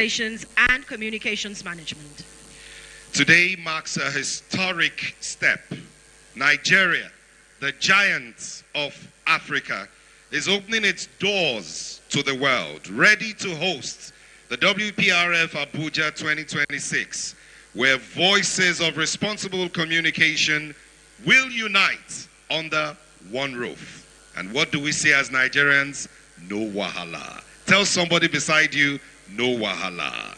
Relations and Communications Management. Today marks a historic step. Nigeria, the giant of Africa, is opening its doors to the world, ready to host the WPRF Abuja 2026, where voices of responsible communication will unite under one roof. And what do we say as Nigerians? No wahala. Tell somebody beside you, no wahala.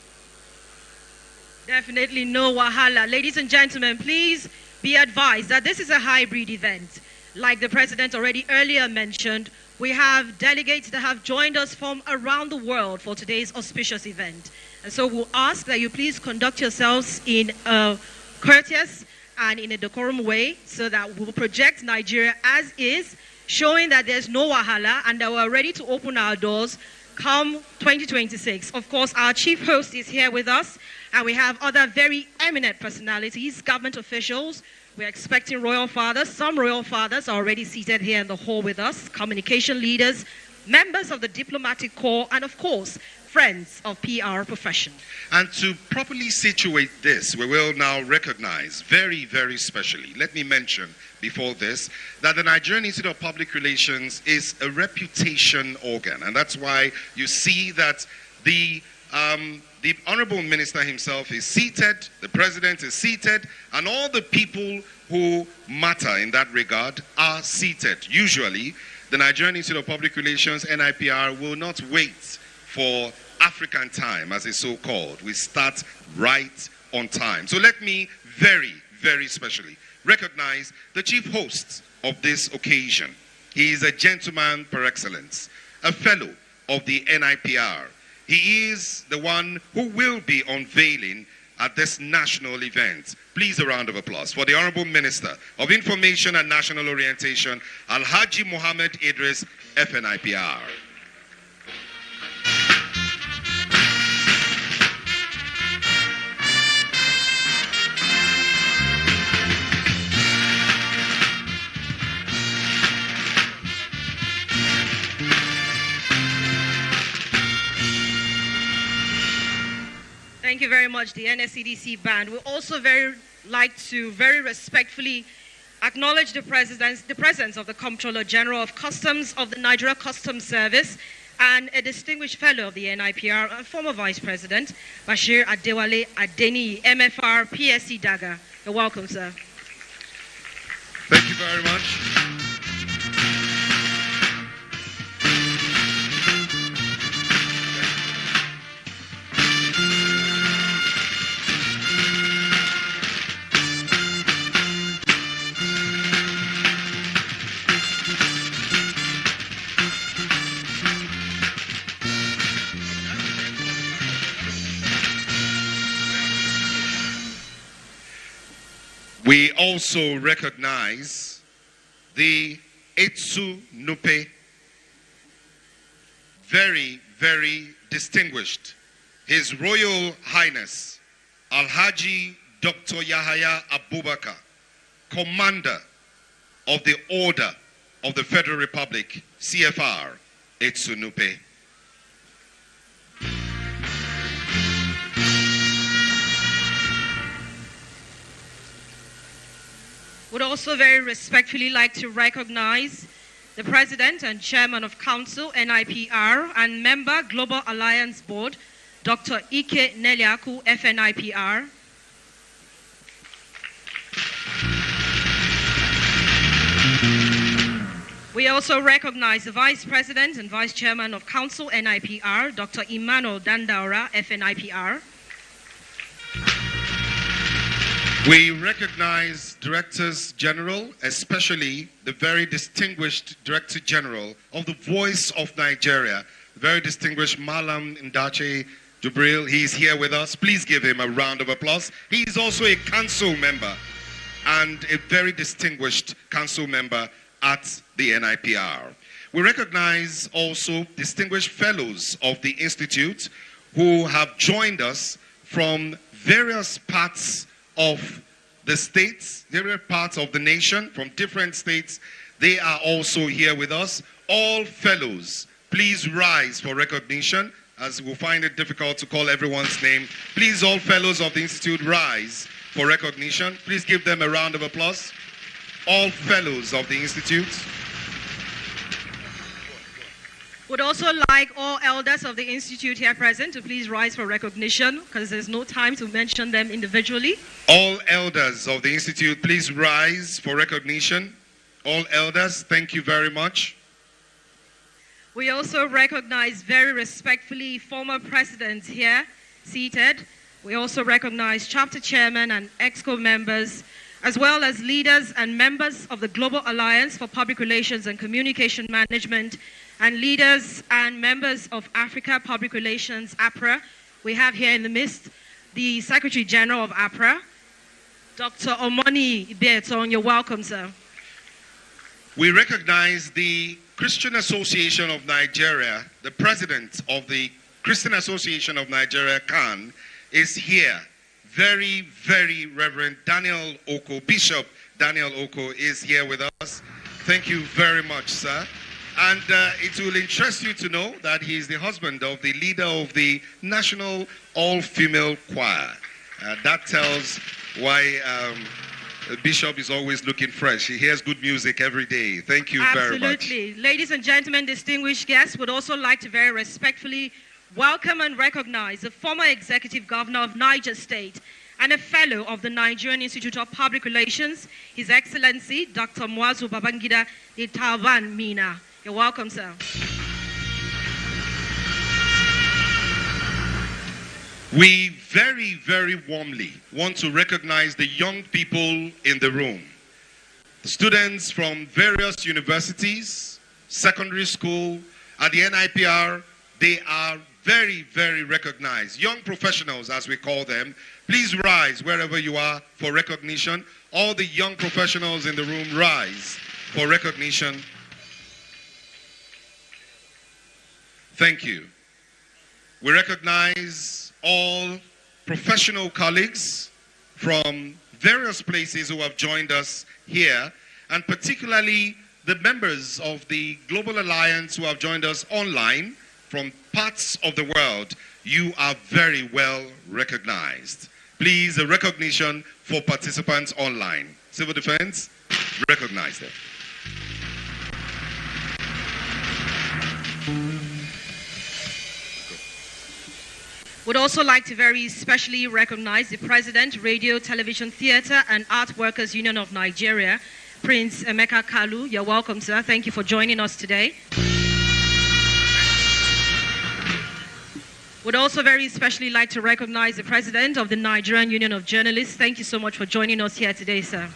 Definitely no wahala. Ladies and gentlemen, please be advised that this is a hybrid event. Like the President already earlier mentioned, we have delegates that have joined us from around the world for today's auspicious event. And so we'll ask that you please conduct yourselves in a courteous and in a decorum way so that we'll project Nigeria as is, showing that there's no wahala and that we're ready to open our doors come 2026. Of course, our chief host is here with us, and we have other very eminent personalities, government officials. We're expecting royal fathers. Some royal fathers are already seated here in the hall with us, communication leaders, members of the diplomatic corps, and of course, friends of PR profession. And to properly situate this, we will now recognize very, very specially, let me mention before this, that the Nigerian Institute of Public Relations is a reputation organ. And that's why you see that the Honorable Minister himself is seated, the President is seated, and all the people who matter in that regard are seated. Usually, the Nigerian Institute of Public Relations, NIPR, will not wait for African time, as it's so called. We start right on time. So let me very, very specially recognize the chief host of this occasion. He is a gentleman par excellence, a fellow of the NIPR. He is the one who will be unveiling at this national event. Please, a round of applause for the Honorable Minister of Information and National Orientation, Alhaji Mohammed Idris, FNIPR. Thank you very much, the NSCDC band. We also like to very respectfully acknowledge the presence of the Comptroller General of Customs of the Nigeria Customs Service and a distinguished fellow of the NIPR and former Vice President, Bashir Adewale Adeni, MFR, PSC Daga. You're welcome, sir. Thank you very much. We also recognize the Etsu Nupe, very, very distinguished, His Royal Highness Alhaji Dr. Yahaya Abubakar, Commander of the Order of the Federal Republic, CFR, Etsu Nupe. Would also very respectfully like to recognize the President and Chairman of Council, NIPR, and member Global Alliance Board, Dr. Ike Neliaku, FNIPR. We also recognize the Vice President and Vice Chairman of Council, NIPR, Dr. Emmanuel Dandaura, FNIPR. We recognize Directors General, especially the very distinguished Director General of the Voice of Nigeria, the very distinguished Malam Ndache Jubril. He's here with us. Please give him a round of applause. He's also a council member and a very distinguished council member at the NIPR. We recognize also distinguished fellows of the Institute who have joined us from various parts of the states, various parts of the nation, from different states. They are also here with us. All fellows, please rise for recognition. as we'll find it difficult to call everyone's name. Please, all fellows of the Institute, rise for recognition. Please give them a round of applause. All fellows of the Institute. Would also like all elders of the Institute here present to please rise for recognition, because there's no time to mention them individually. All elders of the Institute, please rise for recognition. All elders, thank you very much. We also recognize very respectfully former presidents here seated. We also recognize chapter chairman and EXCO members, as well as leaders and members of the Global Alliance for Public Relations and Communication Management, and leaders and members of Africa Public Relations, APRA. We have here in the midst the Secretary General of APRA, Dr. Omoni Ibeton. You're welcome, sir. We recognize the Christian Association of Nigeria. The president of the Christian Association of Nigeria, CAN, is here. Very, very Reverend Daniel Oko, Bishop Daniel Oko is here with us. Thank you very much, sir. And it will interest you to know that he is the husband of the leader of the National All-Female Choir. That tells why Bishop is always looking fresh. He hears good music every day. Thank you very much. Absolutely. Ladies and gentlemen, distinguished guests, would also like to very respectfully welcome and recognize the former executive governor of Niger State and a fellow of the Nigerian Institute of Public Relations, His Excellency Dr. Mwazu Babangida Itavan Mina. You're welcome, sir. We very, very warmly want to recognize the young people in the room. The students from various universities, secondary school, at the NIPR, they are very, very recognized. Young professionals, as we call them. Please rise wherever you are for recognition. All the young professionals in the room, rise for recognition. Thank you. We recognize all professional colleagues from various places who have joined us here, and particularly the members of the Global Alliance who have joined us online from parts of the world. You are very well recognized. Please, a recognition for participants online. Civil Defense, recognize them. Would also like to very specially recognize the President, Radio, Television, Theatre and Art Workers Union of Nigeria, Prince Emeka Kalu. You're welcome, sir. Thank you for joining us today. Would also very specially like to recognize the President of the Nigerian Union of Journalists. Thank you so much for joining us here today, sir.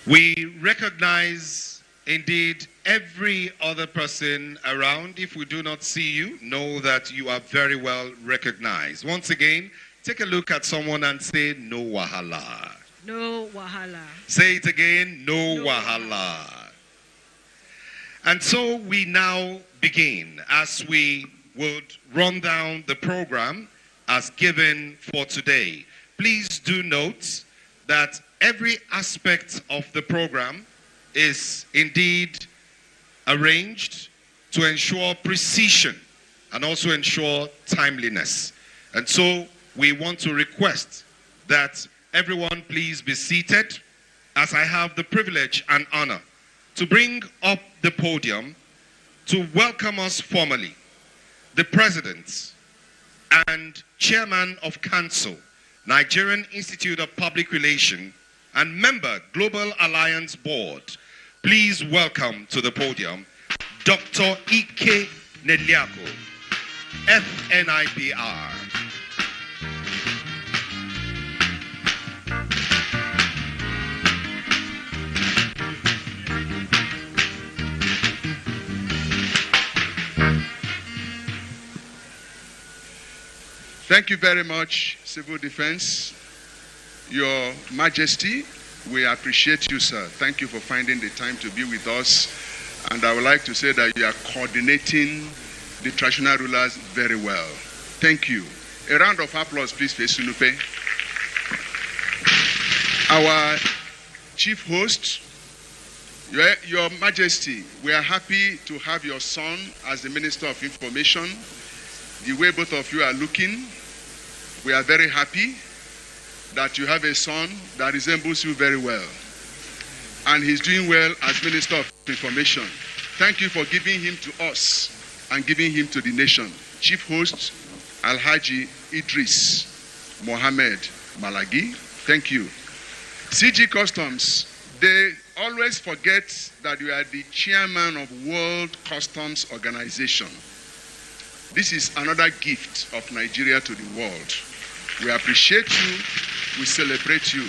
We recognize indeed every other person around. If we do not see you, know that you are very well recognized. Once again, take a look at someone and say, no wahala. No wahala. Say it again, no wahala. And so we now begin as we would run down the program as given for today. Please do note that every aspect of the program is indeed arranged to ensure precision and also ensure timeliness. And so we want to request that everyone please be seated as I have the privilege and honor to bring up the podium to welcome us formally the President and Chairman of Council, Nigerian Institute of Public Relations, and member Global Alliance Board. Please welcome to the podium Dr. Ike Neliako, FNIPR. Thank you very much, Civil Defense. Your Majesty, we appreciate you, sir. Thank you for finding the time to be with us. And I would like to say that you are coordinating the traditional rulers very well. Thank you. A round of applause, please, for Sunupe. Our chief host, Your Majesty, we are happy to have your son as the Minister of Information. The way both of you are looking, we are very happy that you have a son that resembles you very well. And he's doing well as Minister of Information. Thank you for giving him to us and giving him to the nation. Chief Host Alhaji Idris Mohammed Malagi, thank you. CG Customs, they always forget that you are the chairman of World Customs Organization. This is another gift of Nigeria to the world. We appreciate you. We celebrate you.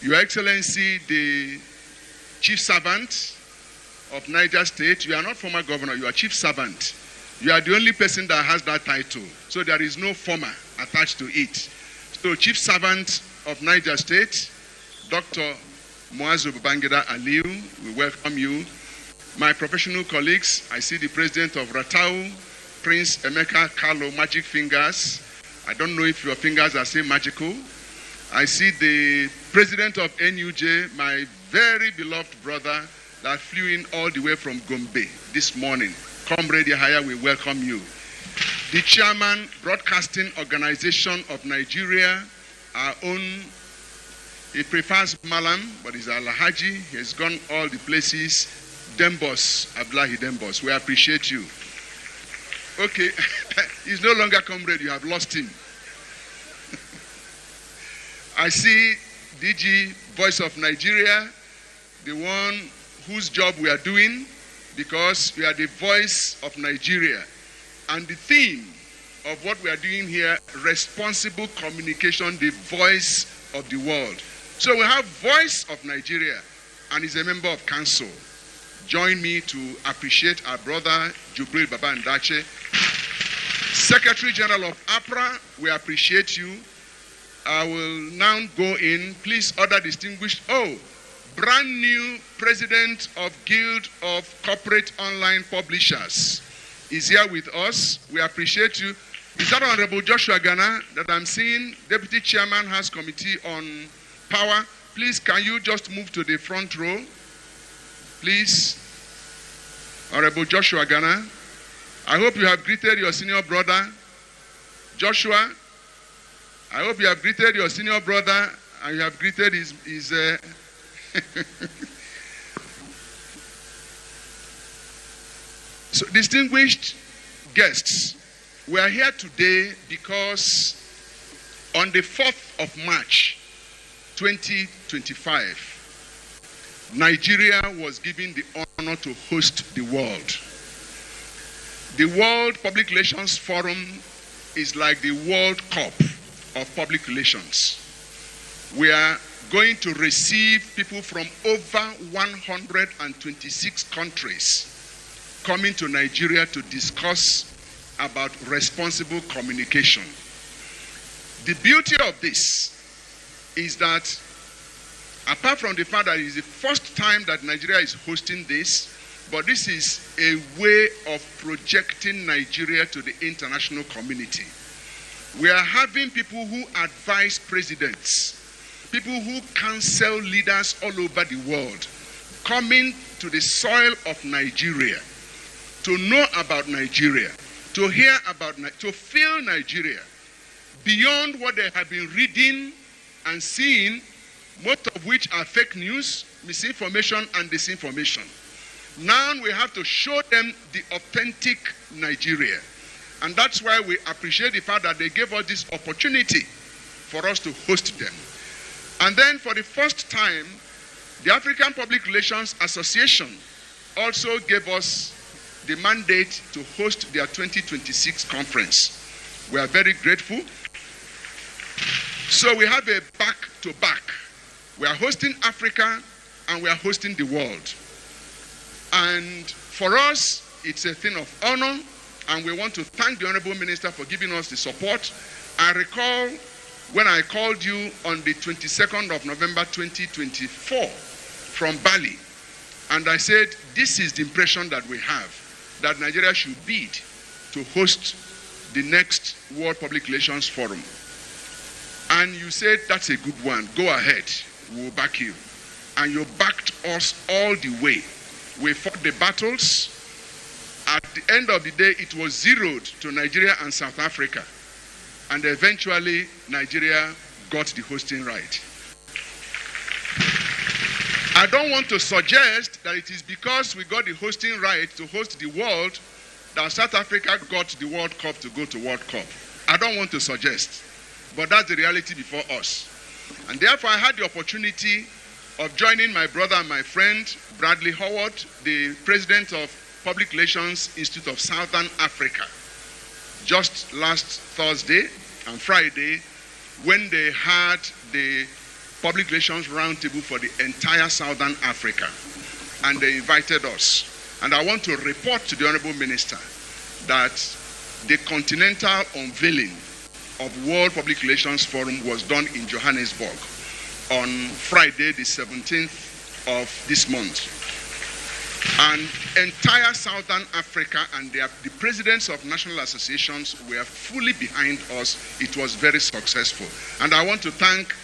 Your Excellency, the Chief Servant of Niger State, you are not former governor, you are Chief Servant. You are the only person that has that title. So there is no former attached to it. So Chief Servant of Niger State, Dr. Muazu Babangida Aliu, we welcome you. My professional colleagues, I see the President of Ratau, Prince Emeka Carlo, Magic Fingers. I don't know if your fingers are still magical. I see the President of NUJ, my very beloved brother that flew in all the way from Gombe this morning. Comrade Yahaya, we welcome you. The Chairman, Broadcasting Organization of Nigeria, our own, he prefers Malam, but he's Alhaji. He has gone all the places. Dembos, Abdullahi Dembos, we appreciate you. Okay, he's no longer comrade, you have lost him. I see DG Voice of Nigeria, the one whose job we are doing, because we are the voice of Nigeria. And the theme of what we are doing here, responsible communication, the voice of the world. So we have Voice of Nigeria, and he's a member of council. Join me to appreciate our brother, Jubril Baba Ndache. Secretary General of APRA, we appreciate you. I will now go in. Please, other distinguished, brand new President of Guild of Corporate Online Publishers is here with us. We appreciate you. Is that Honorable Joshua Ghana that I'm seeing? Deputy Chairman, House Committee on Power. Please, can you just move to the front row? Please. Honorable Joshua Ghana. I hope you have greeted your senior brother. Joshua, I hope you have greeted your senior brother and you have greeted his So, distinguished guests, we are here today because on the 4th of March, 2025, Nigeria was given the honor to host the world. The World Public Relations Forum is like the World Cup of public relations. We are going to receive people from over 126 countries coming to Nigeria to discuss about responsible communication. The beauty of this is that apart from the fact that it is the first time that Nigeria is hosting this, but this is a way of projecting Nigeria to the international community. We are having people who advise presidents, people who counsel leaders all over the world, coming to the soil of Nigeria to know about Nigeria, to hear about, to feel Nigeria beyond what they have been reading and seeing, most of which are fake news, misinformation, and disinformation. Now we have to show them the authentic Nigeria. And that's why we appreciate the fact that they gave us this opportunity for us to host them. And then for the first time, the African Public Relations Association also gave us the mandate to host their 2026 conference. We are very grateful. So we have a back-to-back. We are hosting Africa and we are hosting the world. And for us, it's a thing of honor, and we want to thank the Honorable Minister for giving us the support. I recall when I called you on the 22nd of November 2024 from Bali, and I said, this is the impression that we have, that Nigeria should bid to host the next World Public Relations Forum. And you said, that's a good one, go ahead, we'll back you. and you backed us all the way. We fought the battles. At the end of the day, it was zeroed to Nigeria and South Africa. And eventually, Nigeria got the hosting right. I don't want to suggest that it is because we got the hosting right to host the world that South Africa got the World Cup to go to World Cup. I don't want to suggest, but that's the reality before us. And therefore, I had the opportunity of joining my brother and my friend, Bradley Howard, the president of Public Relations Institute of Southern Africa, just last Thursday and Friday, when they had the Public Relations Roundtable for the entire Southern Africa, and they invited us. And I want to report to the Honorable Minister that the continental unveiling of World Public Relations Forum was done in Johannesburg on Friday, the 17th of this month. And entire Southern Africa and the presidents of national associations were fully behind us. It was very successful. And I want to thank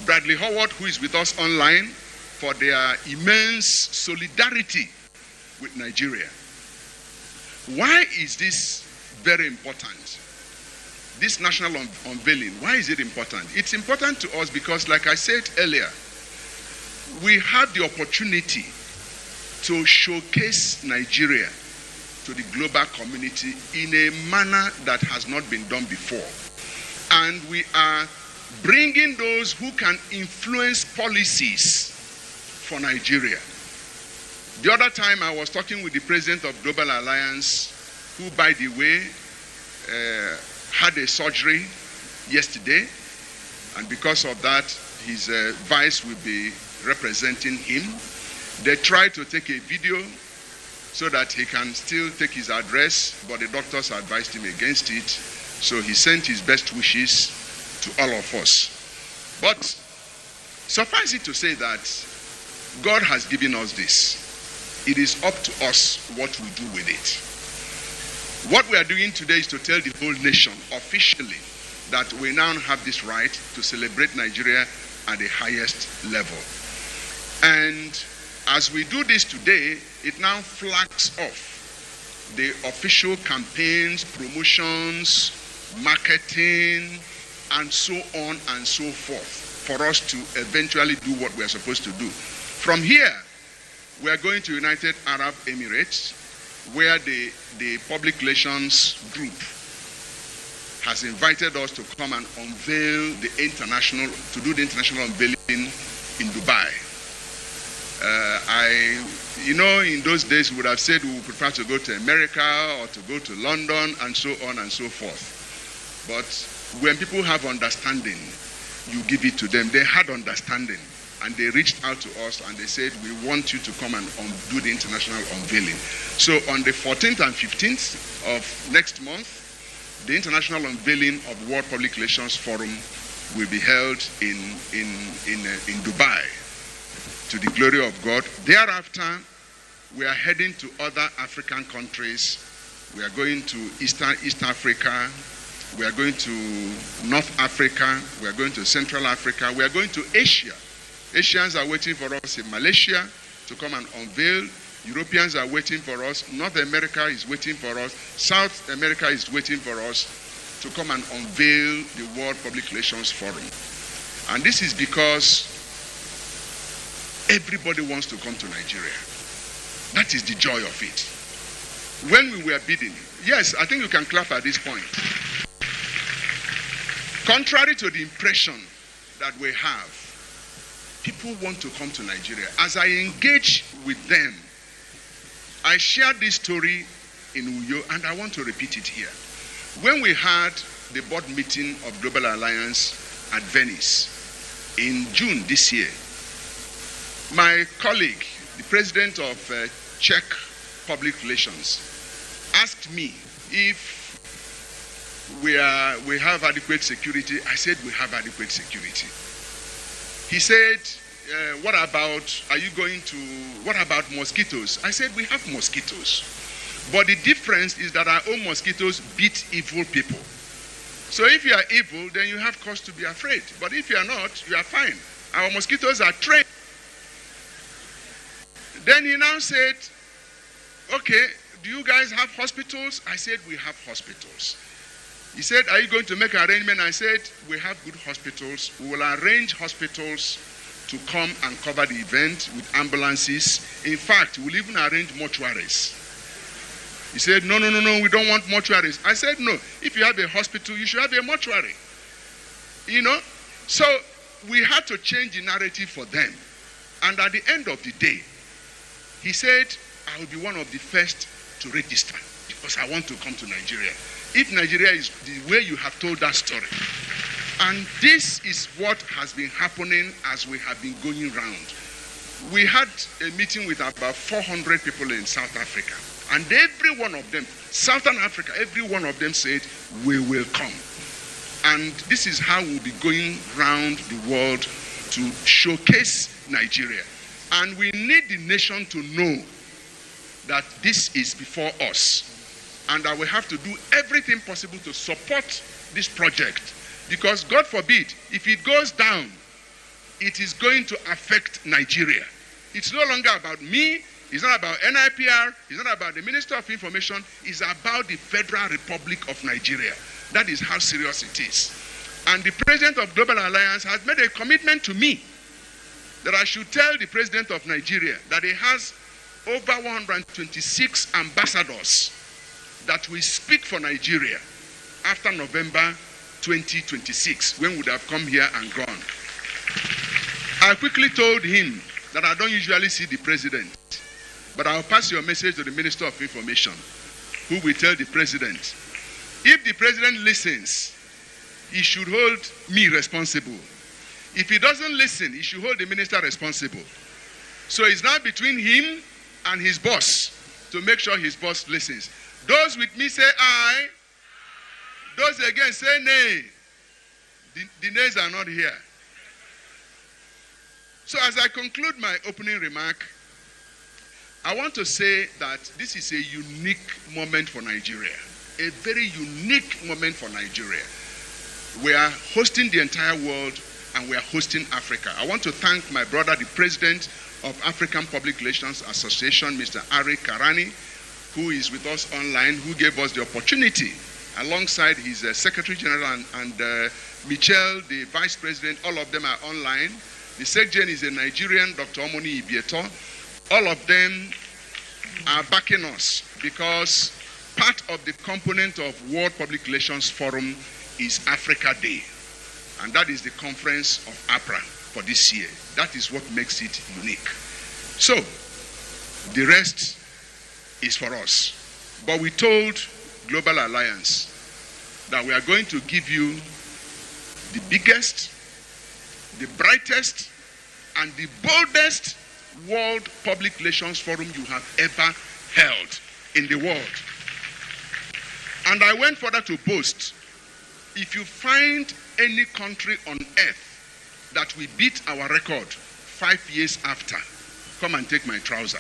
Bradley Howard, who is with us online, for their immense solidarity with Nigeria. Why is this very important? This national unveiling, why is it important? It's important to us because, like I said earlier, we have the opportunity to showcase Nigeria to the global community in a manner that has not been done before. And we are bringing those who can influence policies for Nigeria. The other time I was talking with the president of Global Alliance, who, by the way, had a surgery yesterday, and because of that, his vice will be representing him. They tried to take a video so that he can still take his address, but the doctors advised him against it, so he sent his best wishes to all of us. But suffice it to say that God has given us this. It is up to us what we do with it. What we are doing today is to tell the whole nation officially that we now have this right to celebrate Nigeria at the highest level. And as we do this today, it now flags off the official campaigns, promotions, marketing, and so on and so forth for us to eventually do what we are supposed to do. From here, we are going to United Arab Emirates, where the public relations group has invited us to come and unveil the international, to do the international unveiling in Dubai. In those days, we would have said we would prefer to go to America or to go to London and so on and so forth. But when people have understanding, you give it to them. They had understanding, and they reached out to us and they said, we want you to come and do the international unveiling. So on the 14th and 15th of next month, the international unveiling of World Public Relations Forum will be held in Dubai, to the glory of God. Thereafter, we are heading to other African countries. We are going to East Africa. We are going to North Africa. We are going to Central Africa. We are going to Asia. Asians are waiting for us in Malaysia to come and unveil. Europeans are waiting for us. North America is waiting for us. South America is waiting for us to come and unveil the World Public Relations Forum. And this is because everybody wants to come to Nigeria. That is the joy of it. When we were bidding, yes, I think you can clap at this point. Contrary to the impression that we have, people want to come to Nigeria. As I engage with them, I shared this story in Uyo, and I want to repeat it here. When we had the board meeting of Global Alliance at Venice in June this year, my colleague, the president of Czech Public Relations, asked me if we have adequate security. I said we have adequate security. He said, what about mosquitoes? I said, we have mosquitoes. But the difference is that our own mosquitoes beat evil people. So if you are evil, then you have cause to be afraid. But if you are not, you are fine. Our mosquitoes are trained Then he now said, okay, do you guys have hospitals? I said, we have hospitals. He said, are you going to make an arrangement? I said, we have good hospitals. We will arrange hospitals to come and cover the event with ambulances. In fact, we'll even arrange mortuaries. He said, no, we don't want mortuaries. I said, no, if you have a hospital, you should have a mortuary. You know? So we had to change the narrative for them. And at the end of the day, he said, I will be one of the first to register because I want to come to Nigeria. If Nigeria is the way you have told that story. And this is what has been happening as we have been going round. We had a meeting with about 400 people in South Africa. And every one of them, Southern Africa, every one of them said, we will come. And this is how we'll be going round the world to showcase Nigeria. And we need the nation to know that this is before us. And that we have to do everything possible to support this project. Because God forbid, if it goes down, it is going to affect Nigeria. It's no longer about me. It's not about NIPR. It's not about the Minister of Information. It's about the Federal Republic of Nigeria. That is how serious it is. And the President of Global Alliance has made a commitment to me that I should tell the President of Nigeria that he has over 126 ambassadors that will speak for Nigeria after November 2026, when we would have come here and gone. I quickly told him that I don't usually see the President, but I'll pass your message to the Minister of Information, who will tell the President. If the President listens, he should hold me responsible. If he doesn't listen, he should hold the Minister responsible. So it's now between him and his boss to make sure his boss listens. Those with me say aye. Those again say nay. The nays are not here. So as I conclude my opening remark, I want to say that this is a unique moment for Nigeria. A very unique moment for Nigeria. We are hosting the entire world and we are hosting Africa. I want to thank my brother, the President of African Public Relations Association, Mr. Ari Karani, who is with us online, who gave us the opportunity, alongside his Secretary General and Michelle, the Vice President. All of them are online. The Secretary is a Nigerian, Dr. Omoni Ibieto. All of them are backing us because part of the component of World Public Relations Forum is Africa Day. And that is the conference of APRA for this year. That is what makes it unique. So, the rest is for us. But we told Global Alliance that we are going to give you the biggest, the brightest, and the boldest World Public Relations Forum you have ever held in the world. And I went further to boast, if you find any country on earth that we beat our record 5 years after, come and take my trouser.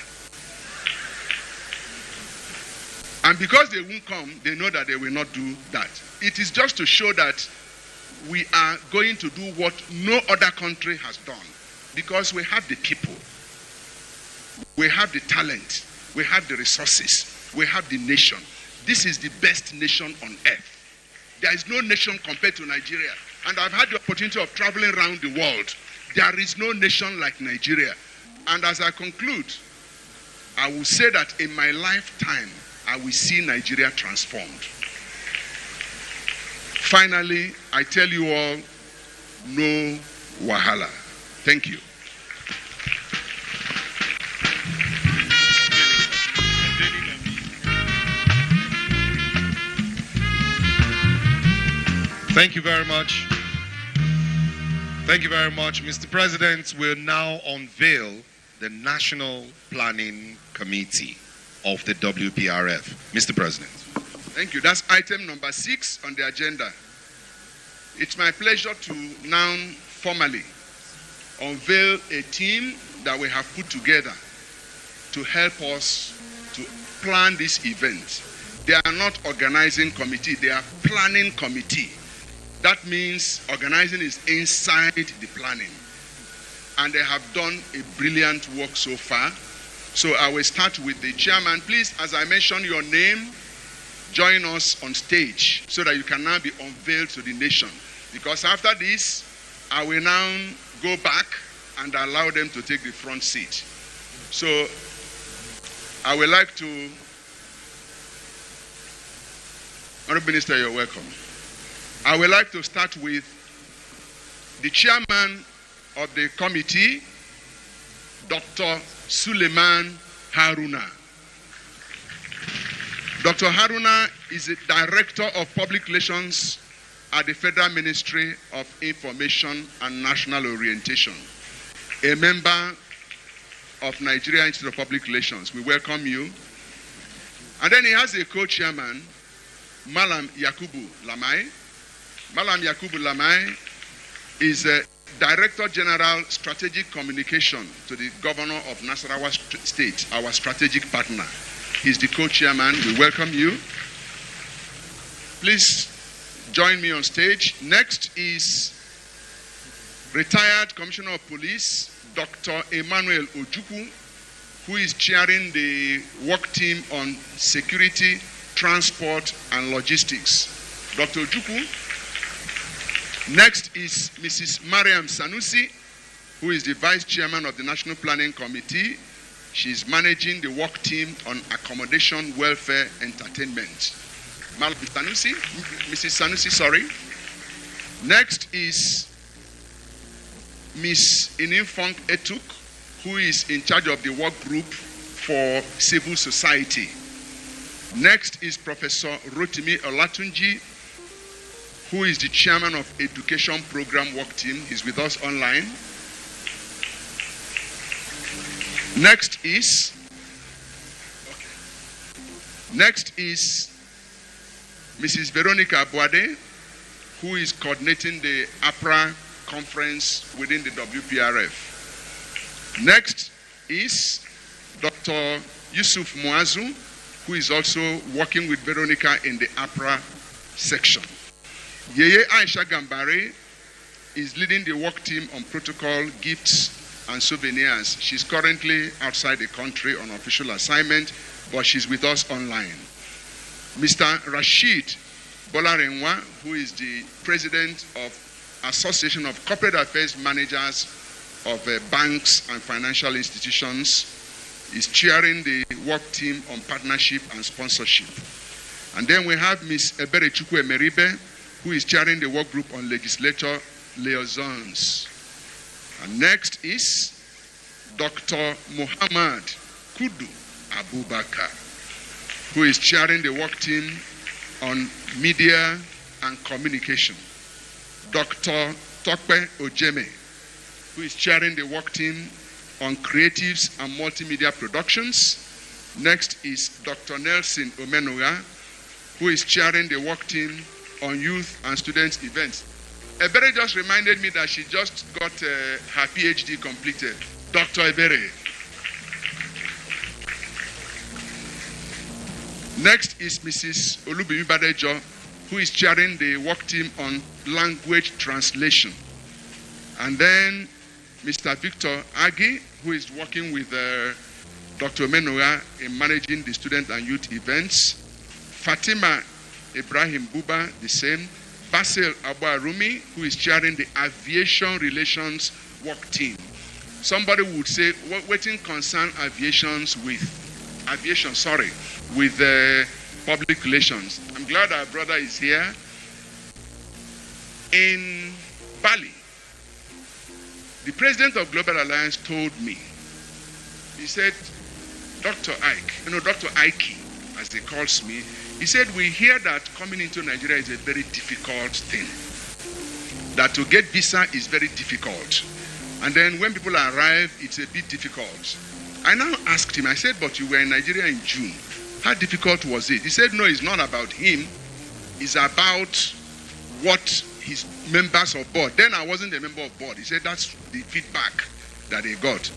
And because they won't come, they know that they will not do that. It is just to show that we are going to do what no other country has done. Because we have the people, we have the talent, we have the resources, we have the nation. This is the best nation on earth. There is no nation compared to Nigeria. And I've had the opportunity of traveling around the world. There is no nation like Nigeria. And as I conclude, I will say that in my lifetime, I will see Nigeria transformed. Finally, I tell you all, no wahala. Thank you. Thank you very much. Thank you very much. Mr. President, we'll now unveil the National Planning Committee of the WPRF. Mr. President. Thank you. That's item number 6 on the agenda. It's my pleasure to now formally unveil a team that we have put together to help us to plan this event. They are not organizing committee, they are planning committee. That means organizing is inside the planning. And they have done a brilliant work so far. So I will start with the chairman. Please, as I mentioned your name, join us on stage so that you can now be unveiled to the nation. Because after this, I will now go back and allow them to take the front seat. So I would like to, Honorable Minister, you're welcome. I would like to start with the chairman of the committee, Dr. Suleiman Haruna. Dr. Haruna is the Director of Public Relations at the Federal Ministry of Information and National Orientation, a member of Nigerian Institute of Public Relations. We welcome you. And then he has a co-chairman, Malam Yakubu Lamai. Malam Yakubu Lamai is a Director General Strategic Communication to the Governor of Nasarawa State, our strategic partner. He's the co-chairman. We welcome you. Please join me on stage. Next is retired Commissioner of Police, Dr. Emmanuel Ojukwu, who is chairing the work team on security, transport, and logistics. Dr. Ojukwu. Next is Mrs. Mariam Sanusi, who is the Vice Chairman of the National Planning Committee. She's managing the work team on accommodation, welfare, entertainment. Mrs. Sanusi, sorry. Next is Ms. Ininfong Etuk, who is in charge of the work group for civil society. Next is Professor Rotimi Olatunji, who is the chairman of education program work team. He's with us online. Next is Mrs. Veronica Boade, who is coordinating the APRA conference within the WPRF. Next is Dr. Yusuf Muazu, who is also working with Veronica in the APRA section. Yeye Aisha Gambare is leading the work team on protocol, gifts, and souvenirs. She's currently outside the country on official assignment, but she's with us online. Mr. Rashid Bolarenwa, who is the president of Association of Corporate Affairs Managers of Banks and Financial Institutions, is chairing the work team on partnership and sponsorship. And then we have Ms. Ebere Chukwu Emeribe, who is chairing the work group on legislature liaisons. And next is Dr. Muhammad Kudu Abubakar, who is chairing the work team on media and communication. Dr. Tokpe Ojeme, who is chairing the work team on creatives and multimedia productions. Next is Dr. Nelson Omenuga, who is chairing the work team on youth and students events. Ebere just reminded me that she just got her PhD completed. Dr. Ebere. Next is Mrs. Olubimi Badejo, who is chairing the work team on language translation. And then Mr. Victor Agi, who is working with Dr. Menoa in managing the student and youth events. Fatima Ibrahim Buba, the same. Basil Abuarumi, who is chairing the aviation relations work team. Somebody would say, waiting concern aviation with public relations. I'm glad our brother is here. In Bali, the president of Global Alliance told me, he said, Dr. Ike, as he calls me, he said, we hear that coming into Nigeria is a very difficult thing. That to get visa is very difficult. And then when people arrive, it's a bit difficult. I now asked him, I said, but you were in Nigeria in June. How difficult was it? He said, no, it's not about him. It's about what his members of board. Then I wasn't a member of board. He said, that's the feedback that they got.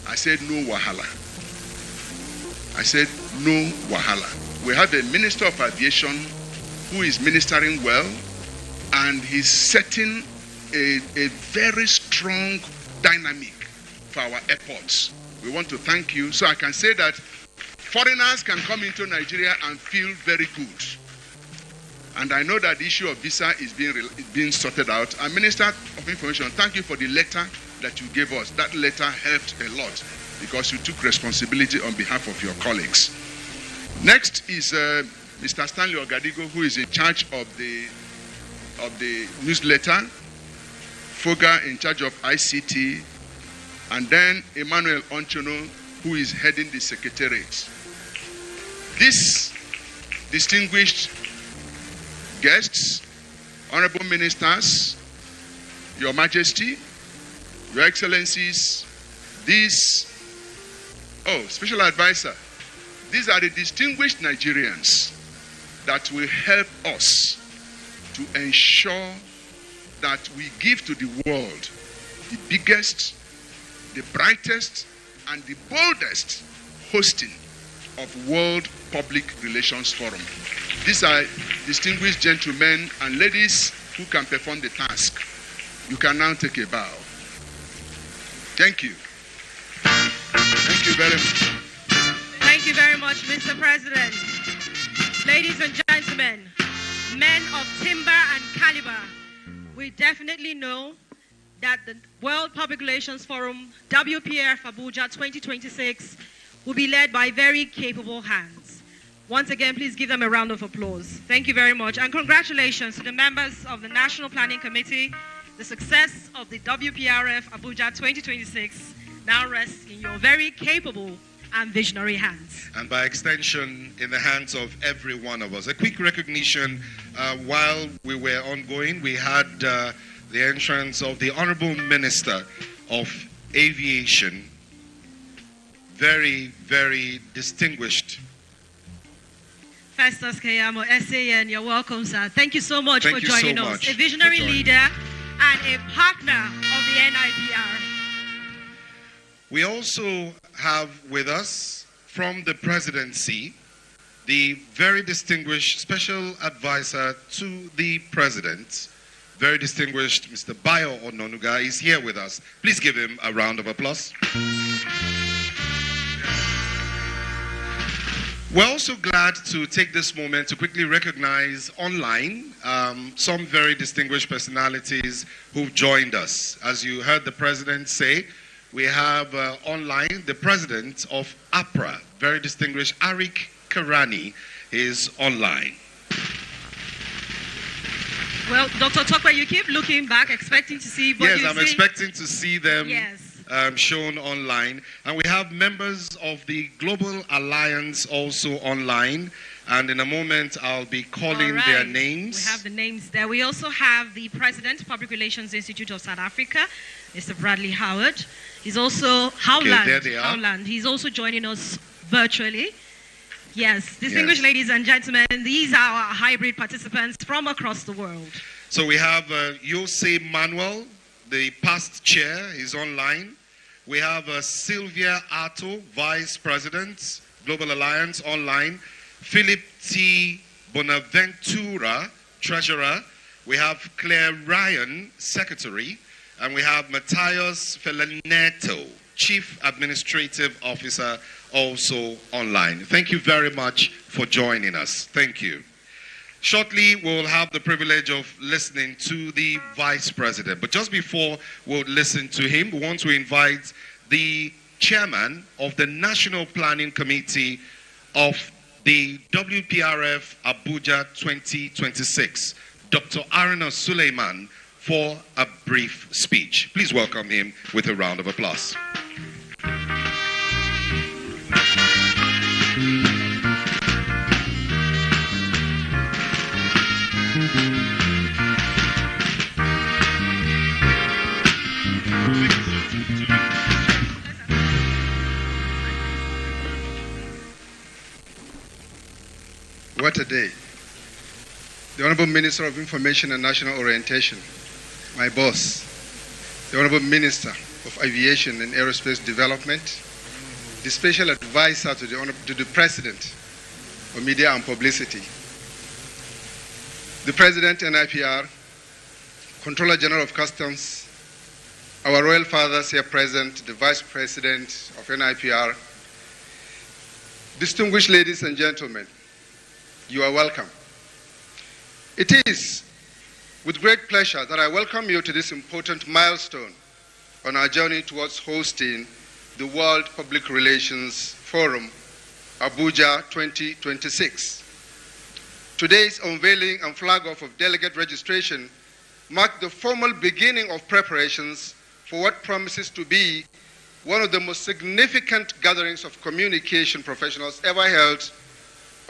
I said, no wahala. I said, no wahala. We have a minister of aviation who is ministering well, and he's setting a very strong dynamic for our airports. We want to thank you. So I can say that foreigners can come into Nigeria and feel very good. And I know that the issue of visa is being sorted out. And Minister of Information, thank you for the letter that you gave us. That letter helped a lot because you took responsibility on behalf of your colleagues. Next is Mr. Stanley Ogadigo, who is in charge of the newsletter, Foga in charge of ICT, and then Emmanuel Onchono, who is heading the secretariat. These distinguished guests, honorable ministers, Your Majesty, Your Excellencies, special advisor, these are the distinguished Nigerians that will help us to ensure that we give to the world the biggest, the brightest, and the boldest hosting of World Public Relations Forum. These are distinguished gentlemen and ladies who can perform the task. You can now take a bow. Thank you. Thank you very much. Thank you very much, Mr. President. Ladies and gentlemen, men of timber and caliber, we definitely know that the World Public Relations Forum, WPRF Abuja 2026, will be led by very capable hands. Once again, please give them a round of applause. Thank you very much. And congratulations to the members of the National Planning Committee. The success of the WPRF Abuja 2026 now rests in your very capable and visionary hands. And by extension, in the hands of every one of us. A quick recognition, while we were ongoing, we had the entrance of the Honorable Minister of Aviation. Very, very distinguished. Festus Kayamo, SAN, you're welcome, sir. Thank you so much for joining us. A visionary leader and a partner of the NIPR. We also have with us from the presidency the very distinguished special advisor to the president, very distinguished Mr. Bayo Ononuga is here with us. Please give him a round of applause. We're also glad to take this moment to quickly recognize online some very distinguished personalities who've joined us. As you heard the president say, we have online the president of APRA, very distinguished Arik Karani is online. Well, Dr. Tokwe, you keep looking back, expecting to see. Yes, I'm expecting to see them yes. Shown online. And we have members of the Global Alliance also online. And in a moment, I'll be calling their names. We have the names there. We also have the President, Public Relations Institute of South Africa, Mr. Bradley Howard. He's also Howland. Okay, there they are. Howland. He's also joining us virtually. Yes, distinguished ladies and gentlemen, these are our hybrid participants from across the world. So we have Jose Manuel, the past chair, is online. We have Sylvia Atto, Vice President, Global Alliance, online. Philip T. Bonaventura, Treasurer. We have Claire Ryan, Secretary. And we have Matthias Felaneto, Chief Administrative Officer, also online. Thank you very much for joining us. Thank you. Shortly, we'll have the privilege of listening to the Vice President. But just before we'll listen to him, we want to invite the Chairman of the National Planning Committee of the WPRF Abuja 2026, Dr. Aruna Suleiman, for a brief speech. Please welcome him with a round of applause. What a day. The Honorable Minister of Information and National Orientation, my boss, the Honorable Minister of Aviation and Aerospace Development, the Special Advisor to the President for Media and Publicity, the President NIPR, Controller General of Customs, our royal fathers here present, the Vice President of NIPR, distinguished ladies and gentlemen, you are welcome. It is with great pleasure that I welcome you to this important milestone on our journey towards hosting the World Public Relations Forum, Abuja 2026. Today's unveiling and flag-off of delegate registration marked the formal beginning of preparations for what promises to be one of the most significant gatherings of communication professionals ever held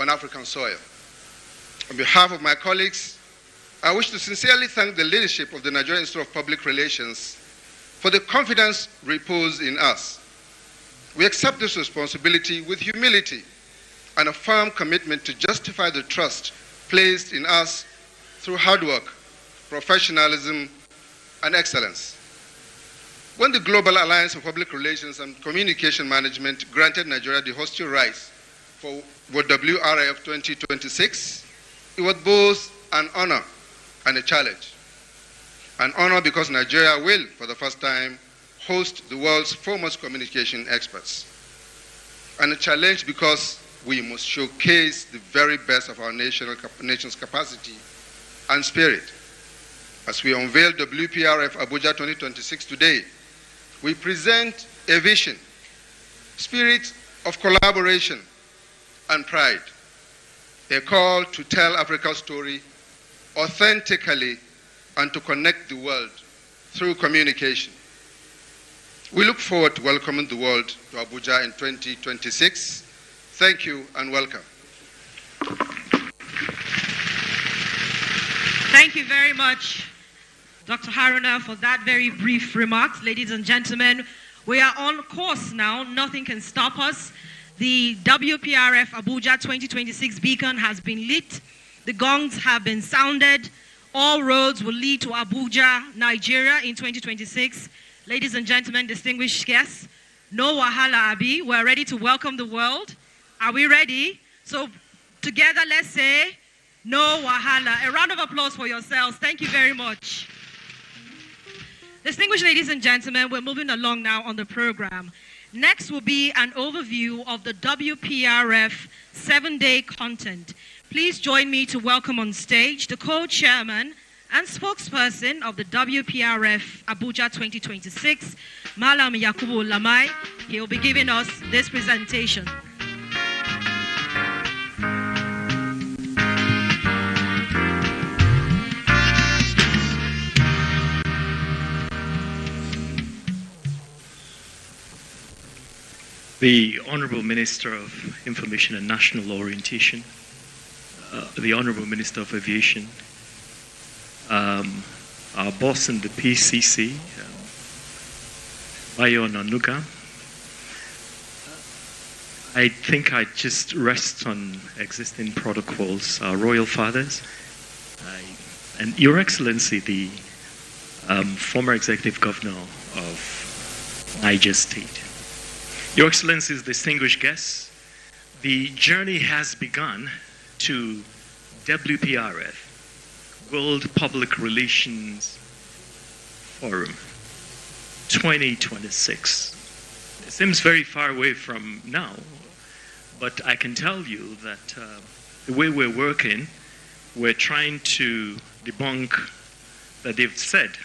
on African soil. On behalf of my colleagues, I wish to sincerely thank the leadership of the Nigerian Institute of Public Relations for the confidence reposed in us. We accept this responsibility with humility and a firm commitment to justify the trust placed in us through hard work, professionalism, and excellence. When the Global Alliance for Public Relations and Communication Management granted Nigeria the hosting rights for WPRF 2026, it was both an honor and a challenge. An honor because Nigeria will, for the first time, host the world's foremost communication experts. And a challenge because we must showcase the very best of our nation's capacity and spirit. As we unveil WPRF Abuja 2026 today, we present a vision, spirit of collaboration and pride, a call to tell Africa's story authentically and to connect the world through communication. We look forward to welcoming the world to Abuja in 2026. Thank you and welcome. Thank you very much, Dr. Haruna, for that very brief remarks. Ladies and gentlemen, we are on course now. Nothing can stop us. The WPRF Abuja 2026 beacon has been lit. The gongs have been sounded. All roads will lead to Abuja, Nigeria in 2026. Ladies and gentlemen, distinguished guests, no wahala, Abi. We're ready to welcome the world. Are we ready? So together, let's say, no wahala. A round of applause for yourselves. Thank you very much. Distinguished ladies and gentlemen, we're moving along now on the program. Next will be an overview of the WPRF 7-day content. Please join me to welcome on stage the co-chairman and spokesperson of the WPRF Abuja 2026, Malam Yakubu Lamai. He'll be giving us this presentation. The Honorable Minister of Information and National Orientation, the Honorable Minister of Aviation, our boss in the PCC, Bayo Nanuga. I think I just rest on existing protocols, our royal fathers, and Your Excellency, the former executive governor of Niger State. Your Excellencies, distinguished guests, the journey has begun to WPRF, World Public Relations Forum 2026. It seems very far away from now, but I can tell you that the way we're working, we're trying to debunk that they've said,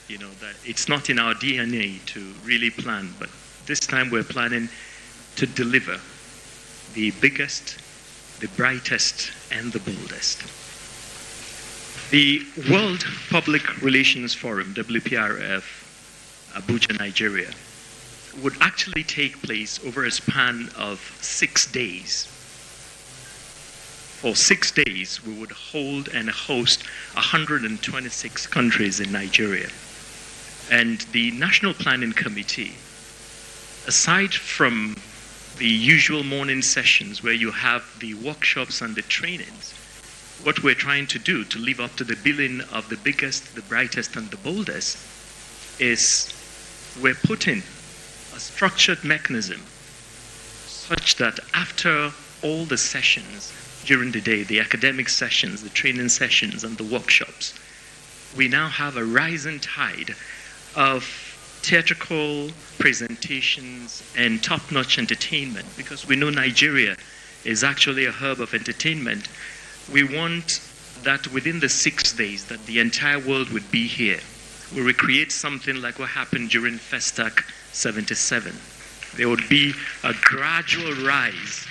that it's not in our DNA to really plan, but this time we're planning to deliver the biggest, the brightest, and the boldest. The World Public Relations Forum, WPRF, Abuja, Nigeria, would actually take place over a span of 6 days. For 6 days, we would hold and host 126 countries in Nigeria. And the National Planning Committee, aside from the usual morning sessions where you have the workshops and the trainings, what we're trying to do to live up to the billing of the biggest, the brightest, and the boldest is we're putting a structured mechanism such that after all the sessions during the day, the academic sessions, the training sessions, and the workshops, we now have a rising tide of theatrical presentations and top-notch entertainment, because we know Nigeria is actually a hub of entertainment. We want that within the 6 days that the entire world would be here. We recreate something like what happened during Festac 77. There would be a gradual rise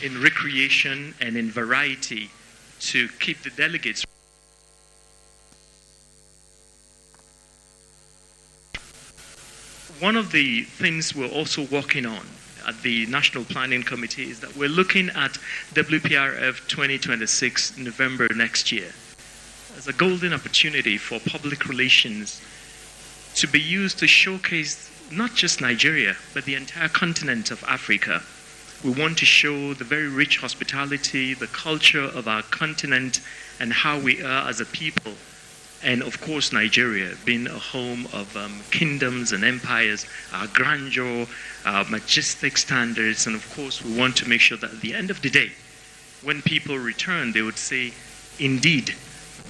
in recreation and in variety to keep the delegates. One of the things we're also working on at the National Planning Committee is that we're looking at WPRF 2026 November next year as a golden opportunity for public relations to be used to showcase not just Nigeria, but the entire continent of Africa. We want to show the very rich hospitality, the culture of our continent, and how we are as a people. And of course, Nigeria, being a home of kingdoms and empires, our grandeur, our majestic standards, and of course, we want to make sure that at the end of the day, when people return, they would say, indeed,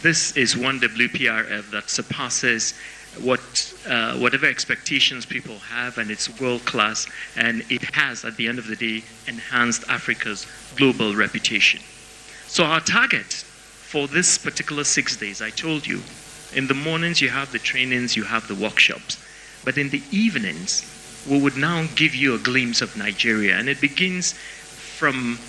this is one WPRF that surpasses whatever expectations people have, and it's world-class, and it has, at the end of the day, enhanced Africa's global reputation. So our target for this particular 6 days, I told you, in the mornings you have the trainings, you have the workshops, but in the evenings, we would now give you a glimpse of Nigeria, and it begins from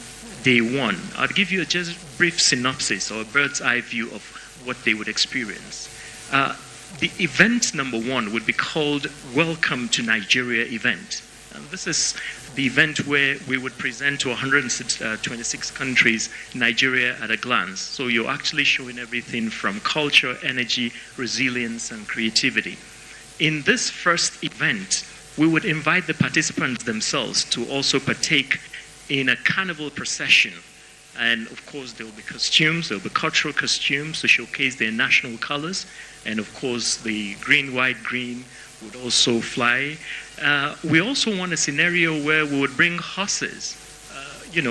day one. I'll give you a just brief synopsis or a bird's eye view of what they would experience. The event number one would be called Welcome to Nigeria event. And this is the event where we would present to 126 countries Nigeria at a glance. So you're actually showing everything from culture, energy, resilience, and creativity. In this first event, we would invite the participants themselves to also partake in a carnival procession. And of course, there will be costumes, there will be cultural costumes to showcase their national colors. And of course, the green, white, green would also fly. We also want a scenario where we would bring horses,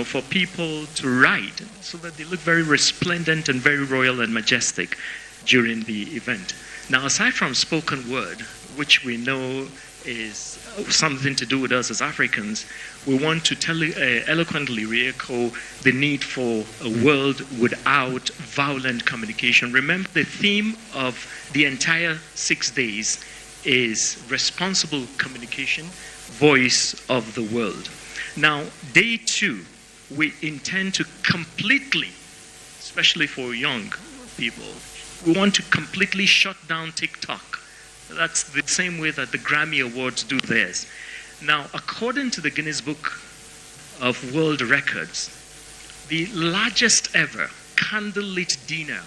for people to ride so that they look very resplendent and very royal and majestic during the event. Now, aside from spoken word, which we know is something to do with us as Africans, we want to eloquently re-echo the need for a world without violent communication. Remember, the theme of the entire 6 days is responsible communication, voice of the world. Now, day 2, we intend to completely, especially for young people, we want to completely shut down TikTok. That's the same way that the Grammy Awards do theirs. Now, according to the Guinness Book of World Records, the largest ever candlelit dinner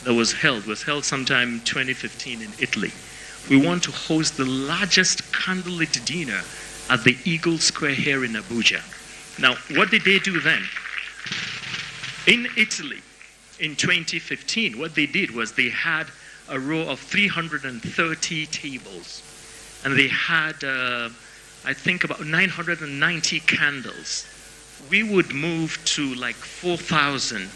that was held sometime in 2015 in Italy. We want to host the largest candlelit dinner at the Eagle Square here in Abuja. Now, what did they do then? In Italy, in 2015, what they did was they had a row of 330 tables, and they had, I think, about 990 candles. We would move to like 4,000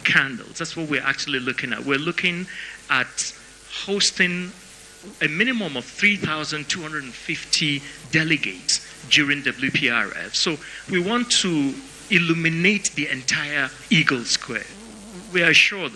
candles. That's what we're actually looking at. We're looking at hosting a minimum of 3,250 delegates during WPRF. So we want to illuminate the entire Eagle Square. We are assured,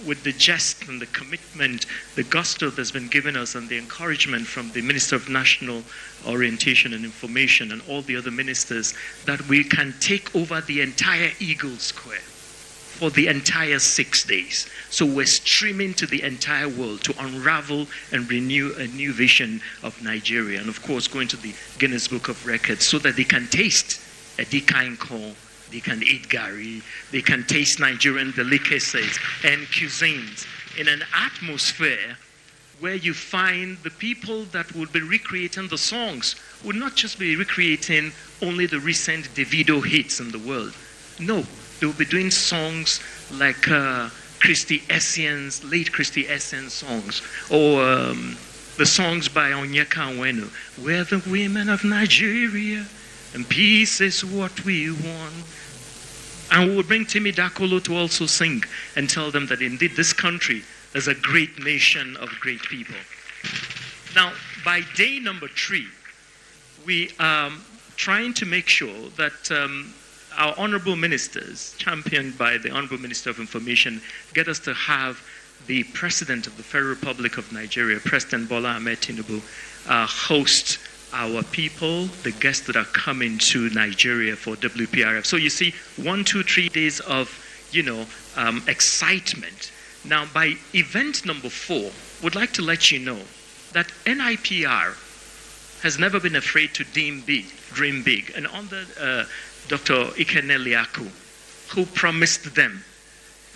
with the jest and the commitment, the gusto that's been given us and the encouragement from the Minister of National Orientation and Information and all the other ministers, that we can take over the entire Eagle Square for the entire 6 days. So we're streaming to the entire world to unravel and renew a new vision of Nigeria. And of course, going to the Guinness Book of Records so that they can taste a dikainko, they can eat gari, they can taste Nigerian delicacies and cuisines in an atmosphere where you find the people that would be recreating the songs would not just be recreating only the recent Davido hits in the world. No, they will be doing songs like Christy Essiene's, late Christy Essiene's songs, or the songs by Onyeka Onwenu, "We're the women of Nigeria, and peace is what we want." And we will bring Timmy Dakolo to also sing and tell them that indeed this country as a great nation of great people. Now, by day number 3, we are trying to make sure that our honorable ministers, championed by the Honorable Minister of Information, get us to have the President of the Federal Republic of Nigeria, President Bola Ahmed Tinubu, host our people, the guests that are coming to Nigeria for WPRF. So you see, 1, 2, 3 days of, excitement. Now, by event number 4, would like to let you know that NIPR has never been afraid to dream big. And under Dr. Ikene Liaku, who promised them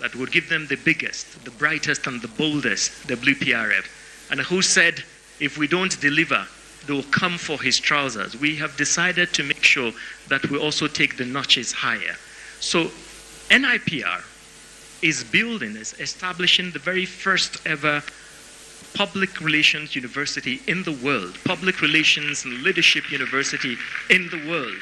that would give them the biggest, the brightest, and the boldest WPRF, and who said, if we don't deliver, they will come for his trousers. We have decided to make sure that we also take the notches higher. So NIPR is establishing the very first ever public relations university in the world, public relations and leadership university in the world.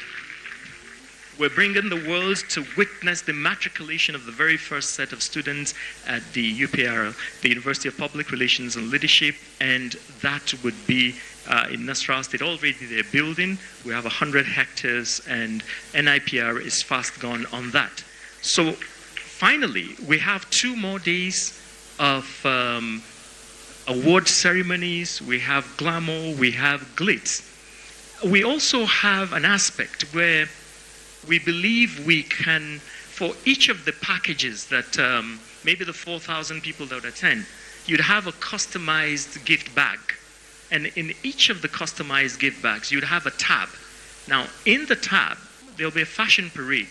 We're bringing the world to witness the matriculation of the very first set of students at the UPRF, the University of Public Relations and Leadership, and that would be in Nasarawa State. Already they're building. We have 100 hectares, and NIPR is fast gone on that. So finally, we have 2 more days of award ceremonies. We have glamour, we have glitz. We also have an aspect where we believe we can, for each of the packages that maybe the 4,000 people that would attend, you'd have a customized gift bag. And in each of the customized gift bags, you'd have a tab. Now, in the tab, there'll be a fashion parade.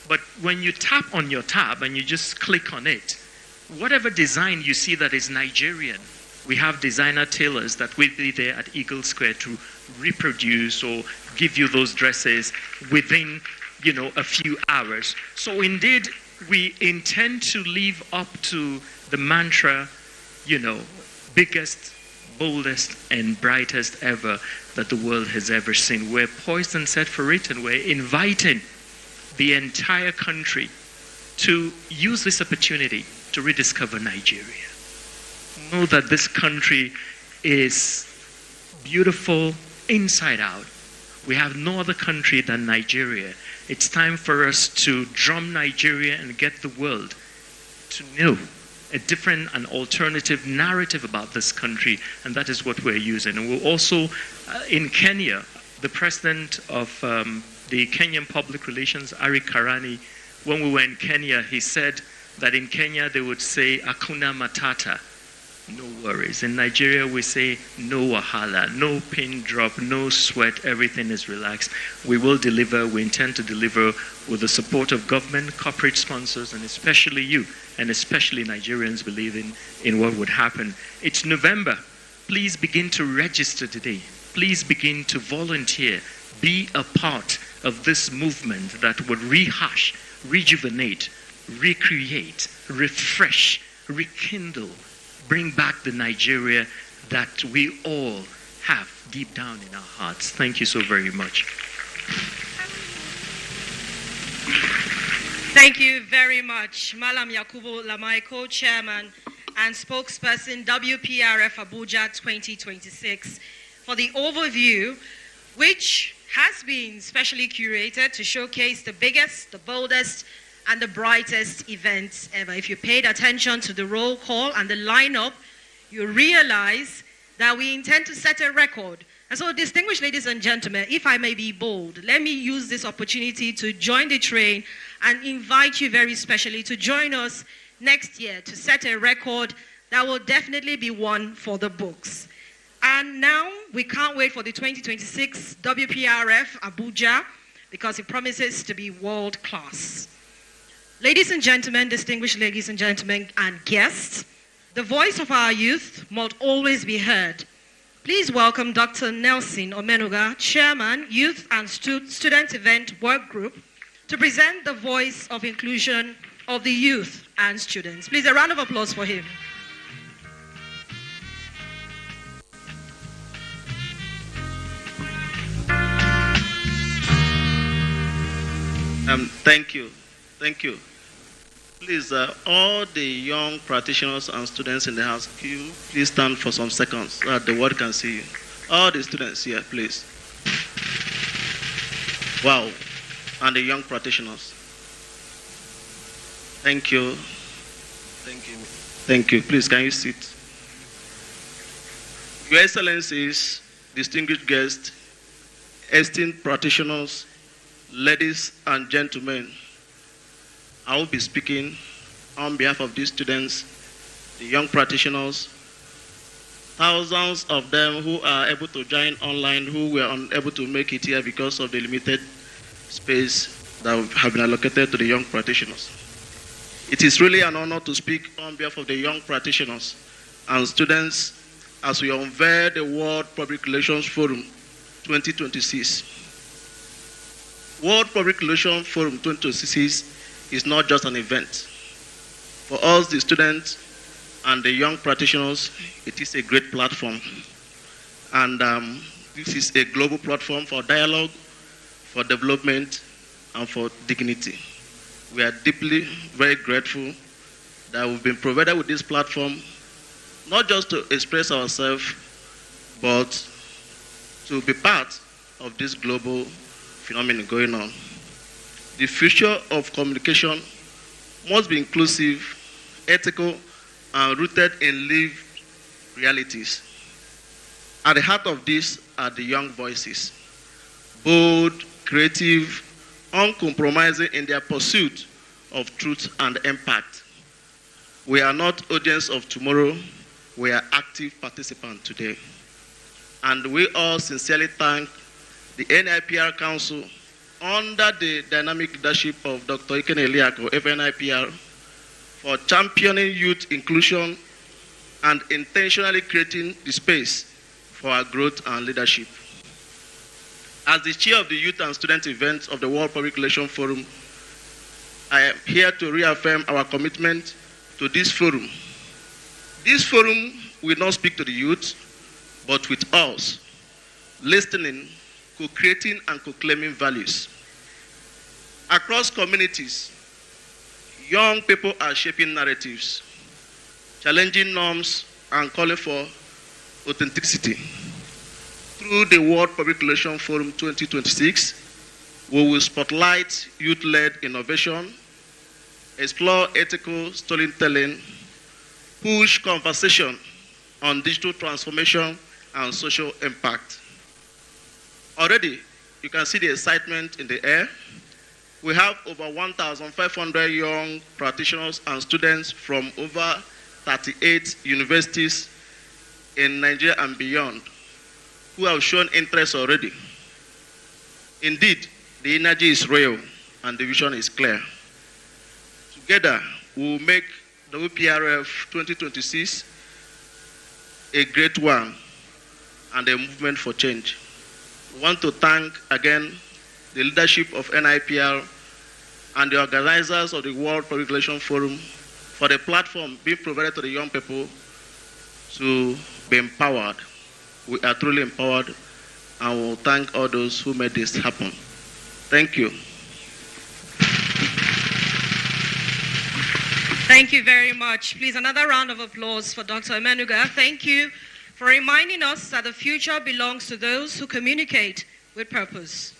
But when you tap on your tab and you just click on it, whatever design you see that is Nigerian, we have designer tailors that will be there at Eagle Square to reproduce or give you those dresses within a few hours. So indeed, we intend to live up to the mantra, biggest, boldest, and brightest ever that the world has ever seen. We're poised and set for it, and we're inviting the entire country to use this opportunity to rediscover Nigeria. Know that this country is beautiful inside out. We have no other country than Nigeria. It's time for us to drum Nigeria and get the world to know a different and alternative narrative about this country, and that is what we're using. And we'll also, in Kenya, the president of the Kenyan Public Relations, Ari Karani, when we were in Kenya, he said that in Kenya they would say, Hakuna Matata, no worries. In Nigeria, we say no wahala, no pin drop, no sweat, everything is relaxed. We will deliver, we intend to deliver with the support of government, corporate sponsors, and especially you, and especially Nigerians believing in what would happen. It's November. Please begin to register today. Please begin to volunteer. Be a part of this movement that would rehash, rejuvenate, recreate, refresh, rekindle, bring back the Nigeria that we all have deep down in our hearts. Thank you so very much. Thank you very much, Malam Yakubu Lamai, co-chairman and spokesperson, WPRF Abuja 2026, for the overview, which has been specially curated to showcase the biggest, the boldest, and the brightest events ever. If you paid attention to the roll call and the lineup, you realize that we intend to set a record. And so, distinguished ladies and gentlemen, if I may be bold, let me use this opportunity to join the train and invite you very specially to join us next year to set a record that will definitely be one for the books. And now, we can't wait for the 2026 WPRF Abuja, because it promises to be world-class. Ladies and gentlemen, distinguished ladies and gentlemen, and guests, the voice of our youth must always be heard. Please welcome Dr. Nelson Omenuga, Chairman, Youth and Student Event Work Group, to present the voice of inclusion of the youth and students. Please, a round of applause for him. Thank you. Please, all the young practitioners and students in the house, can you please stand for some seconds so that the world can see you? All the students here, please. Wow. And the young practitioners. Thank you. Thank you. Thank you. Please, can you sit? Your Excellencies, distinguished guests, esteemed practitioners, ladies and gentlemen, I will be speaking on behalf of these students, the young practitioners, thousands of them who are able to join online, who were unable to make it here because of the limited space that have been allocated to the young practitioners. It is really an honor to speak on behalf of the young practitioners and students as we unveil the World Public Relations Forum 2026. World Public Relations Forum 2026 is not just an event. For us, the students and the young practitioners, it is a great platform. And this is a global platform for dialogue, for development, and for dignity. We are deeply, very grateful that we've been provided with this platform, not just to express ourselves, but to be part of this global phenomenon going on. The future of communication must be inclusive, ethical, and rooted in lived realities. At the heart of this are the young voices, bold, creative, uncompromising in their pursuit of truth and impact. We are not audience of tomorrow, we are active participants today. And we all sincerely thank the NIPR Council under the dynamic leadership of Dr. Ikene Eliako, FNIPR, for championing youth inclusion and intentionally creating the space for our growth and leadership. As the chair of the youth and student events of the World Public Relations Forum, I am here to reaffirm our commitment to this forum. This forum will not speak to the youth, but with us, listening, co-creating and co-claiming values. Across communities, young people are shaping narratives, challenging norms, and calling for authenticity. Through the World Public Relations Forum 2026, we will spotlight youth-led innovation, explore ethical storytelling, push conversation on digital transformation and social impact. Already, you can see the excitement in the air. We have over 1,500 young practitioners and students from over 38 universities in Nigeria and beyond who have shown interest already. Indeed, the energy is real and the vision is clear. Together, we will make WPRF 2026 a great one and a movement for change. We want to thank again the leadership of NIPR and the organizers of the World Public Relations Forum for the platform being provided to the young people to be empowered. We are truly empowered, and we'll thank all those who made this happen. Thank you. Thank you very much. Please, another round of applause for Dr. Emenuga. Thank you for reminding us that the future belongs to those who communicate with purpose.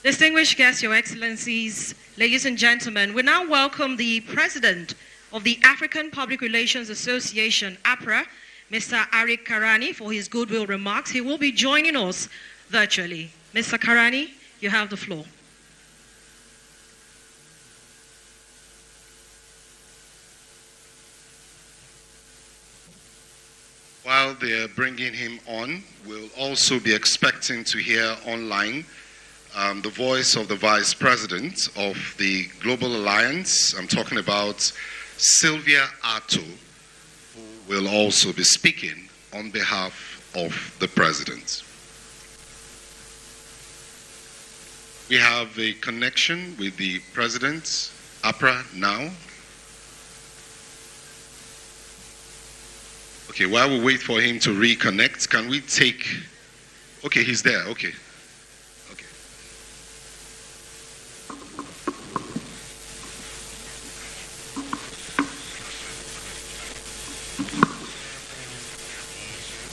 Distinguished guests, Your Excellencies, ladies and gentlemen, we now welcome the President of the African Public Relations Association, APRA, Mr. Arik Karani, for his goodwill remarks. He will be joining us virtually. Mr. Karani, you have the floor. While they're bringing him on, we'll also be expecting to hear online the voice of the Vice President of the Global Alliance. I'm talking about Sylvia Atto, who will also be speaking on behalf of the President. We have a connection with the President, APRA, now. Okay, while we wait for him to reconnect, can we take... Okay, he's there, okay.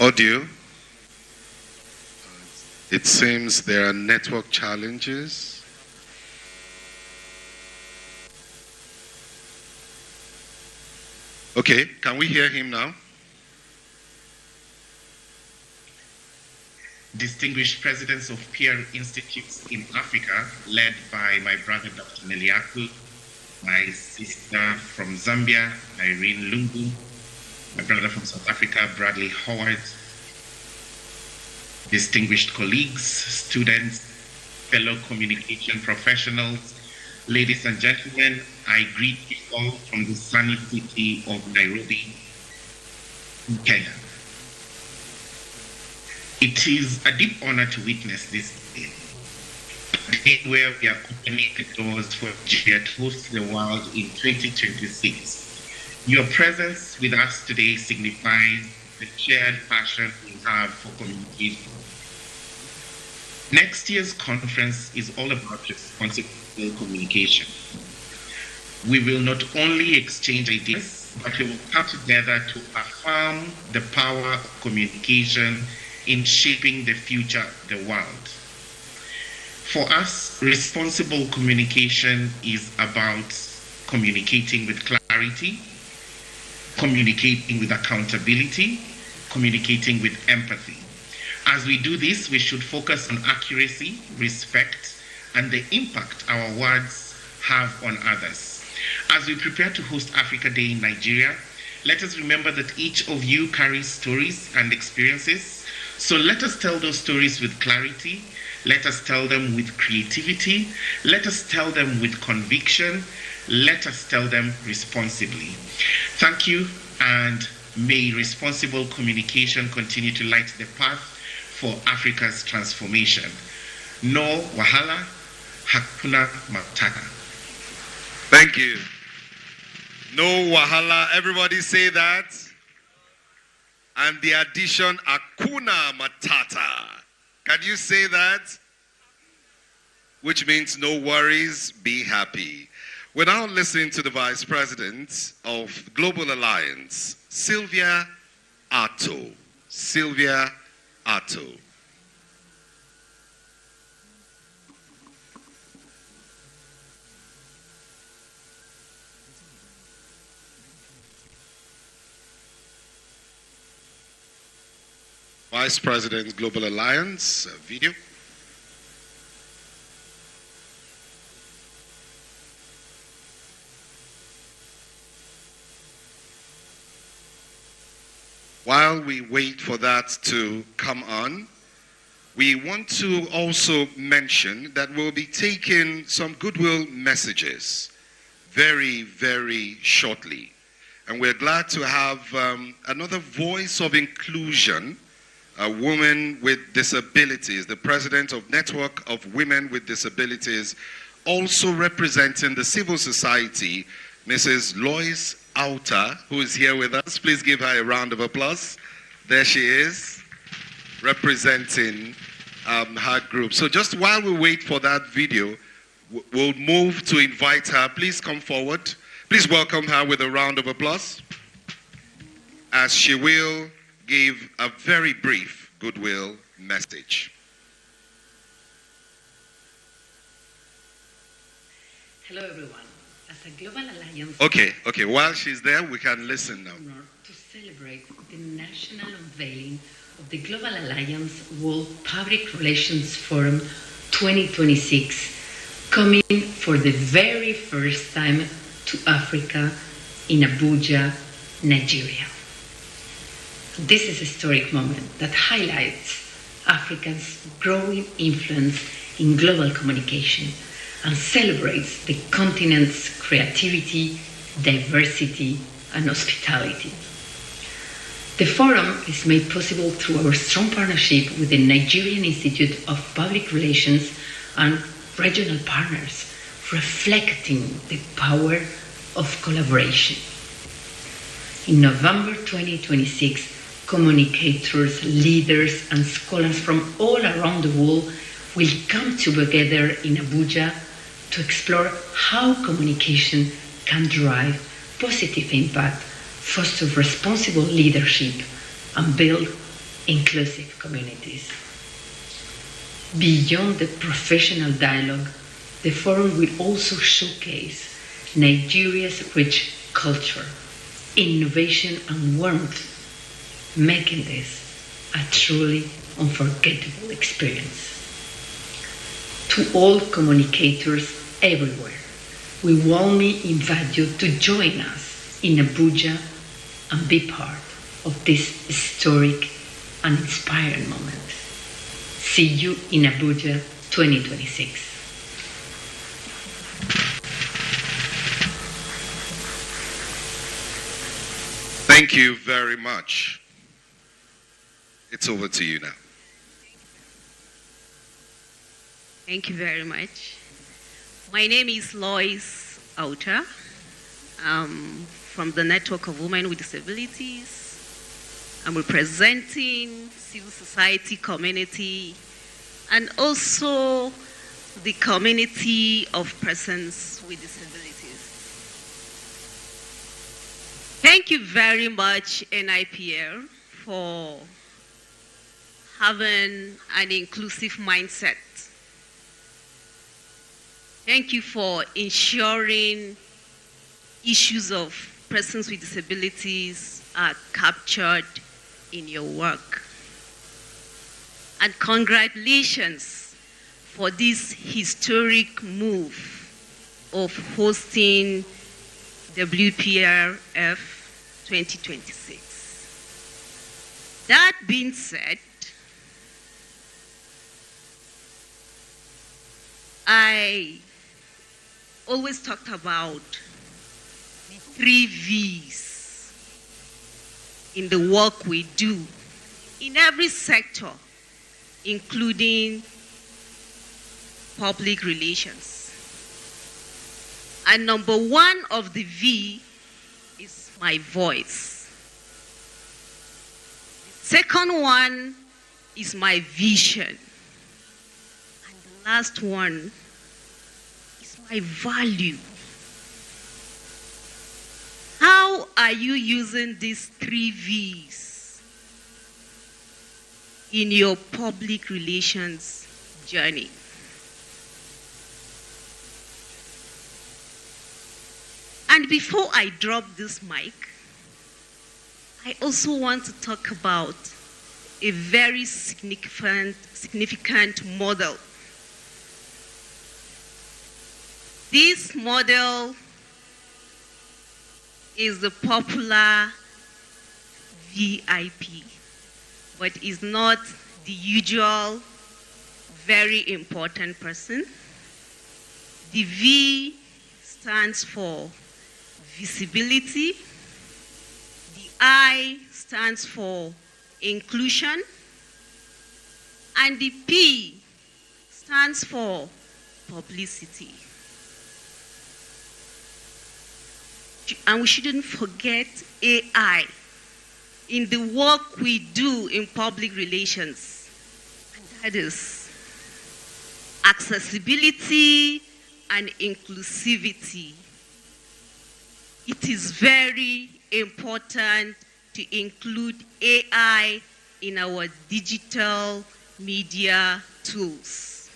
Audio. It seems there are network challenges. Okay, can we hear him now? Distinguished presidents of peer institutes in Africa, led by my brother Dr. Neliaku, my sister from Zambia, Irene Lungu, my brother from South Africa, Bradley Howard, distinguished colleagues, students, fellow communication professionals, ladies and gentlemen, I greet you all from the sunny city of Nairobi, Kenya. It is a deep honor to witness this day, a day where we are opening the doors for Nigeria to host the world in 2026. Your presence with us today signifies the shared passion we have for communication. Next year's conference is all about responsible communication. We will not only exchange ideas, but we will come together to affirm the power of communication in shaping the future of the world. For us, responsible communication is about communicating with clarity, communicating with accountability, communicating with empathy. As we do this, we should focus on accuracy, respect, and the impact our words have on others. As we prepare to host Africa Day in Nigeria, let us remember that each of you carries stories and experiences. So let us tell those stories with clarity. Let us tell them with creativity. Let us tell them with conviction. Let us tell them responsibly. Thank you, and may responsible communication continue to light the path for Africa's transformation. No wahala, hakuna matata. Thank you. No wahala. Everybody say that. And the addition, Hakuna Matata. Can you say that? Which means no worries, be happy. We're now listening to the Vice President of Global Alliance, Sylvia Atto. Sylvia Atto. Vice President, Global Alliance, video. While we wait for that to come on, we want to also mention that we'll be taking some goodwill messages very, very shortly. And we're glad to have another voice of inclusion, a woman with disabilities, the president of Network of Women with Disabilities, also representing the civil society, Mrs. Lois Auta, who is here with us. Please give her a round of applause. There she is, representing her group. So just while we wait for that video, we'll move to invite her. Please come forward. Please welcome her with a round of applause, as she will give a very brief goodwill message. Hello, everyone. As a Global Alliance... Okay. While she's there, we can listen now. ...to celebrate the national unveiling of the Global Alliance World Public Relations Forum 2026, coming for the very first time to Africa in Abuja, Nigeria. This is a historic moment that highlights Africa's growing influence in global communication and celebrates the continent's creativity, diversity, and hospitality. The forum is made possible through our strong partnership with the Nigerian Institute of Public Relations and regional partners, reflecting the power of collaboration. In November 2026, communicators, leaders, and scholars from all around the world will come together in Abuja to explore how communication can drive positive impact, foster responsible leadership, and build inclusive communities. Beyond the professional dialogue, the forum will also showcase Nigeria's rich culture, innovation, and warmth, making this a truly unforgettable experience. To all communicators everywhere, we warmly invite you to join us in Abuja and be part of this historic and inspiring moment. See you in Abuja 2026. Thank you very much. It's over to you now. Thank you very much. My name is Lois Auta. I'm from the Network of Women with Disabilities. I'm representing civil society community and also the community of persons with disabilities. Thank you very much, NIPR, for having an inclusive mindset. Thank you for ensuring issues of persons with disabilities are captured in your work. And congratulations for this historic move of hosting WPRF 2026. That being said, I always talked about the 3 V's in the work we do in every sector, including public relations. And number 1 of the V is my voice. The second one is my vision. And the last one is my value. How are you using these 3 V's in your public relations journey? And before I drop this mic, I also want to talk about a very significant model. This model is the popular VIP, but is not the usual very important person. The V stands for visibility. The I stands for inclusion. And the P stands for publicity. And we shouldn't forget AI in the work we do in public relations. And that is accessibility and inclusivity. It is very important to include AI in our digital media tools.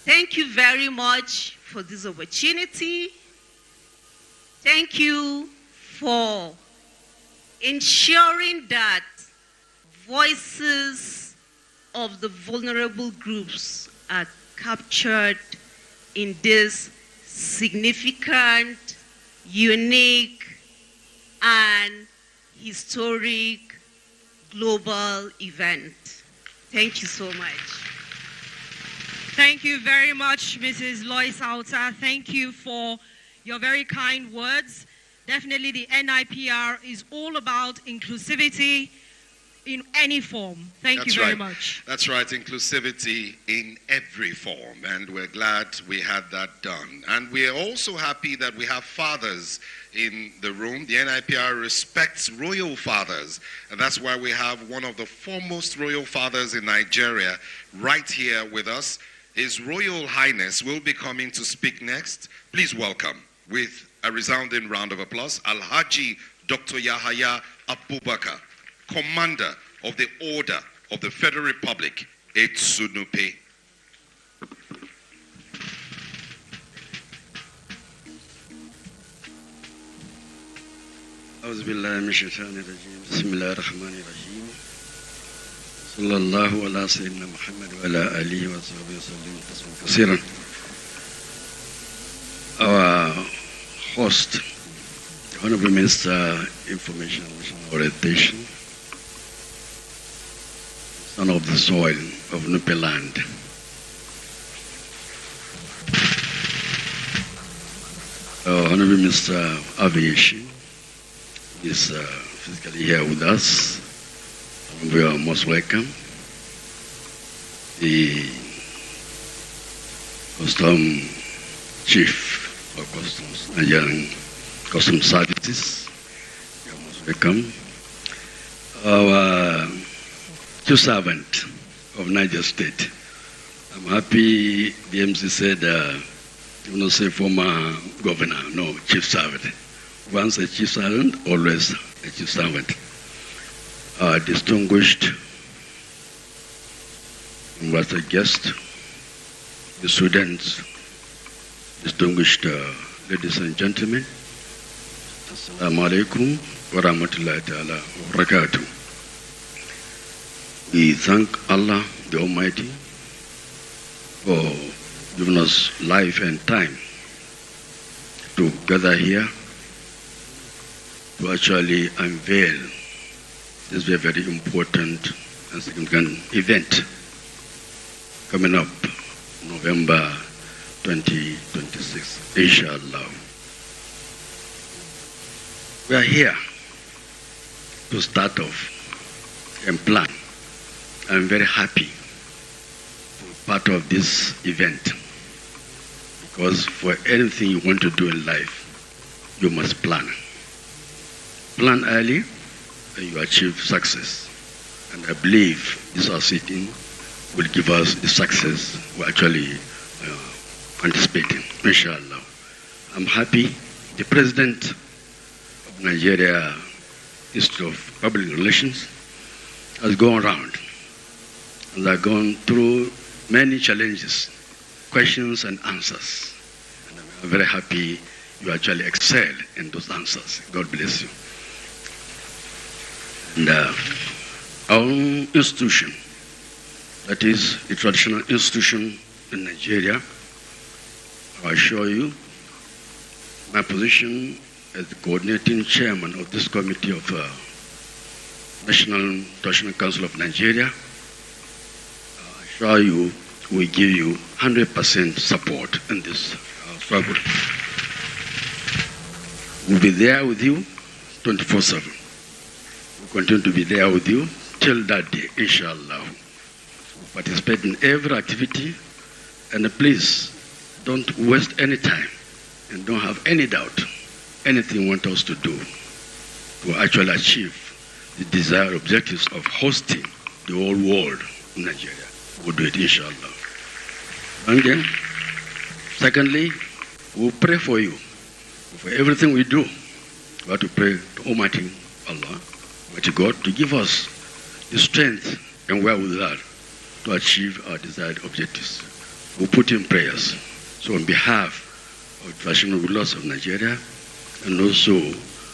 Thank you very much for this opportunity. Thank you for ensuring that voices of the vulnerable groups are captured in this significant, unique, and historic global event. Thank you so much. Thank you very much, Mrs. Lois Auta. Thank you for your very kind words. Definitely the NIPR is all about inclusivity in any form. Thank you very much. That's right, inclusivity in every form, and we're glad we had that done. And we're also happy that we have fathers in the room. The NIPR respects royal fathers, and that's why we have one of the foremost royal fathers in Nigeria right here with us. His Royal Highness will be coming to speak next. Please welcome, with a resounding round of applause, Alhaji Dr. Yahaya Abubakar. Commander of the Order of the Federal Republic, Etsunupe. أعوذ بالله من الشيطان الرجيم بسم الله الرحمن الرحيم صلى الله على سيدنا محمد وعلى آله وصحبه وسلم تسليما كثيرا. Our host, the Honorable Minister, Information and National Orientation, son of the soil of Nupe land. Honorable Minister of Aviation is physically here with us. We are most welcome. The Custom Chief of Customs, Nigerian Customs Services, you are most welcome. Our Chief Servant of Niger State. I'm happy the MC said, you know, say former governor, no, Chief Servant. Once a Chief Servant, always a Chief Servant. Distinguished invited guests, the students, distinguished ladies and gentlemen, Assalamu alaikum wa rahmatullahi ta'ala wa barakatuh. We thank Allah the Almighty for giving us life and time to gather here to actually unveil this very, very important and significant event coming up November 2026, inshallah. We are here to start off and plan. I'm very happy to be part of this event because for anything you want to do in life, you must plan. Plan early and you achieve success. And I believe this our sitting will give us the success we're actually anticipating, inshallah. I'm happy the President of Nigeria Institute of Public Relations has gone around and they've gone through many challenges, questions and answers. And I'm very happy you actually excel in those answers. God bless you. And our own institution, that is a traditional institution in Nigeria, I assure you, my position as the coordinating chairman of this committee of National Traditional Council of Nigeria, I assure you we give you 100% support in this struggle. We'll be there with you 24/7. Continue to be there with you till that day, inshallah. Participate in every activity, and please don't waste any time and don't have any doubt anything you want us to do to actually achieve the desired objectives of hosting the whole world in Nigeria. We'll do it, inshallah. And then, secondly, we'll pray for you. For everything we do, we have to pray to Almighty Allah, to God, to give us the strength and wherewithal to achieve our desired objectives. We'll put in prayers. So on behalf of traditional rulers of Nigeria and also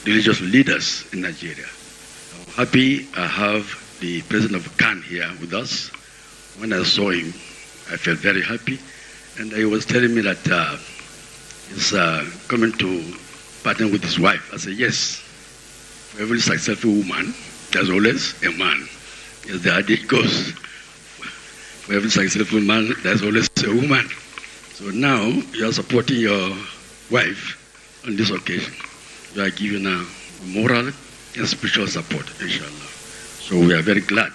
religious leaders in Nigeria, I'm happy I have the president of CAN here with us. When I saw him, I felt very happy. And he was telling me that he's coming to partner with his wife. I said, yes. For every successful woman, there's always a man. As the adage goes, for every successful man, there's always a woman. So now you are supporting your wife on this occasion. You are giving her moral and spiritual support, inshallah. So we are very glad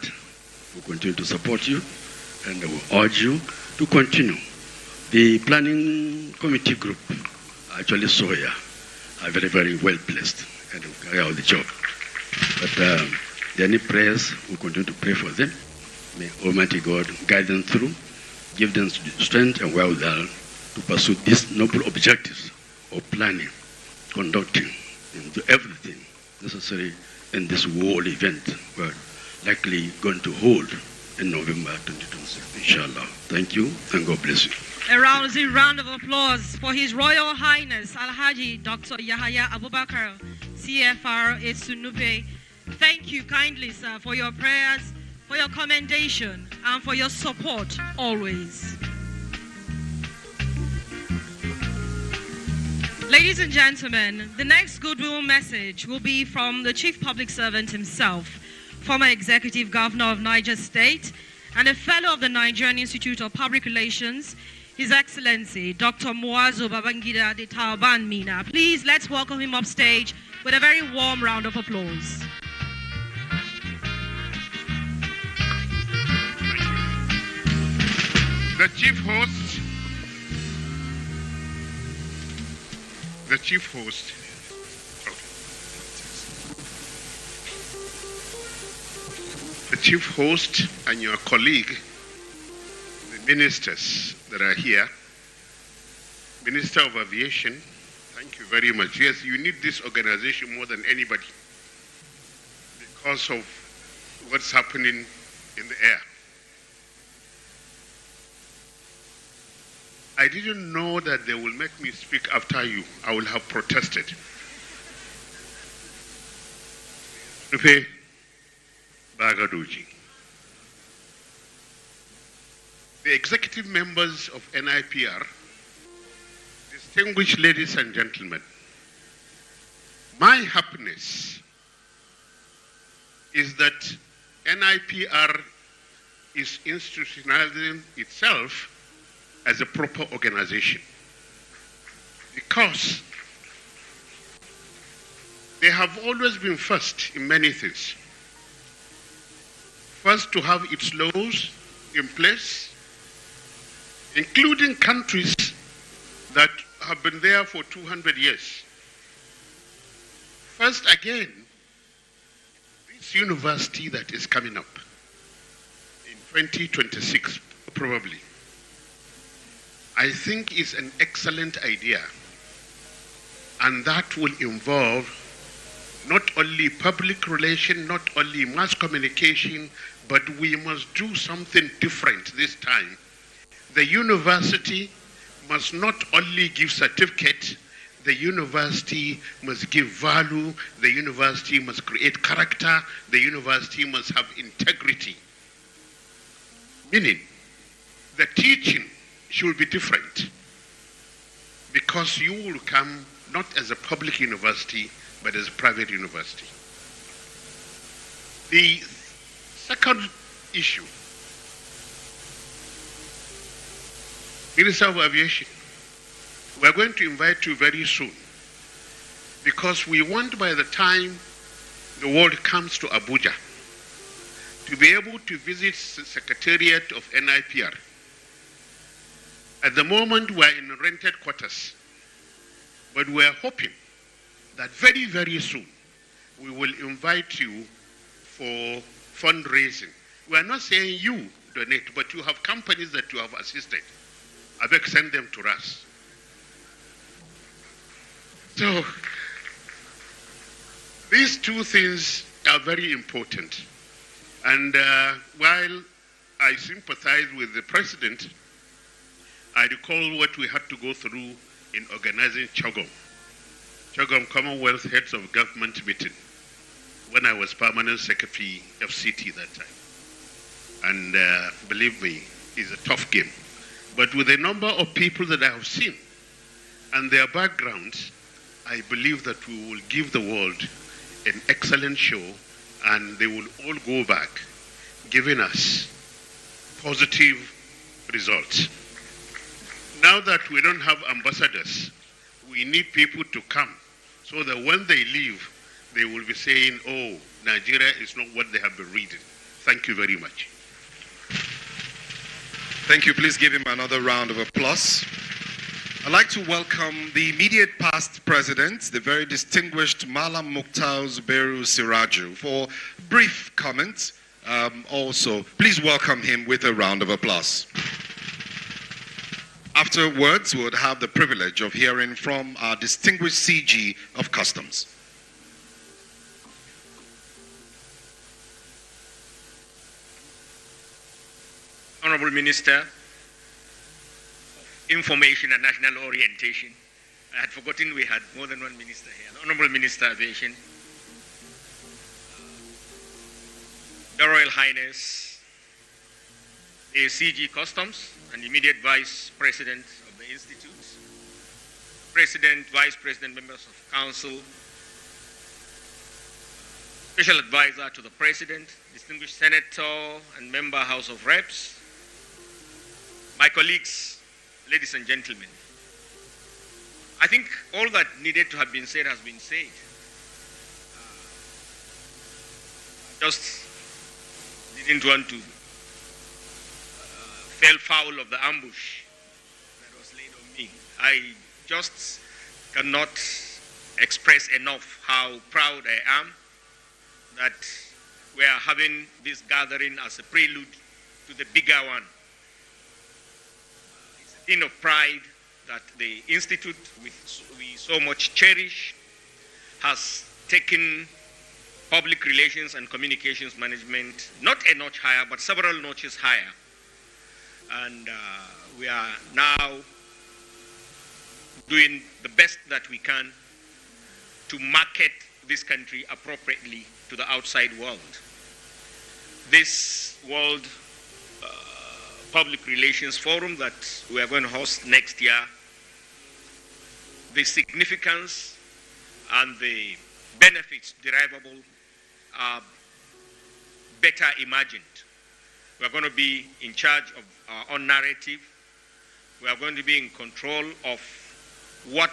we continue to support you and we urge you to continue. The planning committee group I actually saw here are very, very well placed and will carry out the job. But they need prayers, we'll continue to pray for them. May Almighty God guide them through, give them strength and wherewithal to pursue these noble objectives of planning, conducting, and do everything necessary in this world event we're likely going to hold in November 2026, inshallah. Thank you, and God bless you. A round of applause for His Royal Highness Alhaji Dr. Yahaya Abubakar, CFR Esunupe. Thank you kindly, sir, for your prayers, for your commendation, and for your support always. Ladies and gentlemen, the next goodwill message will be from the Chief Public Servant himself, former Executive Governor of Niger State, and a Fellow of the Nigerian Institute of Public Relations, His Excellency Dr. Muazu Babangida de Taoban Mina. Please, let's welcome him up stage with a very warm round of applause. The chief host and your colleague, the ministers that are here, Minister of Aviation, thank you very much. Yes, you need this organization more than anybody because of what's happening in the air. I didn't know that they will make me speak after you. I will have protested. Rupe Bagaduji. The executive members of NIPR, distinguished ladies and gentlemen, my happiness is that NIPR is institutionalizing itself as a proper organization, because they have always been first in many things. First to have its laws in place, including countries that have been there for 200 years. First again, this university that is coming up in 2026, probably, I think is an excellent idea, and that will involve not only public relation, not only mass communication, but we must do something different this time. The university must not only give certificate, the university must give value, the university must create character, the university must have integrity. Meaning, the teaching should be different, because you will come not as a public university, but as a private university. The second issue, Minister of Aviation, we're going to invite you very soon, because we want by the time the world comes to Abuja to be able to visit the Secretariat of NIPR. At the moment, we're in rented quarters, but we're hoping that very, very soon, we will invite you for fundraising. We're not saying you donate, but you have companies that you have assisted. I beg, send them to us. So, these two things are very important. And while I sympathize with the president, I recall what we had to go through in organizing Chogom Commonwealth Heads of Government meeting, when I was permanent secretary of CT that time. And believe me, it's a tough game. But with the number of people that I have seen and their backgrounds, I believe that we will give the world an excellent show, and they will all go back giving us positive results. Now that we don't have ambassadors, we need people to come so that when they leave, they will be saying, oh, Nigeria is not what they have been reading. Thank you very much. Thank you. Please give him another round of applause. I'd like to welcome the immediate past president, the very distinguished Malam Mukhtar Zubairu Siraju, for brief comments. Also, please welcome him with a round of applause. Afterwards, we would have the privilege of hearing from our distinguished CG of Customs. Minister of Information and National Orientation. I had forgotten we had more than one minister here. The Honorable Minister of Aviation, the Royal Highness, the CG Customs and immediate Vice President of the Institute, President, Vice President, members of Council, Special Advisor to the President, distinguished Senator and Member House of Reps, my colleagues, ladies and gentlemen. I think all that needed to have been said has been said. Just didn't want to fell foul of the ambush that was laid on me. I just cannot express enough how proud I am that we are having this gathering as a prelude to the bigger one. It's a thing of pride that the Institute we so much cherish has taken public relations and communications management not a notch higher, but several notches higher. And we are now doing the best that we can to market this country appropriately to the outside world. This World Public Relations Forum that we are going to host next year, the significance and the benefits derivable are better imagined. We are going to be in charge of our own narrative. We are going to be in control of what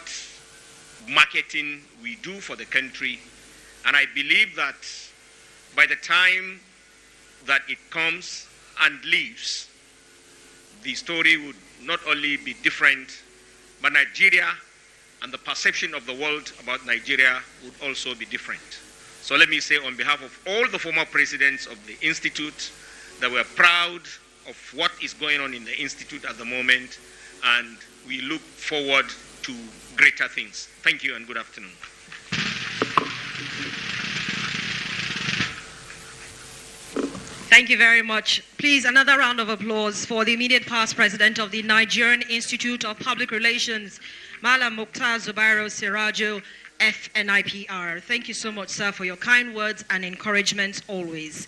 marketing we do for the country. And I believe that by the time that it comes and leaves, the story would not only be different, but Nigeria and the perception of the world about Nigeria would also be different. So let me say on behalf of all the former presidents of the Institute that we're proud of what is going on in the Institute at the moment, and we look forward to greater things. Thank you and good afternoon. Thank you very much. Please, another round of applause for the immediate past president of the Nigerian Institute of Public Relations, Malam Mukhtar Zubairo Sirajo, FNIPR. Thank you so much, sir, for your kind words and encouragement always.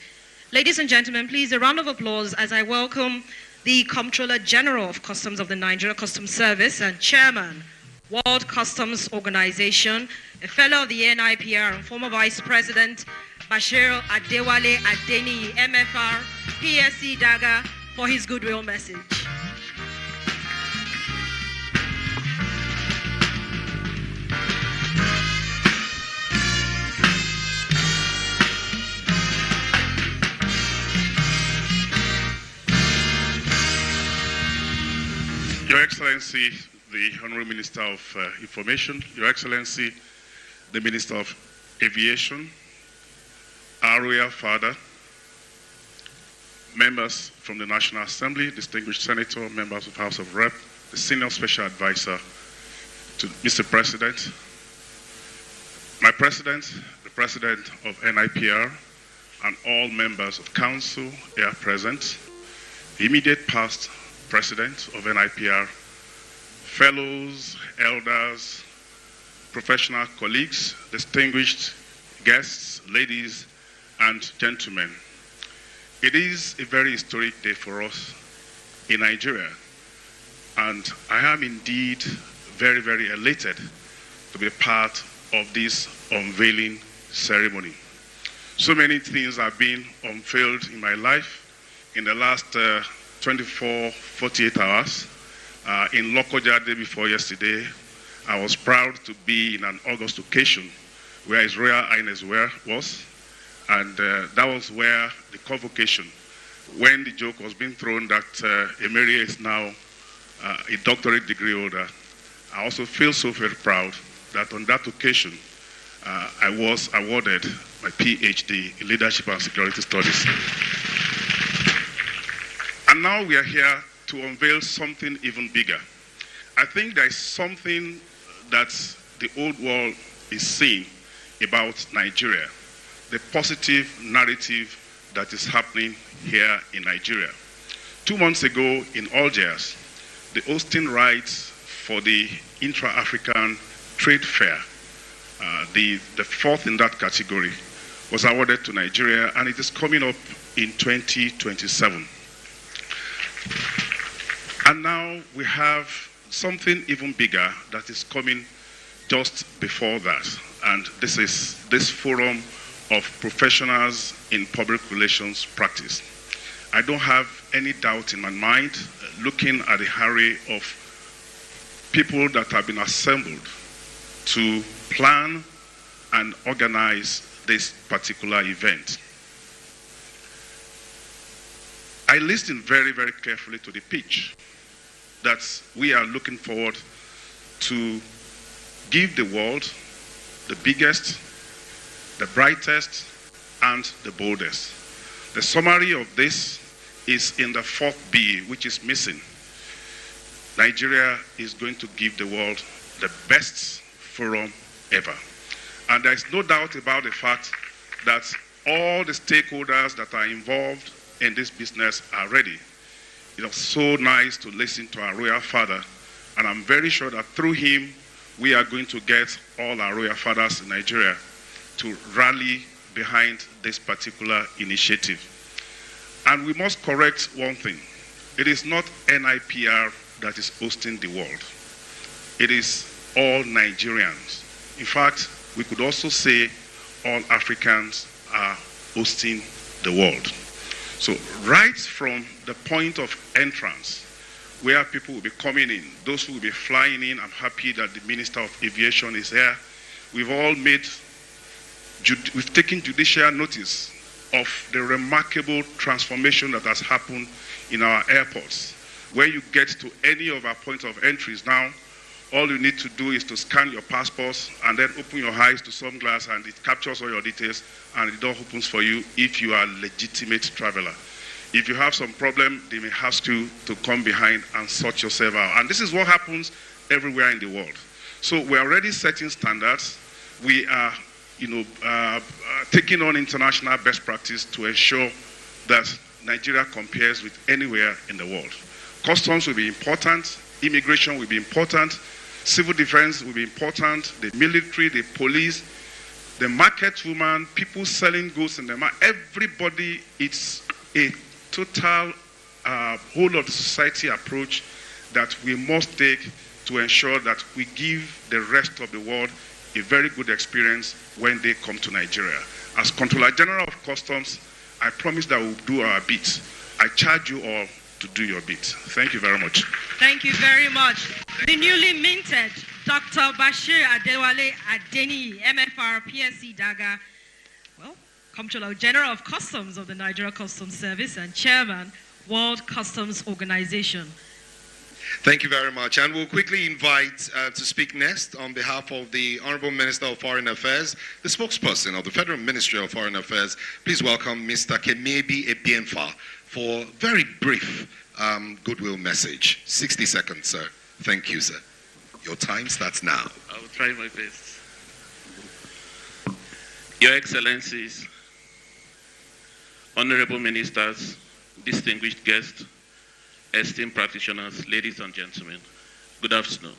Ladies and gentlemen, please, a round of applause as I welcome the Comptroller General of Customs of the Nigeria Customs Service and Chairman, World Customs Organization, a fellow of the NIPR and former Vice President, Bashir Adewale Adeni, MFR, PSC Daga, for his goodwill message. Your Excellency, the Honorable Minister of Information, Your Excellency, the Minister of Aviation, our Royal Father, members from the National Assembly, distinguished Senator, members of House of Rep, the Senior Special Advisor to Mr. President, my President, the President of NIPR, and all members of Council here present, the immediate past President of NIPR, fellows, elders, professional colleagues, distinguished guests, ladies and gentlemen. It is a very historic day for us in Nigeria, and I am indeed very, very elated to be part of this unveiling ceremony. So many things have been unveiled in my life in the last 24, 48 hours. In Lokoja day before yesterday, I was proud to be in an August occasion where His Royal Highness was, and that was where the convocation, when the joke was being thrown that Emery is now a doctorate degree holder, I also feel so very proud that on that occasion, I was awarded my PhD in Leadership and Security Studies. And now we are here to unveil something even bigger. I think there is something that the old world is seeing about Nigeria, the positive narrative that is happening here in Nigeria. 2 months ago in Algiers, the hosting rights for the Intra-African Trade Fair, the fourth in that category, was awarded to Nigeria, and it is coming up in 2027. And now we have something even bigger that is coming just before that, and this is this forum of professionals in public relations practice. I don't have any doubt in my mind, looking at the array of people that have been assembled to plan and organize this particular event. I listened very, very carefully to the pitch that we are looking forward to give the world the biggest, the brightest, and the boldest. The summary of this is in the 4th B, which is missing. Nigeria is going to give the world the best forum ever. And there is no doubt about the fact that all the stakeholders that are involved in this business are ready. It was so nice to listen to our royal father, and I'm very sure that through him, we are going to get all our royal fathers in Nigeria to rally behind this particular initiative. And we must correct one thing. It is not NIPR that is hosting the world. It is all Nigerians. In fact, we could also say all Africans are hosting the world. So right from the point of entrance, where people will be coming in, those who will be flying in, I'm happy that the Minister of Aviation is here. We've taken judicial notice of the remarkable transformation that has happened in our airports. Where you get to any of our points of entries now, all you need to do is to scan your passports and then open your eyes to some glass, and it captures all your details and the door opens for you if you are a legitimate traveler. If you have some problem, they may ask you to come behind and sort yourself out. And this is what happens everywhere in the world. So we're already setting standards. We are taking on international best practice to ensure that Nigeria compares with anywhere in the world. Customs will be important, immigration will be important, civil defense will be important, the military, the police, the market woman, people selling goods in the market, everybody. It's a total whole of the society approach that we must take to ensure that we give the rest of the world a very good experience when they come to Nigeria. As Controller General of Customs, I promise that we'll do our bit. I charge you all to do your bit. Thank you very much. Thank you very much. The newly minted Dr. Bashir Adewale Adeni, MFR PSC Daga, Comptroller General of Customs of the Nigeria Customs Service and Chairman, World Customs Organization. Thank you very much. And we'll quickly invite to speak next on behalf of the Honorable Minister of Foreign Affairs, the spokesperson of the Federal Ministry of Foreign Affairs. Please welcome Mr. Kemiebi Ebiemfa for a very brief goodwill message. 60 seconds, sir. Thank you, sir. Your time starts now. I will try my best. Your Excellencies, Honorable Ministers, distinguished guests, esteemed practitioners, ladies and gentlemen, good afternoon.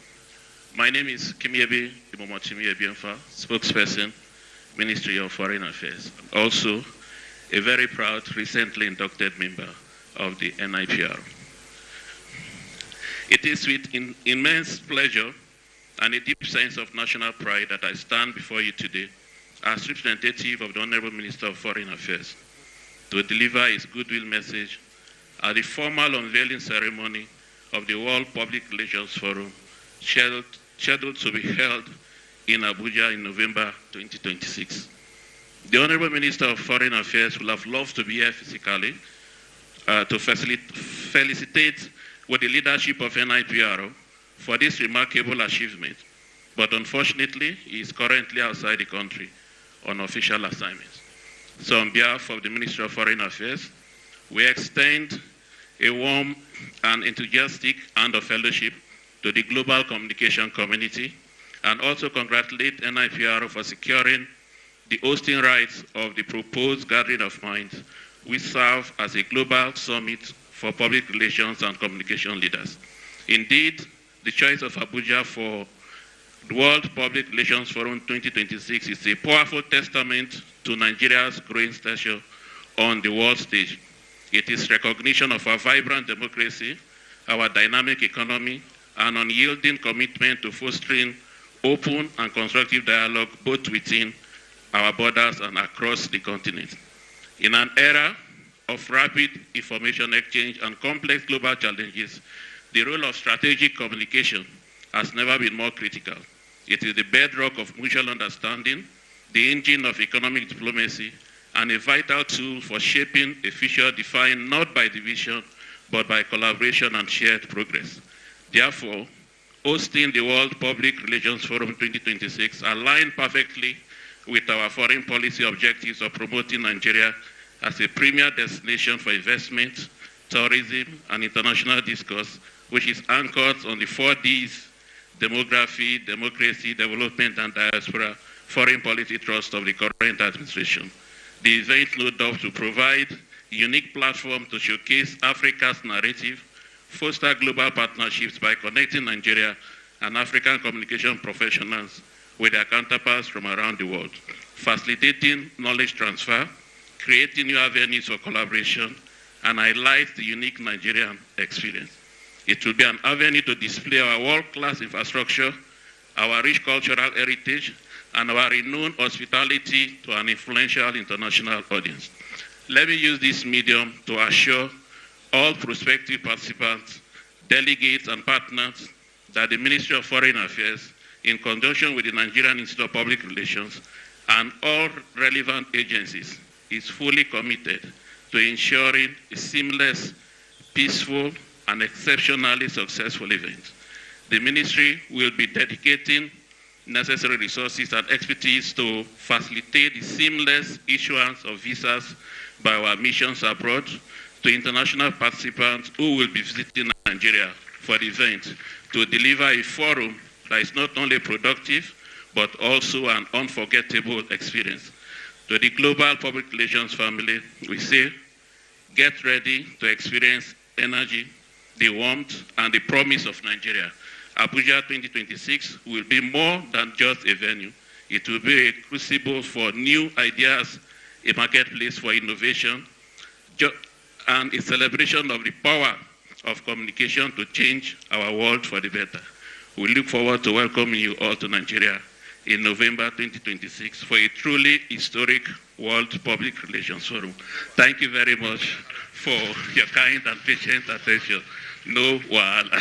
My name is Kemiebi Ebiemfa, spokesperson, Ministry of Foreign Affairs, also a very proud, recently inducted member of the NIPR. It is with immense pleasure and a deep sense of national pride that I stand before you today as representative of the Honorable Minister of Foreign Affairs to deliver his goodwill message at the formal unveiling ceremony of the World Public Relations Forum scheduled to be held in Abuja in November 2026. The Honorable Minister of Foreign Affairs will have loved to be here physically to felicitate with the leadership of NIPR for this remarkable achievement, but unfortunately, he is currently outside the country on official assignments. So on behalf of the Ministry of Foreign Affairs, we extend a warm and enthusiastic hand of fellowship to the global communication community and also congratulate NIPR for securing the hosting rights of the proposed gathering of minds, which serve as a global summit for public relations and communication leaders. Indeed, the choice of Abuja for the World Public Relations Forum 2026 is a powerful testament to Nigeria's growing stature on the world stage. It is recognition of our vibrant democracy, our dynamic economy, and unyielding commitment to fostering open and constructive dialogue both within our borders and across the continent. In an era of rapid information exchange and complex global challenges, the role of strategic communication has never been more critical. It is the bedrock of mutual understanding, the engine of economic diplomacy, and a vital tool for shaping a future defined not by division, but by collaboration and shared progress. Therefore, hosting the World Public Relations Forum 2026 aligns perfectly with our foreign policy objectives of promoting Nigeria as a premier destination for investment, tourism, and international discourse, which is anchored on the 4 Ds: demography, democracy, development, and diaspora foreign policy thrust of the current administration. The event no doubt to provide a unique platform to showcase Africa's narrative, foster global partnerships by connecting Nigeria and African communication professionals with their counterparts from around the world, facilitating knowledge transfer, creating new avenues for collaboration, and highlight the unique Nigerian experience. It will be an avenue to display our world-class infrastructure, our rich cultural heritage, and our renowned hospitality to an influential international audience. Let me use this medium to assure all prospective participants, delegates, and partners that the Ministry of Foreign Affairs, in conjunction with the Nigerian Institute of Public Relations and all relevant agencies, is fully committed to ensuring a seamless, peaceful, and exceptionally successful event. The Ministry will be dedicating necessary resources and expertise to facilitate the seamless issuance of visas by our missions abroad to international participants who will be visiting Nigeria for the event, to deliver a forum that is not only productive, but also an unforgettable experience. To the global public relations family, we say, get ready to experience energy, the warmth, and the promise of Nigeria. Abuja 2026 will be more than just a venue. It will be a crucible for new ideas, a marketplace for innovation, and a celebration of the power of communication to change our world for the better. We look forward to welcoming you all to Nigeria in November 2026 for a truly historic World Public Relations Forum. Thank you very much for your kind and patient attention. No wahala.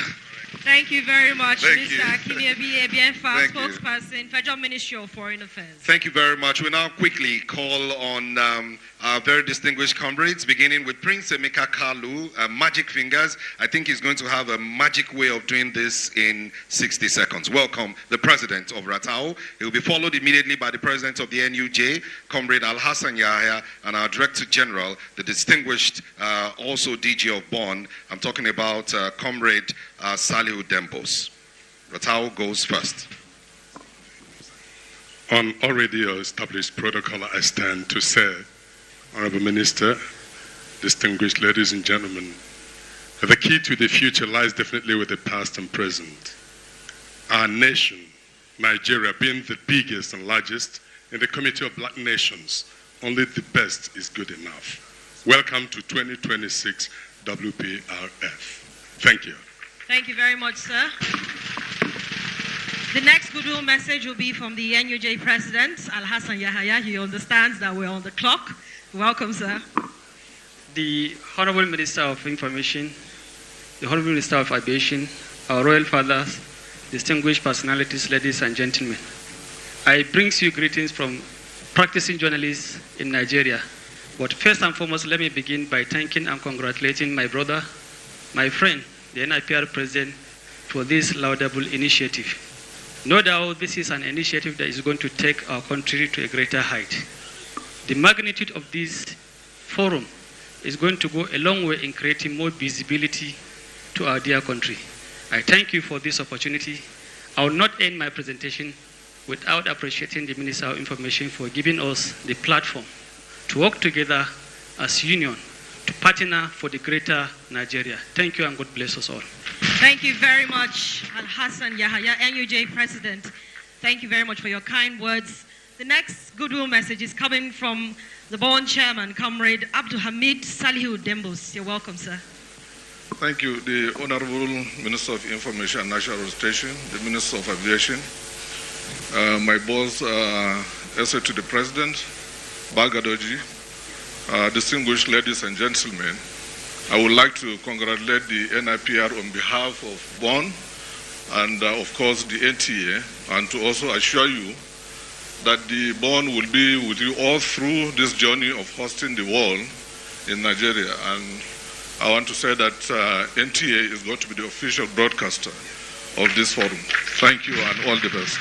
Thank you very much, Thank Mr. you. Akimi Ebienfa, Thank you. spokesperson, Federal Ministry of Foreign Affairs. Thank you very much. We now quickly call on our very distinguished comrades, beginning with Prince Emeka Kalu, Magic Fingers. I think he's going to have a magic way of doing this in 60 seconds. Welcome, the President of Ratao. He will be followed immediately by the President of the NUJ, Comrade Al-Hassan Yahya, and our Director General, the distinguished also DG of Bonn. I'm talking about Comrade Salihu Dembos. Ratao goes first. On already established protocol, I stand to say, Honorable Minister, distinguished ladies and gentlemen, the key to the future lies definitely with the past and present. Our nation, Nigeria, being the biggest and largest in the Committee of Black Nations, only the best is good enough. Welcome to 2026 WPRF. Thank you. Thank you very much, sir. The next goodwill message will be from the NUJ President, Al-Hassan Yahya. He understands that we're on the clock. Welcome, sir. The Honorable Minister of Information, the Honorable Minister of Aviation, our Royal Fathers, distinguished personalities, ladies and gentlemen. I bring you greetings from practicing journalists in Nigeria. But first and foremost, let me begin by thanking and congratulating my brother, my friend, the NIPR President, for this laudable initiative. No doubt this is an initiative that is going to take our country to a greater height. The magnitude of this forum is going to go a long way in creating more visibility to our dear country. I thank you for this opportunity. I will not end my presentation without appreciating the Minister of Information for giving us the platform to work together as union to partner for the greater Nigeria. Thank you and God bless us all. Thank you very much, Al-Hassan Yahaya, NUJ President. Thank you very much for your kind words. The next goodwill message is coming from the board chairman, Comrade Abdul Hamid Salihu Dembos. You're welcome, sir. Thank you. The Honorable Minister of Information and National Registration, the Minister of Aviation, my boss, essay to the President, Bagadoji, distinguished ladies and gentlemen, I would like to congratulate the NIPR on behalf of BON and, of course, the NTA, and to also assure you that the BON will be with you all through this journey of hosting the world in Nigeria. And I want to say that NTA is going to be the official broadcaster of this forum. Thank you and all the best.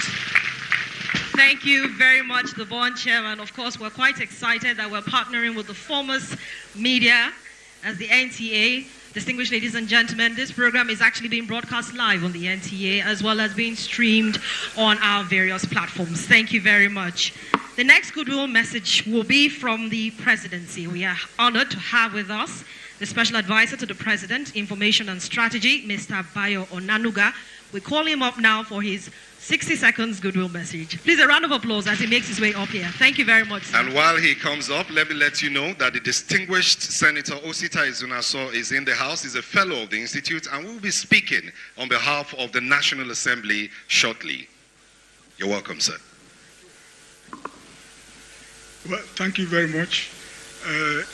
Thank you very much, the board chairman. Of course, we're quite excited that we're partnering with the foremost media as the NTA. Distinguished ladies and gentlemen, this program is actually being broadcast live on the NTA as well as being streamed on our various platforms. Thank you very much. The next goodwill message will be from the presidency. We are honored to have with us the Special Advisor to the President, Information and Strategy, Mr. Bayo Onanuga. We call him up now for his 60 seconds goodwill message. Please, a round of applause as he makes his way up here. Thank you very much, sir. And while he comes up, let me let you know that the distinguished Senator Osita Izunaso is in the house. He's a fellow of the Institute and will be speaking on behalf of the National Assembly shortly. You're welcome, sir. Well, thank you very much.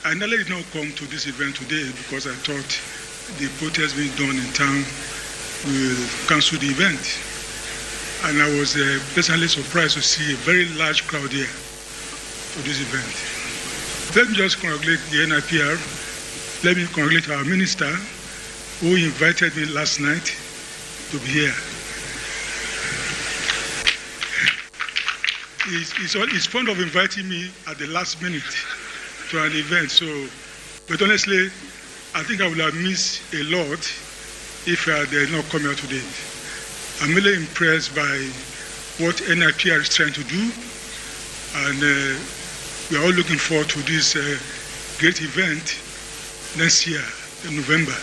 I nearly did not come to this event today because I thought the protest being done in town will cancel the event. And I was pleasantly surprised to see a very large crowd here for this event. Let me just congratulate the NIPR. Let me congratulate our minister who invited me last night to be here. He's fond of inviting me at the last minute to an event. But honestly, I think I would have missed a lot if I had not come here today. I'm really impressed by what NIPR is trying to do, and we are all looking forward to this great event next year in November.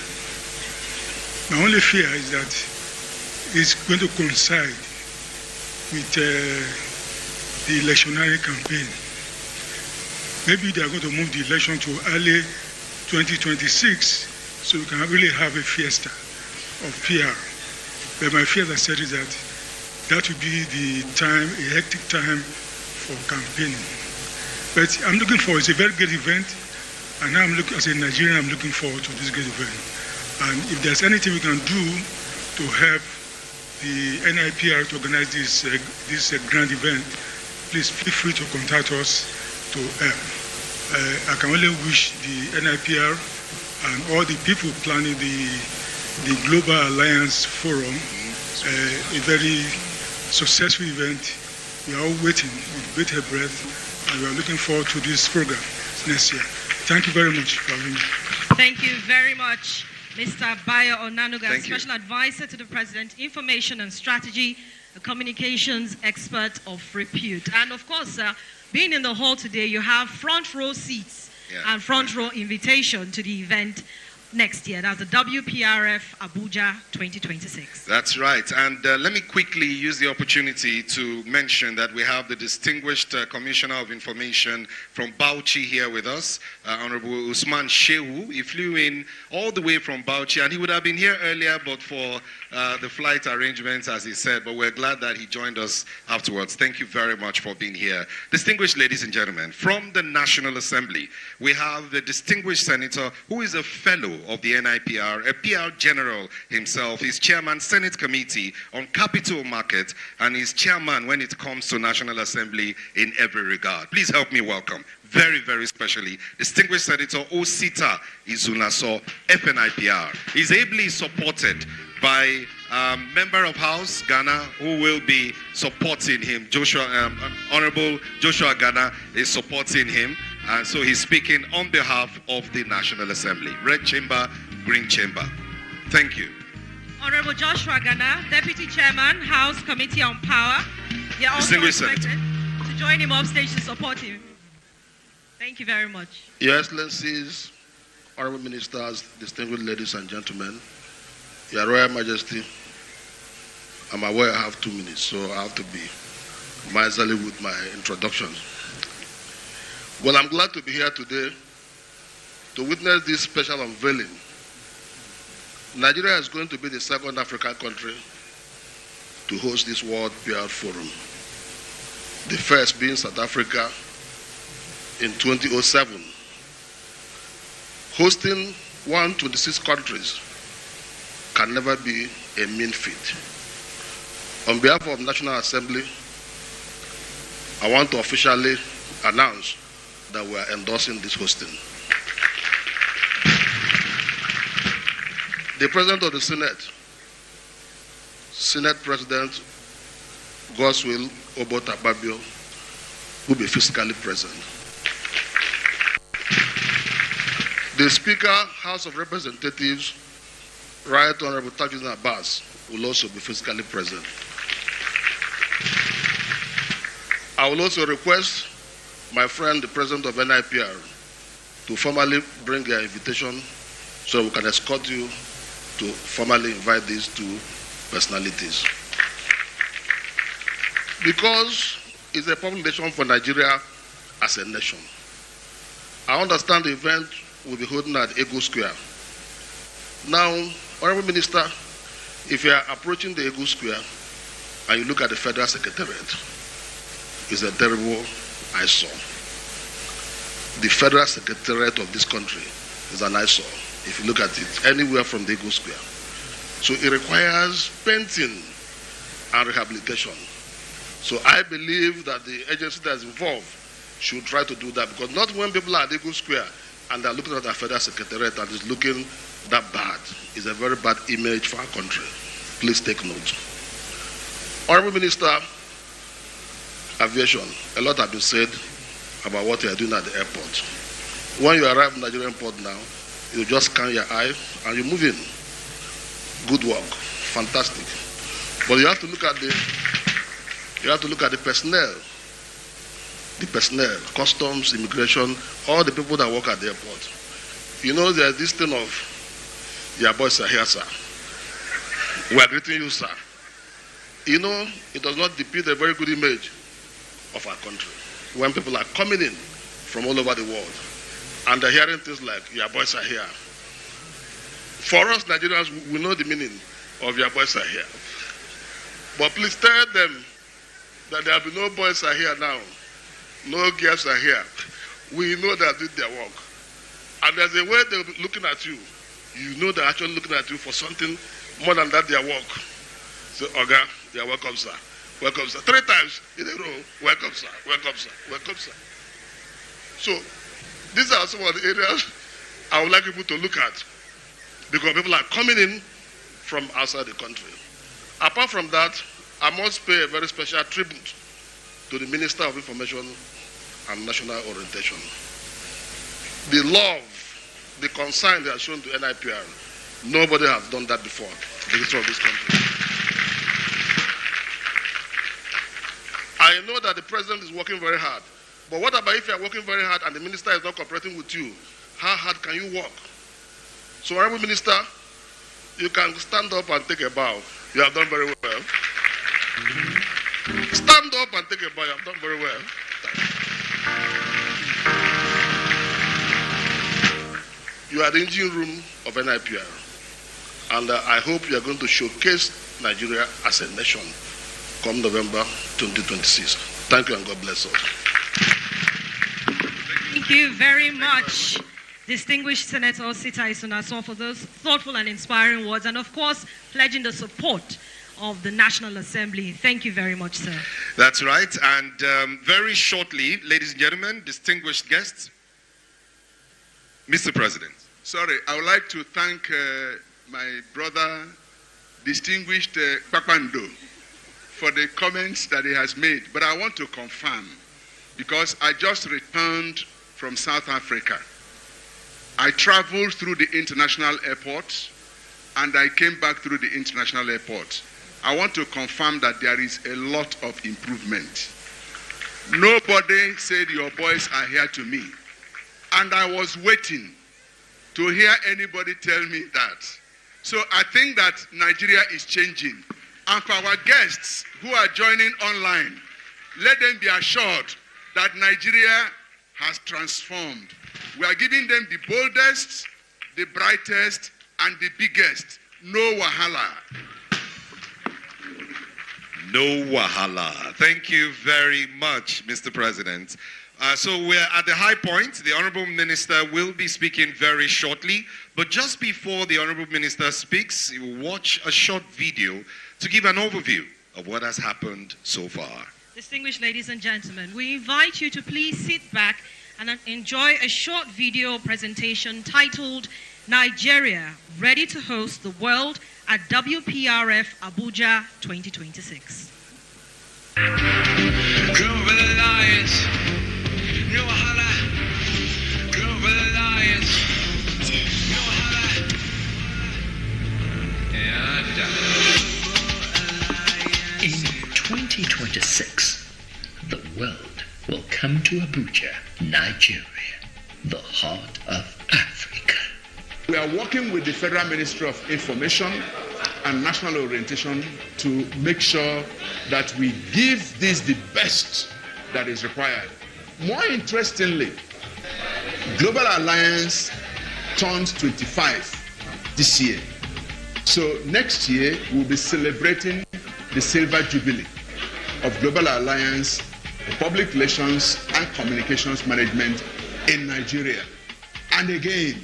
My only fear is that it's going to coincide with the electionary campaign. Maybe they are going to move the election to early 2026 so we can really have a fiesta of PR. But my fear, as I said, is that will be the time, a hectic time for campaigning. But I'm looking forward. It's a very good event, and as a Nigerian, I'm looking forward to this great event. And if there's anything we can do to help the NIPR to organize this grand event, please feel free to contact us to help. I can only wish the NIPR and all the people planning the Global Alliance Forum a very successful event. We are all waiting with bated breath, and we are looking forward to this program next year. Thank you very much for having me. Thank you very much, Mr. Bayo Onanuga, Special Advisor to the President, Information and Strategy, a communications expert of repute. And of course, being in the hall today, you have front row seats and front row invitation to the event next year. That's the WPRF Abuja 2026. That's right. And let me quickly use the opportunity to mention that we have the distinguished Commissioner of Information from Bauchi here with us, Honorable Usman Shehu. He flew in all the way from Bauchi, and he would have been here earlier but for the flight arrangements, as he said, but we're glad that he joined us afterwards. Thank you very much for being here. Distinguished ladies and gentlemen, from the National Assembly, we have the distinguished senator who is a fellow of the NIPR, a PR general himself. He's chairman, Senate Committee on Capital Market, and he's chairman when it comes to National Assembly in every regard. Please help me welcome, very, very specially, distinguished Senator Osita Izunaso, FNIPR. He's ably supported by member of House, Ghana, who will be supporting him. Honorable Joshua Ghana is supporting him. And so he's speaking on behalf of the National Assembly. Red Chamber, Green Chamber. Thank you. Honorable Joshua Ghana, Deputy Chairman, House Committee on Power. You're also expected to join him off stage to support him. Thank you very much. Your Excellencies, Honorable Ministers, distinguished ladies and gentlemen, Your Royal Majesty, I'm aware I have 2 minutes, so I have to be miserly with my introduction. Well, I'm glad to be here today to witness this special unveiling. Nigeria is going to be the second African country to host this World PR Forum, the first being South Africa in 2007. Hosting 126 countries can never be a mean feat. On behalf of National Assembly, I want to officially announce that we are endorsing this hosting. The President of the Senate, Senate President Godswill Obotababio, will be physically present. The Speaker, House of Representatives, Right Honorable Tajuddin Abbas, will also be physically present. I will also request my friend, the President of NIPR, to formally bring their invitation so we can escort you to formally invite these 2 personalities. Because it's a public relation for Nigeria as a nation. I understand the event will be holding at Ego Square. Now, Honorable Minister, if you are approaching the Ego Square and you look at the Federal Secretariat, it's a terrible eyesore. The Federal Secretariat of this country is an eyesore, if you look at it anywhere from the Ego Square. So it requires painting and rehabilitation. So I believe that the agency that is involved should try to do that, because not when people are at Ego Square and they're looking at the Federal Secretariat and it's looking that bad. It's a very bad image for our country. Please take note. Honorable Minister, Aviation, a lot has been said about what you are doing at the airport. When you arrive in the Nigerian port now, you just scan your eye and you move in. Good work, fantastic. But you have to look at the personnel. The personnel, customs, immigration, all the people that work at the airport. You know, there's this thing of, your boys are here, sir. We are greeting you, sir. You know, it does not depict a very good image of our country when people are coming in from all over the world and they're hearing things like, your boys are here. For us Nigerians, we know the meaning of your boys are here. But please tell them that there will be no boys are here now. No girls are here. We know they are doing their work. And there's a way they'll be looking at you. You know they're actually looking at you for something more than that, their work. So, Oga, you're welcome, sir. Welcome, sir. 3 times in a row. Welcome, sir. Welcome, sir. Welcome, sir. So, these are some of the areas I would like people to look at, because people are coming in from outside the country. Apart from that, I must pay a very special tribute to the Minister of Information and National Orientation. The love, the concern they have shown to NIPR, nobody has done that before in the history of this country. I know that the President is working very hard, but what about if you are working very hard and the Minister is not cooperating with you? How hard can you work? So, Honorable Minister, you can stand up and take a bow. You have done very well. Stand up and take a bow. You have done very well. You are the engine room of NIPR, and I hope you are going to showcase Nigeria as a nation come November 2026. Thank you and God bless us. Thank you very much, distinguished Senator Sita Isunason, for those thoughtful and inspiring words, and of course, pledging the support of the National Assembly. Thank you very much, sir. That's right. And very shortly, ladies and gentlemen, distinguished guests, Mr. President. Sorry, I would like to thank my brother, distinguished Papando, for the comments that he has made. But I want to confirm, because I just returned from South Africa. I traveled through the international airport and I came back through the international airport. I want to confirm that there is a lot of improvement. Nobody said your boys are here to me. And I was waiting to hear anybody tell me that. So I think that Nigeria is changing. And for our guests who are joining online, let them be assured that Nigeria has transformed. We are giving them the boldest, the brightest, and the biggest. No wahala. No wahala. Thank you very much, Mr. President. So we're at the high point. The Honorable Minister will be speaking very shortly. But just before the Honorable Minister speaks, you will watch a short video to give an overview of what has happened so far. Distinguished ladies and gentlemen, we invite you to please sit back and enjoy a short video presentation titled Nigeria, Ready to Host the World at WPRF Abuja 2026. Global Alliance, no wahala. Global Alliance, no wahala. In 2026, the world will come to Abuja, Nigeria, the heart of Africa. We are working with the Federal Ministry of Information and National Orientation to make sure that we give this the best that is required. More interestingly, Global Alliance turns 25 this year. So next year, we'll be celebrating the Silver Jubilee of Global Alliance for Public Relations and Communications Management in Nigeria. And again,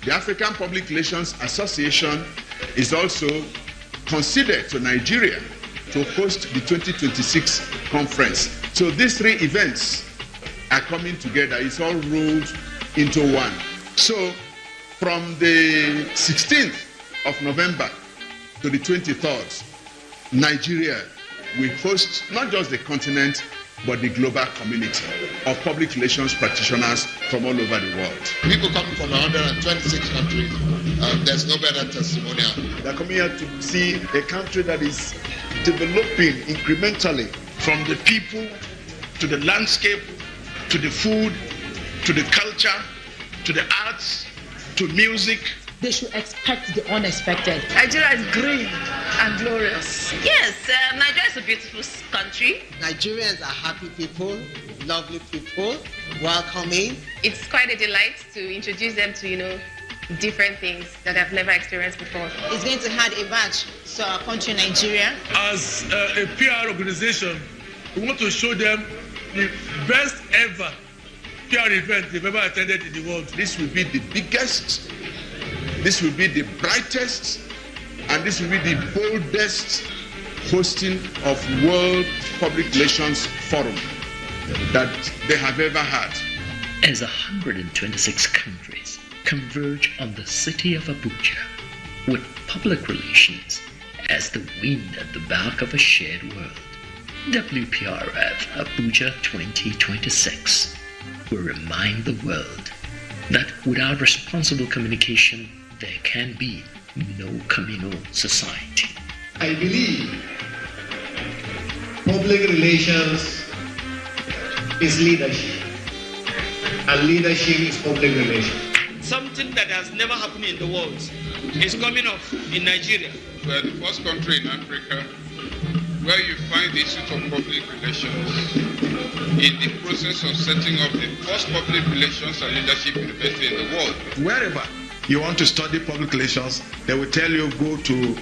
the African Public Relations Association is also considered to Nigeria to host the 2026 conference. So these three events are coming together. It's all rolled into one. So from the 16th of November to the 23rd, Nigeria will host not just the continent, but the global community of public relations practitioners from all over the world. People coming from 126 countries, there's no better testimonial. They're coming here to see a country that is developing incrementally, from the people to the landscape, to the food, to the culture, to the arts, to music. They should expect the unexpected. Nigeria is green and glorious. Yes, Nigeria is a beautiful country. Nigerians are happy people, lovely people, welcoming. It's quite a delight to introduce them to, different things that I've never experienced before. It's going to add a badge to our country, Nigeria. As a PR organization, we want to show them the best ever PR event they've ever attended in the world. This will be the biggest, this will be the brightest, and this will be the boldest hosting of World Public Relations Forum that they have ever had. As 126 countries converge on the city of Abuja, with public relations as the wind at the back of a shared world, WPRF Abuja 2026 will remind the world that without responsible communication, there can be no communal society. I believe public relations is leadership, and leadership is public relations. Something that has never happened in the world is coming up in Nigeria. We are the first country in Africa where you find the issue of public relations in the process of setting up the first public relations and leadership university in the world. Wherever you want to study public relations, they will tell you go to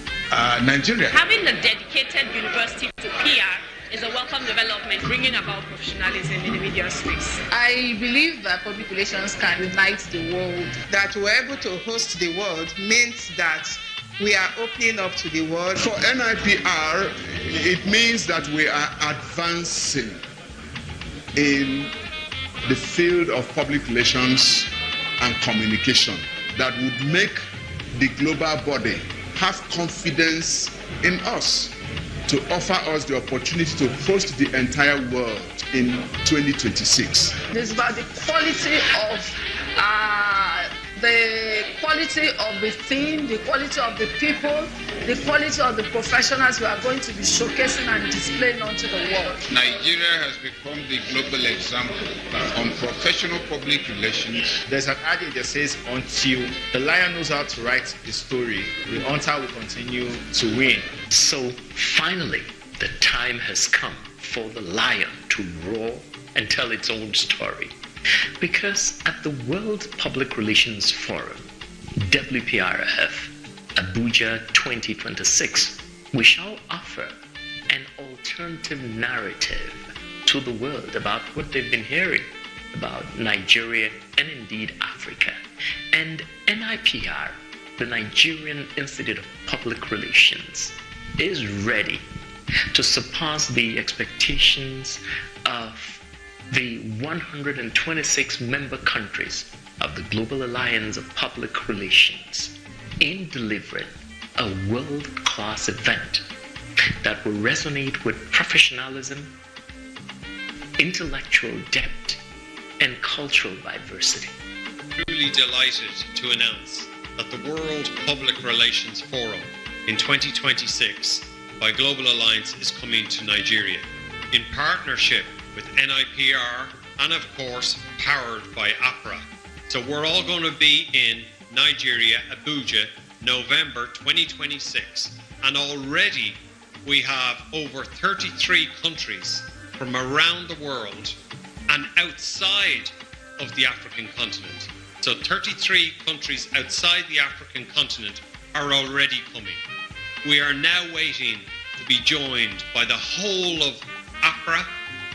Nigeria. Having a dedicated university to PR is a welcome development, bringing about professionalism in the media space. I believe that public relations can unite the world. That we're able to host the world means that we are opening up to the world. For NIPR, it means that we are advancing in the field of public relations and communication that would make the global body have confidence in us to offer us the opportunity to host the entire world in 2026. It's about the quality of the theme, the quality of the people, the quality of the professionals we are going to be showcasing and displaying onto the world. Nigeria has become the global example on professional public relations. There's an adage that says, until the lion knows how to write the story, the hunter will continue to win. So finally, the time has come for the lion to roar and tell its own story. Because at the World Public Relations Forum, WPRF, Abuja 2026, we shall offer an alternative narrative to the world about what they've been hearing about Nigeria and indeed Africa. And NIPR, the Nigerian Institute of Public Relations, is ready to surpass the expectations of the 126 member countries of the Global Alliance of Public Relations in delivering a world-class event that will resonate with professionalism, intellectual depth, and cultural diversity. Truly delighted to announce that the World Public Relations Forum in 2026 by Global Alliance is coming to Nigeria in partnership with NIPR and of course powered by APRA. So we're all going to be in Nigeria, Abuja, November 2026, and already we have over 33 countries from around the world and outside of the African continent. So 33 countries outside the African continent are already coming. We are now waiting to be joined by the whole of APRA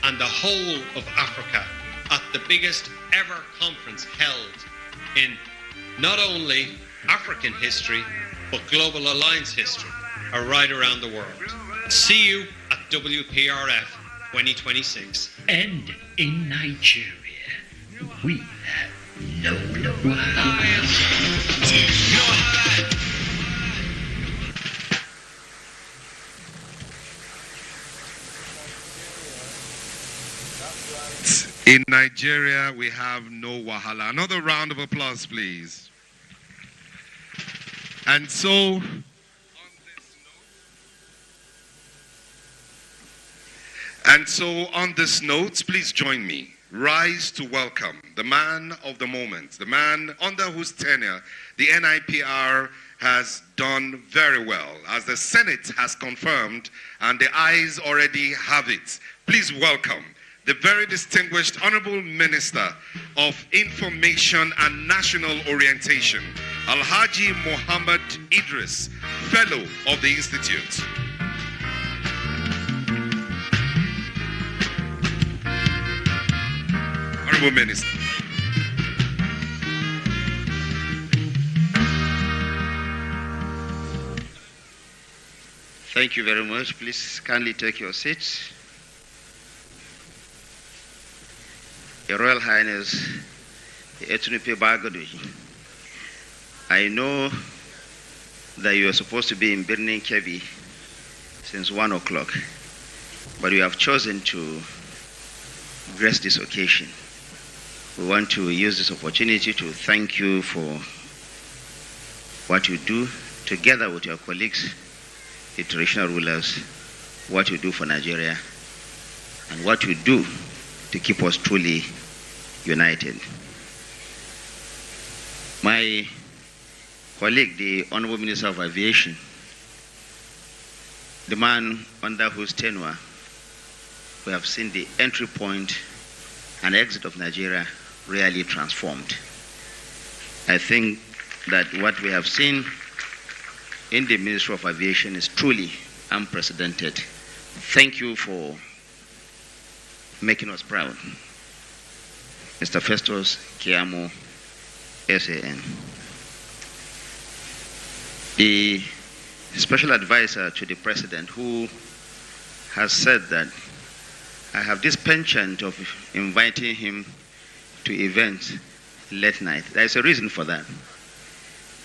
and the whole of Africa at the biggest ever conference held in not only African history, but Global Alliance history right around the world. See you at WPRF 2026. And in Nigeria, we have no In Nigeria, we have no wahala. Another round of applause, please. And so, on this note, please join me. Rise to welcome the man of the moment, the man under whose tenure the NIPR has done very well, as the Senate has confirmed and the ayes already have it. Please welcome the very distinguished Honorable Minister of Information and National Orientation, Alhaji Muhammad Idris, Fellow of the Institute. Honorable Minister. Thank you very much. Please kindly take your seats. Your Royal Highness, Etunupe Bagadoji, I know that you are supposed to be in Birnin Kebbi since 1 o'clock, but you have chosen to grace this occasion. We want to use this opportunity to thank you for what you do together with your colleagues, the traditional rulers, what you do for Nigeria, and what you do to keep us truly united. My colleague, the Honorable Minister of Aviation, the man under whose tenure we have seen the entry point and exit of Nigeria really transformed. I think that what we have seen in the Ministry of Aviation is truly unprecedented. Thank you for making us proud. Mr. Festus Kiamo, SAN. The special advisor to the president, who has said that I have this penchant of inviting him to events late night. There is a reason for that.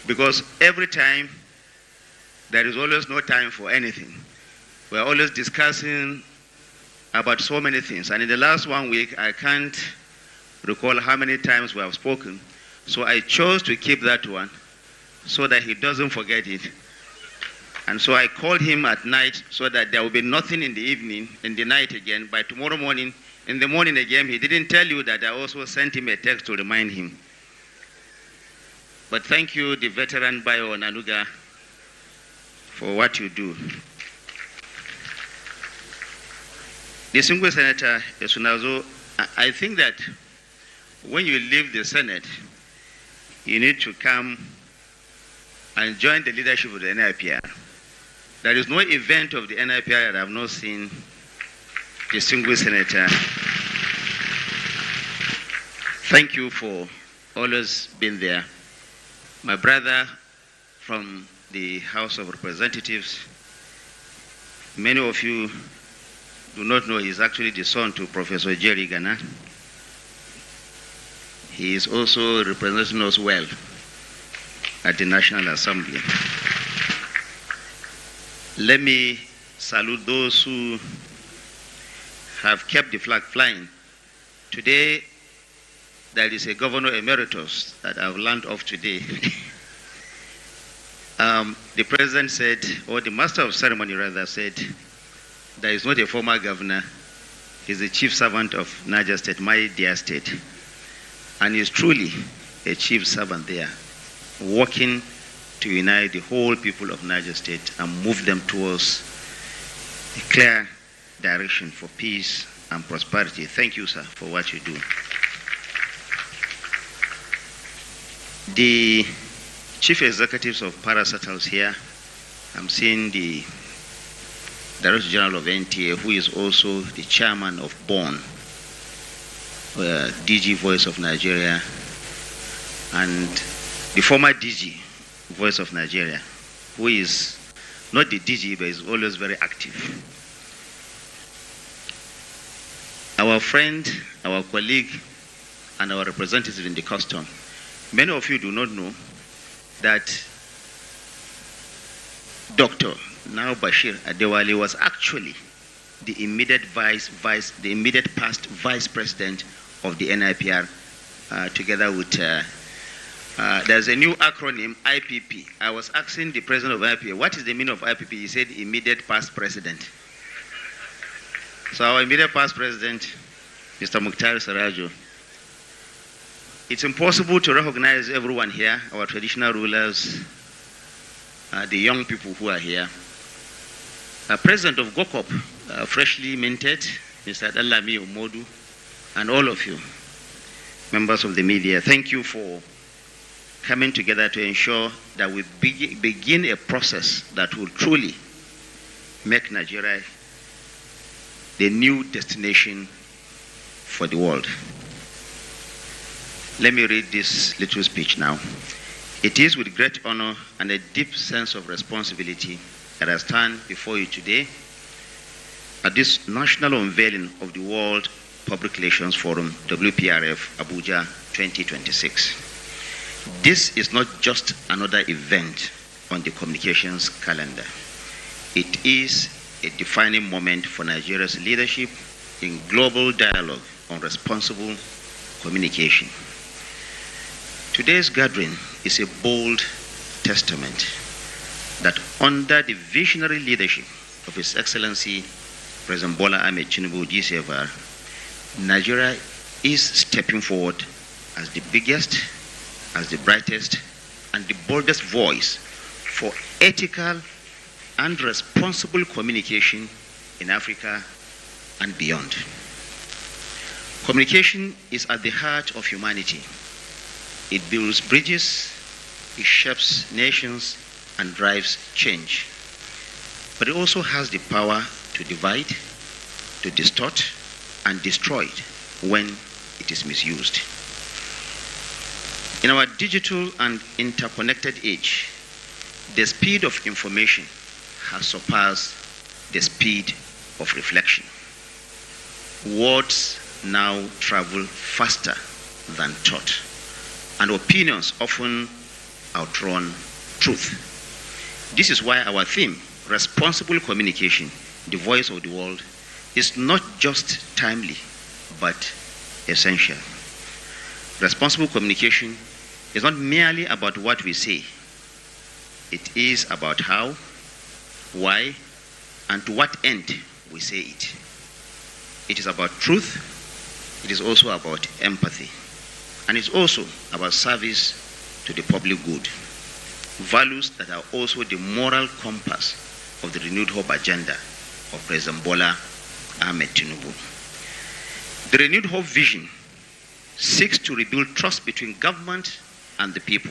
Because every time, there is always no time for anything. We are always discussing about so many things. And in the last 1 week, I can't recall how many times we have spoken. So I chose to keep that one so that he doesn't forget it. And so I called him at night so that there will be nothing in the evening, in the night again. By tomorrow morning, in the morning again, he didn't tell you that I also sent him a text to remind him. But thank you, the veteran Bayo Nanuga, for what you do. Distinguished Senator Esunazo, I think that when you leave the Senate, you need to come and join the leadership of the NIPR. There is no event of the NIPR that I have not seen distinguished Senator. Thank you for always being there. My brother from the House of Representatives, many of you do not know he's actually the son to Professor Jerry Gana. He is also representing us well at the National Assembly. Let me salute those who have kept the flag flying. Today, there is a governor emeritus that I've learned of today. The president said, or the master of ceremony rather said, there is not a former governor, he's the chief servant of Niger State, my dear state. And he's truly a chief servant there, working to unite the whole people of Niger State and move them towards a clear direction for peace and prosperity. Thank you, sir, for what you do. The chief executives of parastatals here, I'm seeing the Director General of NTA, who is also the chairman of BORN, DG Voice of Nigeria, and the former DG Voice of Nigeria, who is not the DG, but is always very active. Our friend, our colleague, and our representative in the custom, many of you do not know that Dr. Now Bashir Adewale was actually the immediate past vice president of the NIPR, together with there's a new acronym, IPP. I was asking the president of IPP, what is the meaning of IPP? He said immediate past president. So our immediate past president, Mr. Mukhtar Sarajo, it's impossible to recognize everyone here, our traditional rulers, the young people who are here. President of GOCOP, freshly minted, Mr. Adalami Omodu, and all of you, members of the media, thank you for coming together to ensure that we begin a process that will truly make Nigeria the new destination for the world. Let me read this little speech now. It is with great honor and a deep sense of responsibility that I stand before you today at this national unveiling of the World Public Relations Forum, WPRF, Abuja 2026. This is not just another event on the communications calendar. It is a defining moment for Nigeria's leadership in global dialogue on responsible communication. Today's gathering is a bold testament that under the visionary leadership of His Excellency President Bola Ahmed Tinubu DCFR, Nigeria is stepping forward as the biggest, as the brightest, and the boldest voice for ethical and responsible communication in Africa and beyond. Communication is at the heart of humanity. It builds bridges, it shapes nations, and drives change. But it also has the power to divide, to distort, and destroy it when it is misused. In our digital and interconnected age, the speed of information has surpassed the speed of reflection. Words now travel faster than thought, and opinions often outrun truth. This is why our theme, responsible communication, the voice of the world, is not just timely, but essential. Responsible communication is not merely about what we say. It is about how, why, and to what end we say it. It is about truth. It is also about empathy. And it's also about service to the public good. Values that are also the moral compass of the renewed hope agenda of President Bola Ahmed Tinubu. The renewed hope vision seeks to rebuild trust between government and the people.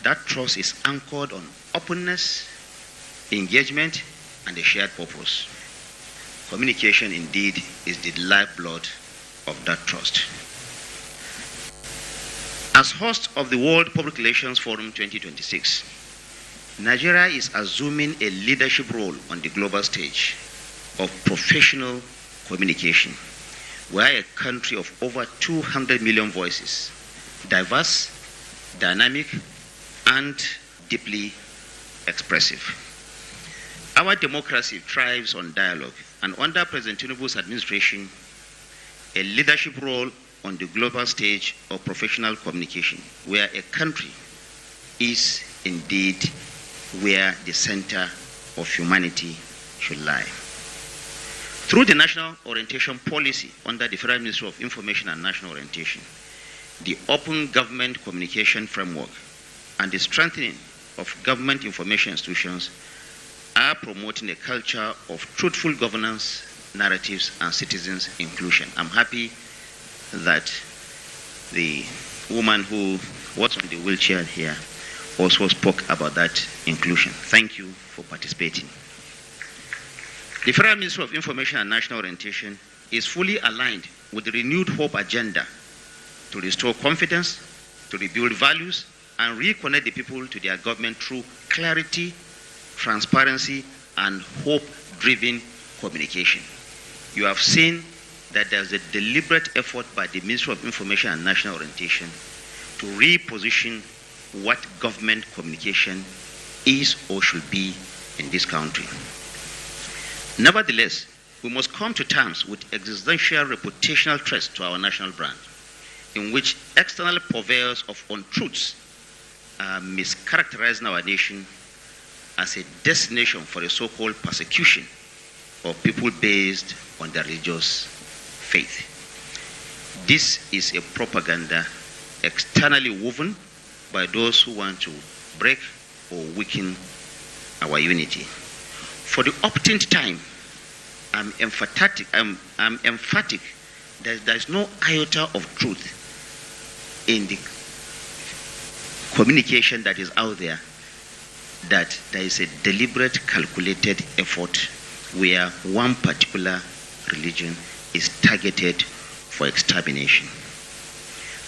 That trust is anchored on openness, engagement, and a shared purpose. Communication indeed is the lifeblood of that trust. As host of the World Public Relations Forum 2026, Nigeria is assuming a leadership role on the global stage of professional communication. We are a country of over 200 million voices, diverse, dynamic, and deeply expressive. Our democracy thrives on dialogue, and under President Tinubu's administration, a leadership role on the global stage of professional communication, where a country is indeed where the center of humanity should lie. Through the National Orientation Policy under the Federal Ministry of Information and National Orientation, the Open Government Communication Framework, and the strengthening of government information institutions are promoting a culture of truthful governance, narratives, and citizens' inclusion. I'm happy that the woman who was on the wheelchair here also spoke about that inclusion. Thank you for participating. The Federal Ministry of Information and National Orientation is fully aligned with the renewed hope agenda to restore confidence, to rebuild values, and reconnect the people to their government through clarity, transparency, and hope-driven communication. You have seen that there's a deliberate effort by the Ministry of Information and National Orientation to reposition what government communication is or should be in this country. Nevertheless, we must come to terms with existential reputational threats to our national brand, in which external purveyors of untruths are mischaracterizing our nation as a destination for a so-called persecution of people based on their religious faith. This is a propaganda externally woven by those who want to break or weaken our unity. For the umpteenth time, I'm emphatic that there is no iota of truth in the communication that is out there, that there is a deliberate, calculated effort where one particular religion is targeted for extermination.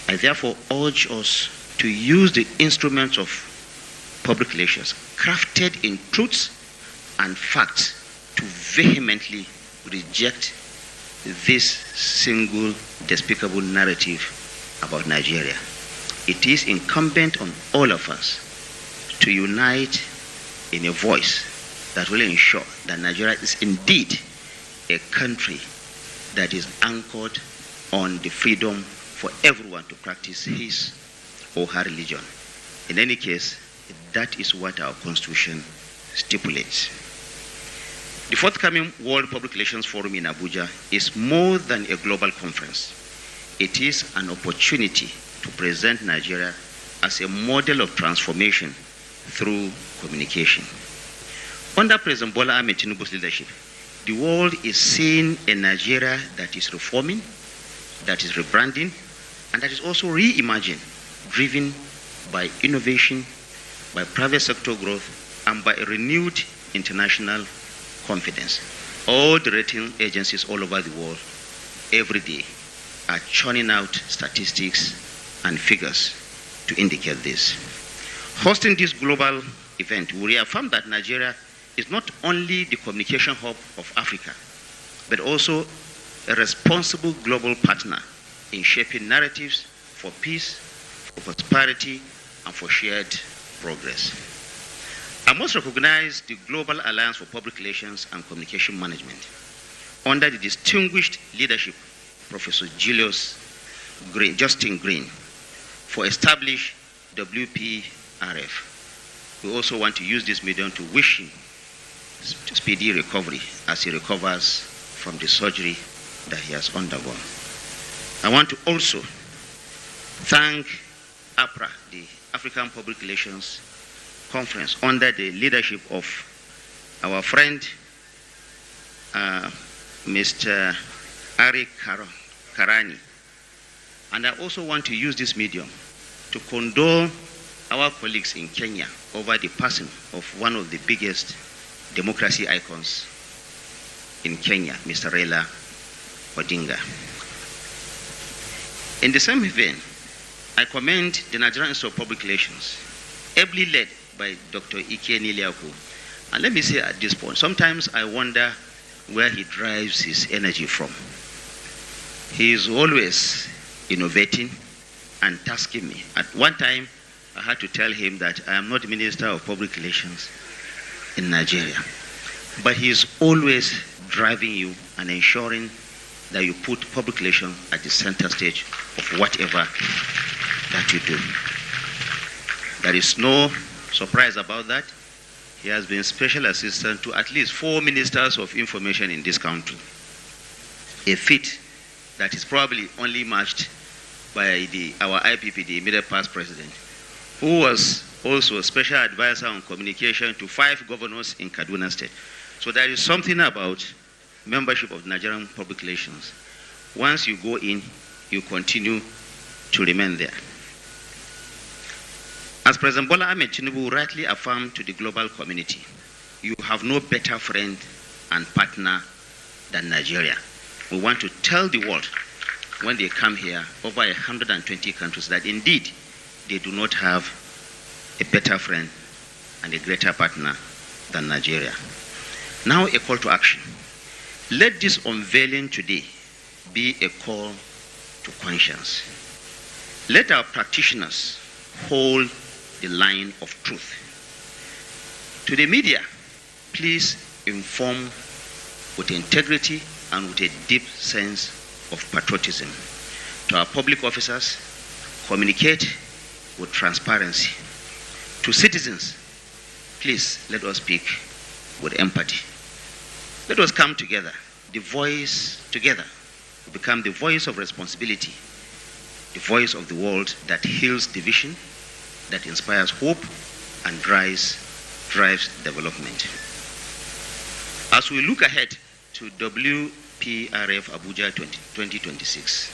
I therefore urge us to use the instruments of public relations crafted in truths and facts to vehemently reject this single despicable narrative about Nigeria. It is incumbent on all of us to unite in a voice that will ensure that Nigeria is indeed a country that is anchored on the freedom for everyone to practice his or her religion. In any case, that is what our Constitution stipulates. The forthcoming World Public Relations Forum in Abuja is more than a global conference. It is an opportunity to present Nigeria as a model of transformation through communication. Under President Bola Ahmed Tinubu's leadership, the world is seeing a Nigeria that is reforming, that is rebranding, and that is also reimagined, driven by innovation, by private sector growth, and by a renewed international confidence. All the rating agencies all over the world every day are churning out statistics and figures to indicate this. Hosting this global event will reaffirm that Nigeria is not only the communication hub of Africa, but also a responsible global partner in shaping narratives for peace, for prosperity, and for shared progress. I must recognize the Global Alliance for Public Relations and Communication Management under the distinguished leadership of Professor Justin Green for established WPRF. We also want to use this medium to wish him speedy recovery as he recovers from the surgery that he has undergone. I want to also thank APRA, the African Public Relations Conference, under the leadership of our friend, Mr. Ari Karani. And I also want to use this medium to condole our colleagues in Kenya over the passing of one of the biggest democracy icons in Kenya, Mr. Raila Odinga. In the same vein, I commend the Nigerian Institute of Public Relations, ably led by Dr. Ike Niliaku. And let me say at this point, sometimes I wonder where he derives his energy from. He is always innovating and tasking me. At one time, I had to tell him that I am not Minister of Public Relations in Nigeria. But he is always driving you and ensuring that you put public relations at the center stage of whatever that you do. There is no surprise about that. He has been special assistant to at least 4 ministers of information in this country. A feat that is probably only matched by our IPP, the immediate past president, who was also a special advisor on communication to 5 governors in Kaduna State. So there is something about membership of Nigerian Public Relations. Once you go in, you continue to remain there. As President Bola Ahmed Tinubu rightly affirmed to the global community, you have no better friend and partner than Nigeria. We want to tell the world when they come here, over 120 countries, that indeed they do not have a better friend and a greater partner than Nigeria. Now a call to action. Let this unveiling today be a call to conscience. Let our practitioners hold the line of truth. To the media, please inform with integrity and with a deep sense of patriotism. To our public officers, communicate with transparency. To citizens, please let us speak with empathy. Let us come together, the voice together, become the voice of responsibility, the voice of the world that heals division, that inspires hope and drives development. As we look ahead to WPRF Abuja 2026,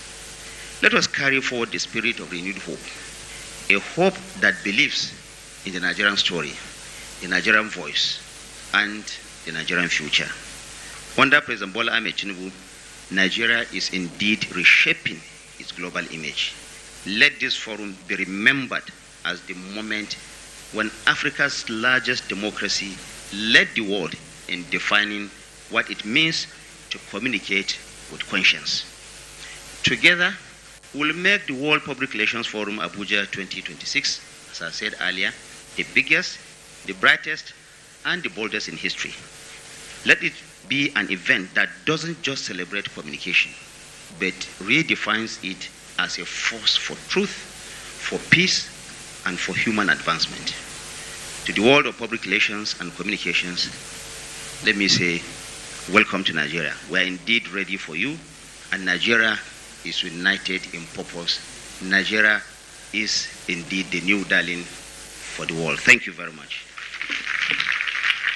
let us carry forward the spirit of renewed hope, a hope that believes in the Nigerian story, the Nigerian voice, and the Nigerian future. Under President Bola Ahmed Tinubu, Nigeria is indeed reshaping its global image. Let this forum be remembered as the moment when Africa's largest democracy led the world in defining what it means to communicate with conscience. Together, we'll make the World Public Relations Forum Abuja 2026, as I said earlier, the biggest, the brightest, and the boldest in history. Let it be an event that doesn't just celebrate communication, but redefines it as a force for truth, for peace, and for human advancement. To the world of public relations and communications, let me say, welcome to Nigeria. We are indeed ready for you, and Nigeria is united in purpose. Nigeria is indeed the new darling for the world. Thank you very much.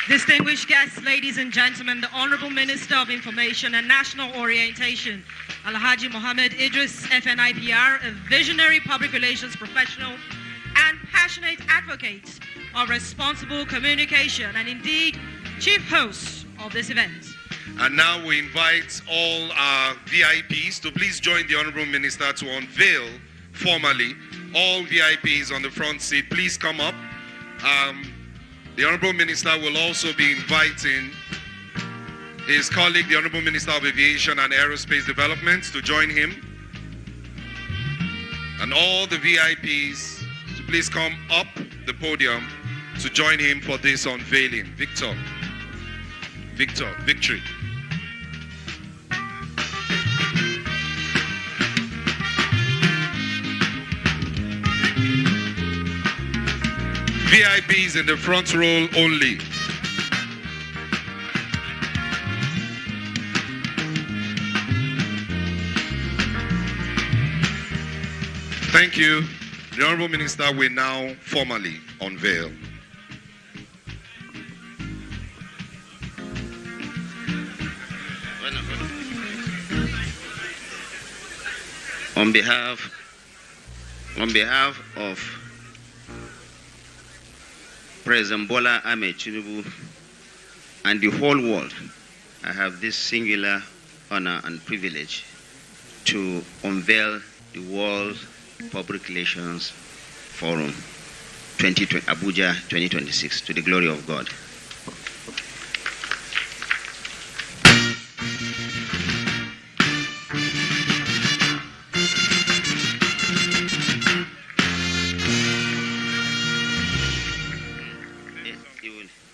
Distinguished guests, ladies and gentlemen, the Honorable Minister of Information and National Orientation, Alhaji Mohammed Idris, FNIPR, a visionary public relations professional and passionate advocate of responsible communication, and indeed chief host of this event. And now we invite all our VIPs to please join the Honorable Minister to unveil formally. All VIPs on the front seat, please come up. The Honorable Minister will also be inviting his colleague, the Honorable Minister of Aviation and Aerospace Development, to join him. And all the VIPs to please come up the podium to join him for this unveiling. Victory. VIPs in the front row only. Thank you. The Honorable Minister will now formally unveil. On behalf of President Bola Ahmed Tinubu and the whole world, I have this singular honor and privilege to unveil the World Public Relations Forum 2020, Abuja 2026, to the glory of God.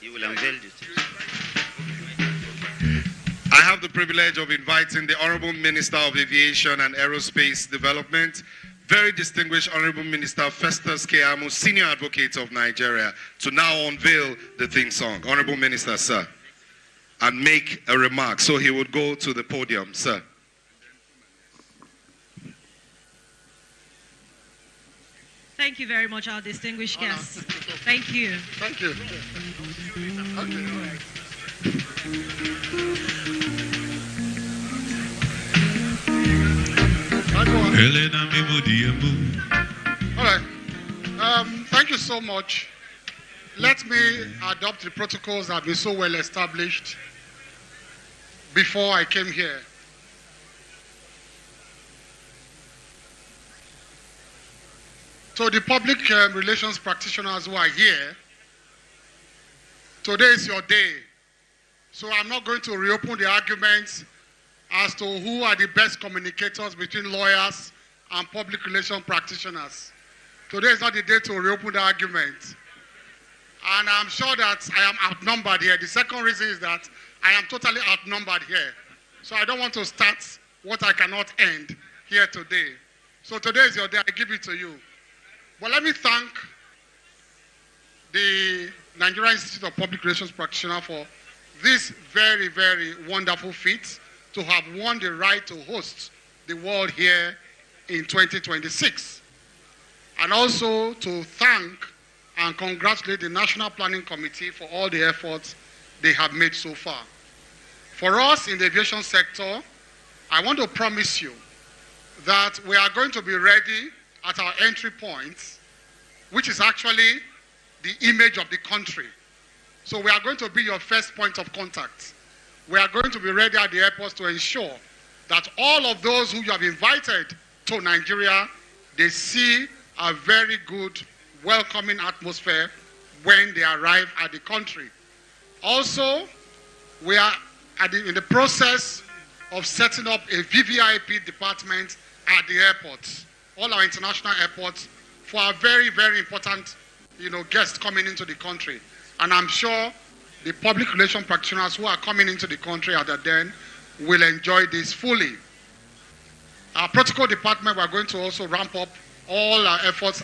You will unveil it. I have the privilege of inviting the Honorable Minister of Aviation and Aerospace Development, very distinguished Honorable Minister Festus Keyamo, Senior Advocate of Nigeria, to now unveil the theme song. Honorable Minister, sir, and make a remark. So he would go to the podium, sir. Thank you very much, our distinguished guests. Thank you. Thank you. All right. Thank you so much. Let me adopt the protocols that have been so well established before I came here. So the public relations practitioners who are here, today is your day. So I'm not going to reopen the arguments as to who are the best communicators between lawyers and public relations practitioners. Today is not the day to reopen the argument. And I'm sure that I am outnumbered here. The second reason is that I am totally outnumbered here. So I don't want to start what I cannot end here today. So today is your day, I give it to you. But let me thank the Nigerian Institute of Public Relations Practitioners for this very, very wonderful feat to have won the right to host the world here in 2026. And also to thank and congratulate the National Planning Committee for all the efforts they have made so far. For us in the aviation sector, I want to promise you that we are going to be ready at our entry points, which is actually the image of the country. So we are going to be your first point of contact. We are going to be ready at the airports to ensure that all of those who you have invited to Nigeria, they see a very good, welcoming atmosphere when they arrive at the country. Also, we are in the process of setting up a VVIP department at the airports, all our international airports, for our very, very important, guests coming into the country. And I'm sure the public relations practitioners who are coming into the country at the den will enjoy this fully. Our protocol department, we're going to also ramp up all our efforts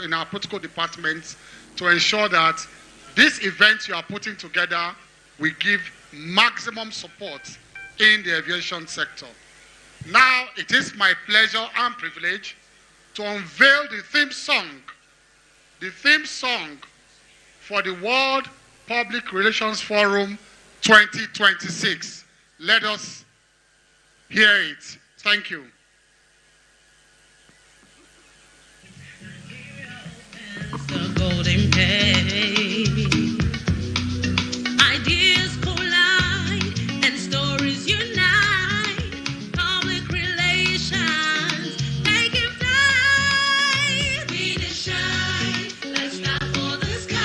in our protocol departments to ensure that this event you are putting together will give maximum support in the aviation sector. Now, it is my pleasure and privilege to unveil the theme song for the World Public Relations Forum 2026. Let us hear it. Thank you. The golden page. Ideas collide and stories unite. Public relations taking flight. We just shine. Let's stop for the sky.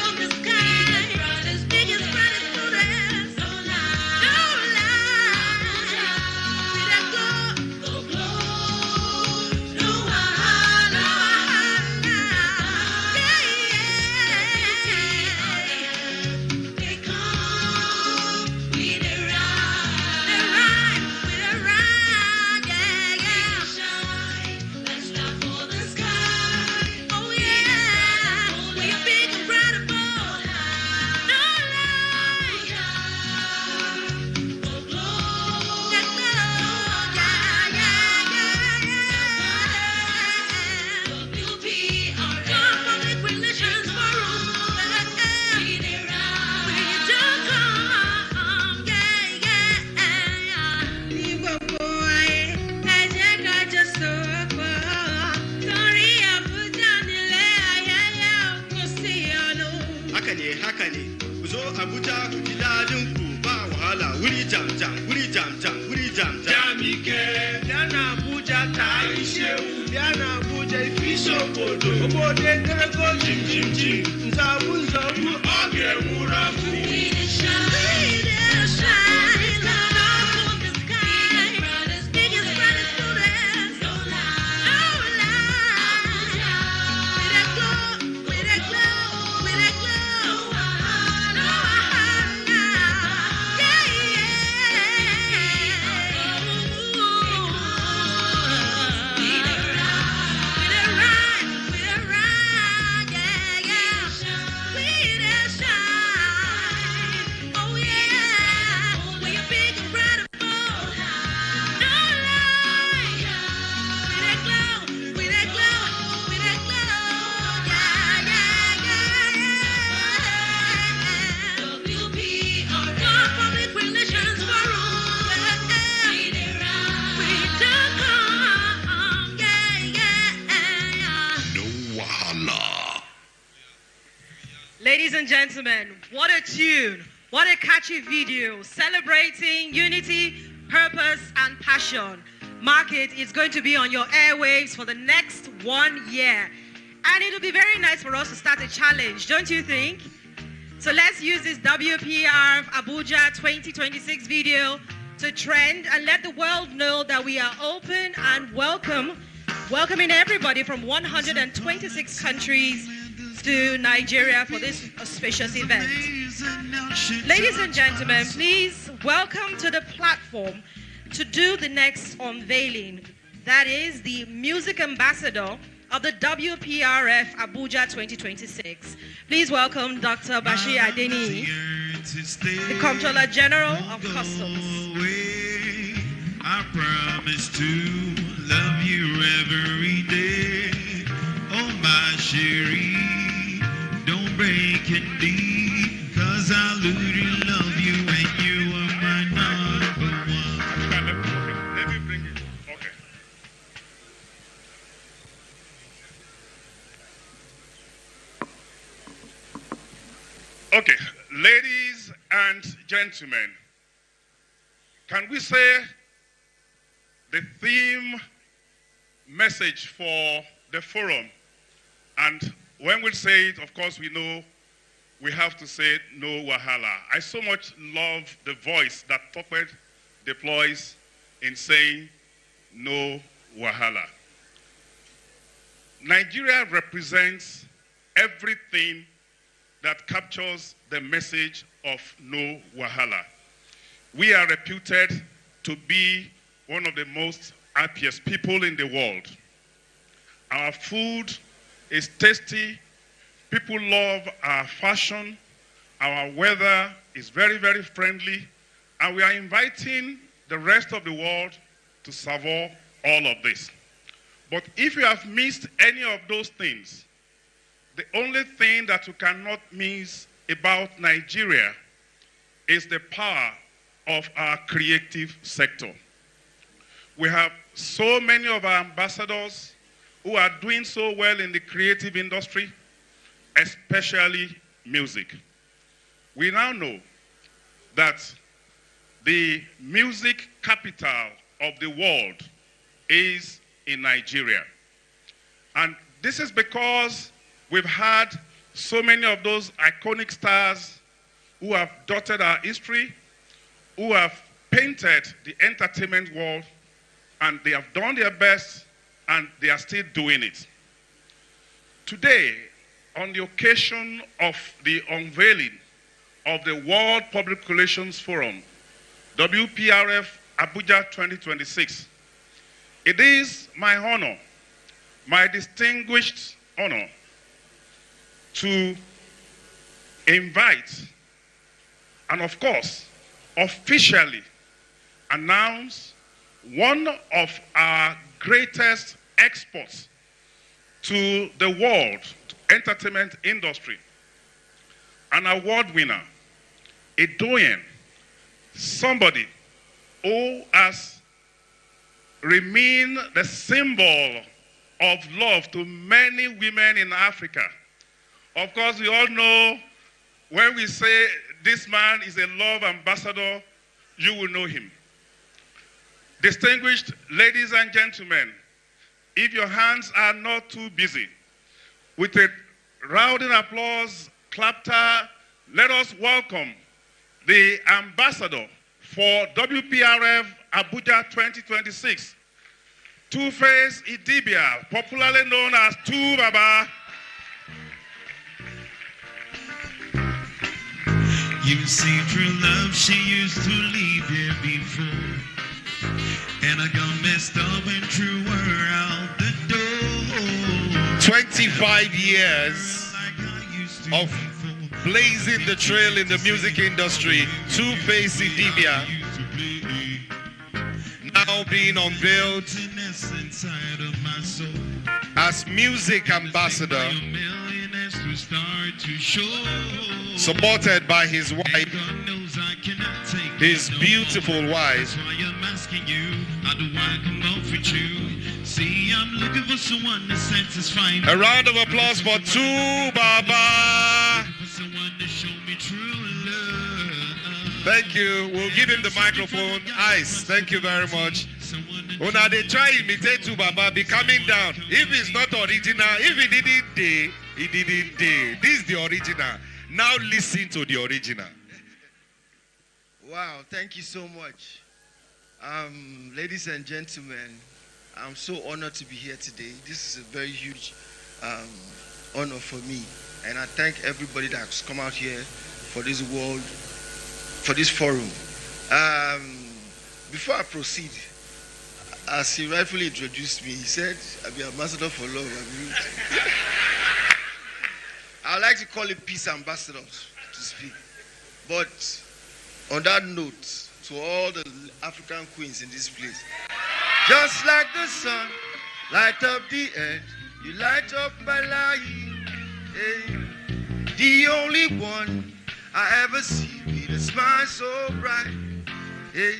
For the sky. Biggest, biggest, brightest students. No lie. No lie. See that glow. Glow, glow. No lie. No lie. jam jam, booty jam jam, booty jam jam. Jamike, Diana Abuja Taishe, Diana Abuja Ifisho Bodo, Obode Nerego Jim Jim Jim, Nzabu Nzabu, Oge Murafu. We the shine, love of the sky, biggest brightest students, no lie, with a glow, with a glow, with a glow, no Ladies and gentlemen, what a tune, what a catchy video celebrating unity, purpose, and passion. Mark it, it's going to be on your airwaves for the next 1 year. And it'll be very nice for us to start a challenge, don't you think? So let's use this WPRF Abuja 2026 video to trend and let the world know that we are open and welcoming everybody from 126 countries to Nigeria for this auspicious event. Ladies and gentlemen, please welcome to the platform to do the next unveiling. That is the music ambassador of the WPRF Abuja 2026. Please welcome Dr. Bashir Adeni, the Comptroller General of Customs. I promise to love you every day. Oh, my Sherry, don't break it deep, 'cause I literally love you and you are my number one. Let me bring it. Okay. Okay, ladies and gentlemen, can we say the theme message for the forum? And when we say it, of course, we know we have to say no wahala. I so much love the voice that Toped deploys in saying no wahala. Nigeria represents everything that captures the message of no wahala. We are reputed to be one of the most happiest people in the world. Our food is tasty. People love our fashion. Our weather is very, very friendly. And we are inviting the rest of the world to savor all of this. But if you have missed any of those things, the only thing that you cannot miss about Nigeria is the power of our creative sector. We have so many of our ambassadors who are doing so well in the creative industry, especially music. We now know that the music capital of the world is in Nigeria. And this is because we've had so many of those iconic stars who have dotted our history, who have painted the entertainment world, and they have done their best, and they are still doing it. Today, on the occasion of the unveiling of the World Public Relations Forum, WPRF Abuja 2026, it is my honor, my distinguished honor, to invite and, of course, officially announce one of our greatest exports to the world entertainment industry, an award winner, a doyen, somebody who has remained the symbol of love to many women in Africa. Of course, we all know when we say this man is a love ambassador, you will know him. Distinguished ladies and gentlemen, if your hands are not too busy, with a rounding applause, clapter, let us welcome the ambassador for WPRF Abuja 2026, Two-Face Idibia, popularly known as Two Baba. You see, true love, she used to leave here before, and I got messed up and threw her out the door. 25 years of blazing the trail in the music industry. Two-Face Idibia now being unveiled as music ambassador, supported by his wife, his beautiful wife. A round of applause for Two Baba. Thank you. We'll give him the microphone. Ice. Thank you very much. Now they try imitate Two Baba, be coming down. If it's not original, if he didn't day, he didn't day. This is the original. Now listen to the original. Wow, thank you so much. Ladies and gentlemen, I'm so honored to be here today. This is a very huge honor for me. And I thank everybody that's come out here for this forum. Before I proceed, as he rightfully introduced me, he said, I'll be ambassador for love. I would like to call it peace ambassador to speak. But on that note, to all the African queens in this place, just like the sun, light up the earth, you light up my life. Hey, the only one I ever see with a smile so bright. Hey,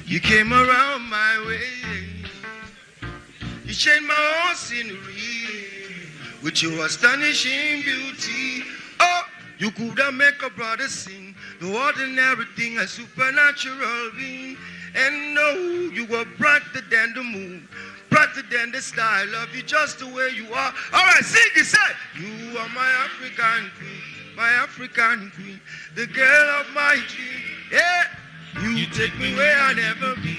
you came around my way, you changed my whole scenery with your astonishing beauty. Oh, you could have make a brother sing, no ordinary thing, a supernatural being. And no, you were brighter than the moon, brighter than the star. I love you just the way you are. All right, sing it, say, you are my African queen, the girl of my dream. Yeah, you take me where I never been.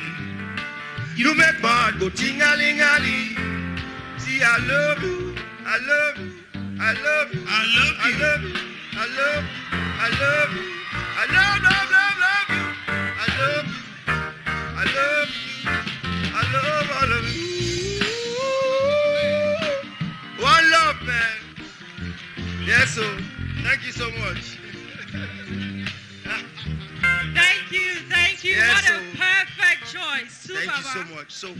You make my heart go ting-a-ling-a-ling. See, I love you, I love you, I love you, I love you, I love you, I love you, I love you, I love, love, love, love you, I love you, I love you, I love all of you. One love, man. Yes, sir. Thank you so much. Thank you. Yes, what a perfect choice. Thank you so much. So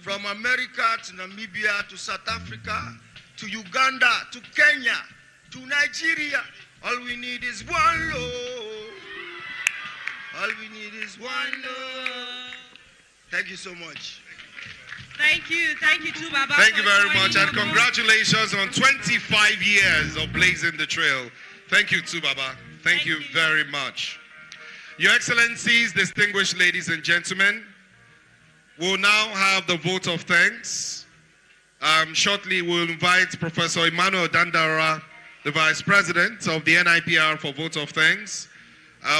from America to Namibia to South Africa to Uganda to Kenya to Nigeria, all we need is one love. All we need is one love. Thank you so much. Thank you, Two Baba. Thank you very much, and congratulations on 25 years of blazing the trail. Thank you, Two Baba. Thank you very much. Your Excellencies, distinguished ladies and gentlemen, we'll now have the vote of thanks. Shortly, we'll invite Professor Emmanuel Dandara, the Vice President of the NIPR, for vote of thanks.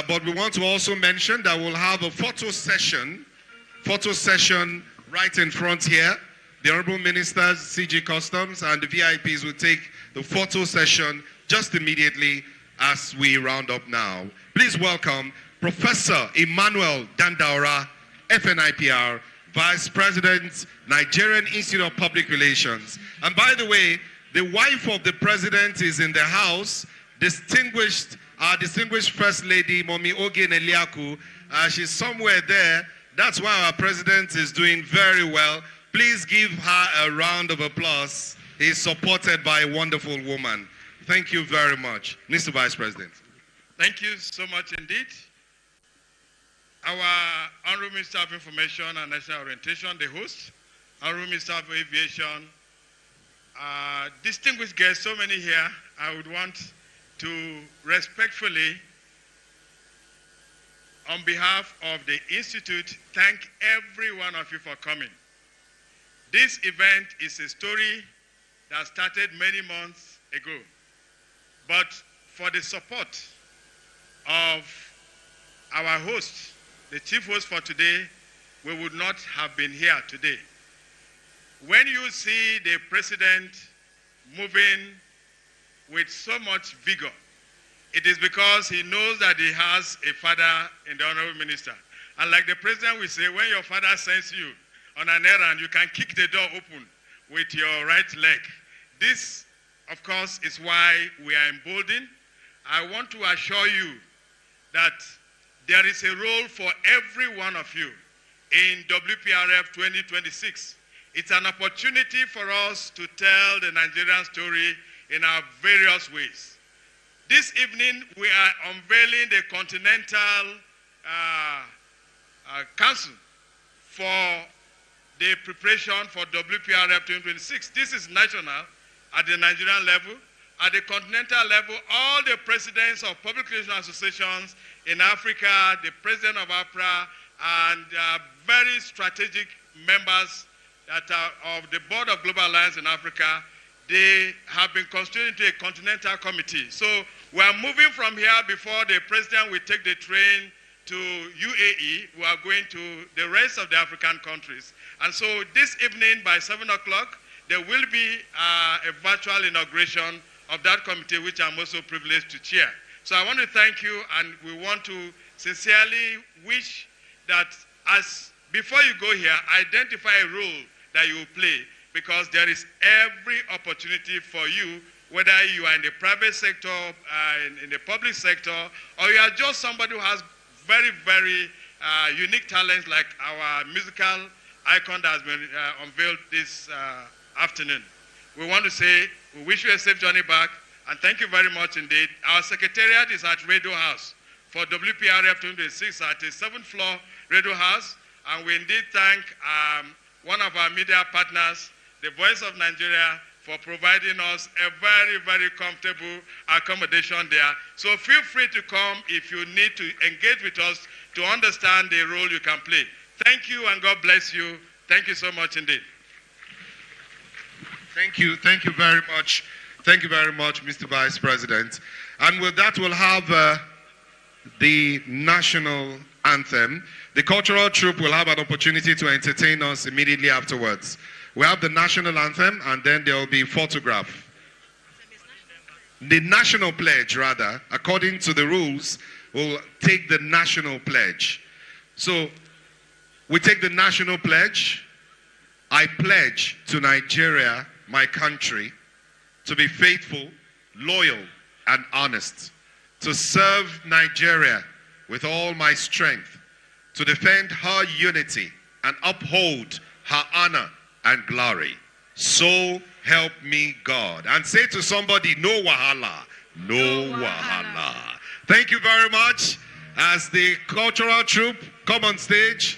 But we want to also mention that we'll have a photo session right in front here. The Honorable Ministers, CG Customs, and the VIPs will take the photo session just immediately as we round up now. Please welcome Professor Emmanuel Dandaura, FNIPR, Vice President, Nigerian Institute of Public Relations. And by the way, the wife of the president is in the house, our distinguished First Lady, Momi Oge Neliaku. She's somewhere there. That's why our president is doing very well. Please give her a round of applause. He's supported by a wonderful woman. Thank you very much. Mr. Vice President. Thank you so much indeed. Our Honorable Minister of Information and National Orientation, the host, Honorable Minister of Aviation, distinguished guests, so many here, I would want to respectfully on behalf of the Institute, thank every one of you for coming. This event is a story that started many months ago, but for the support of our host, the chief host for today, we would not have been here today. When you see the president moving with so much vigor, it is because he knows that he has a father in the honorable minister. And like the president will say, when your father sends you on an errand, you can kick the door open with your right leg. This, of course, is why we are emboldened. I want to assure you that there is a role for every one of you in WPRF 2026. It's an opportunity for us to tell the Nigerian story in our various ways. This evening, we are unveiling the Continental Council for the preparation for WPRF 2026. This is national at the Nigerian level. At the continental level, all the presidents of public relations associations in Africa, the president of APRA, and very strategic members that are of the Board of Global Alliance in Africa, they have been constituted into a continental committee. So we are moving from here before the president will take the train to UAE. We are going to the rest of the African countries. And so this evening by 7 o'clock, there will be a virtual inauguration of that committee, which I'm also privileged to chair. So I want to thank you, and we want to sincerely wish that before you go here, identify a role that you will play, because there is every opportunity for you, whether you are in the private sector, in the public sector, or you are just somebody who has very, very unique talents like our musical icon that has been unveiled this afternoon. We want to say we wish you a safe journey back, and thank you very much indeed. Our secretariat is at Radio House for WPRF 2026 at the 7th floor Radio House, and we indeed thank one of our media partners, the Voice of Nigeria, for providing us a very, very comfortable accommodation there. So feel free to come if you need to engage with us to understand the role you can play. Thank you, and God bless you. Thank you so much indeed. Thank you very much. Thank you very much, Mr. Vice President. And with that, we'll have the national anthem. The cultural troupe will have an opportunity to entertain us immediately afterwards. We have the national anthem, and then there will be photograph. The national pledge, rather, according to the rules, will take the national pledge. So, we take the national pledge. I pledge to Nigeria, my country, to be faithful, loyal, and honest, to serve Nigeria with all my strength, to defend her unity and uphold her honor and glory. So help me God. And say to somebody, no wahala, no wahala. Thank you very much. As the cultural troupe come on stage,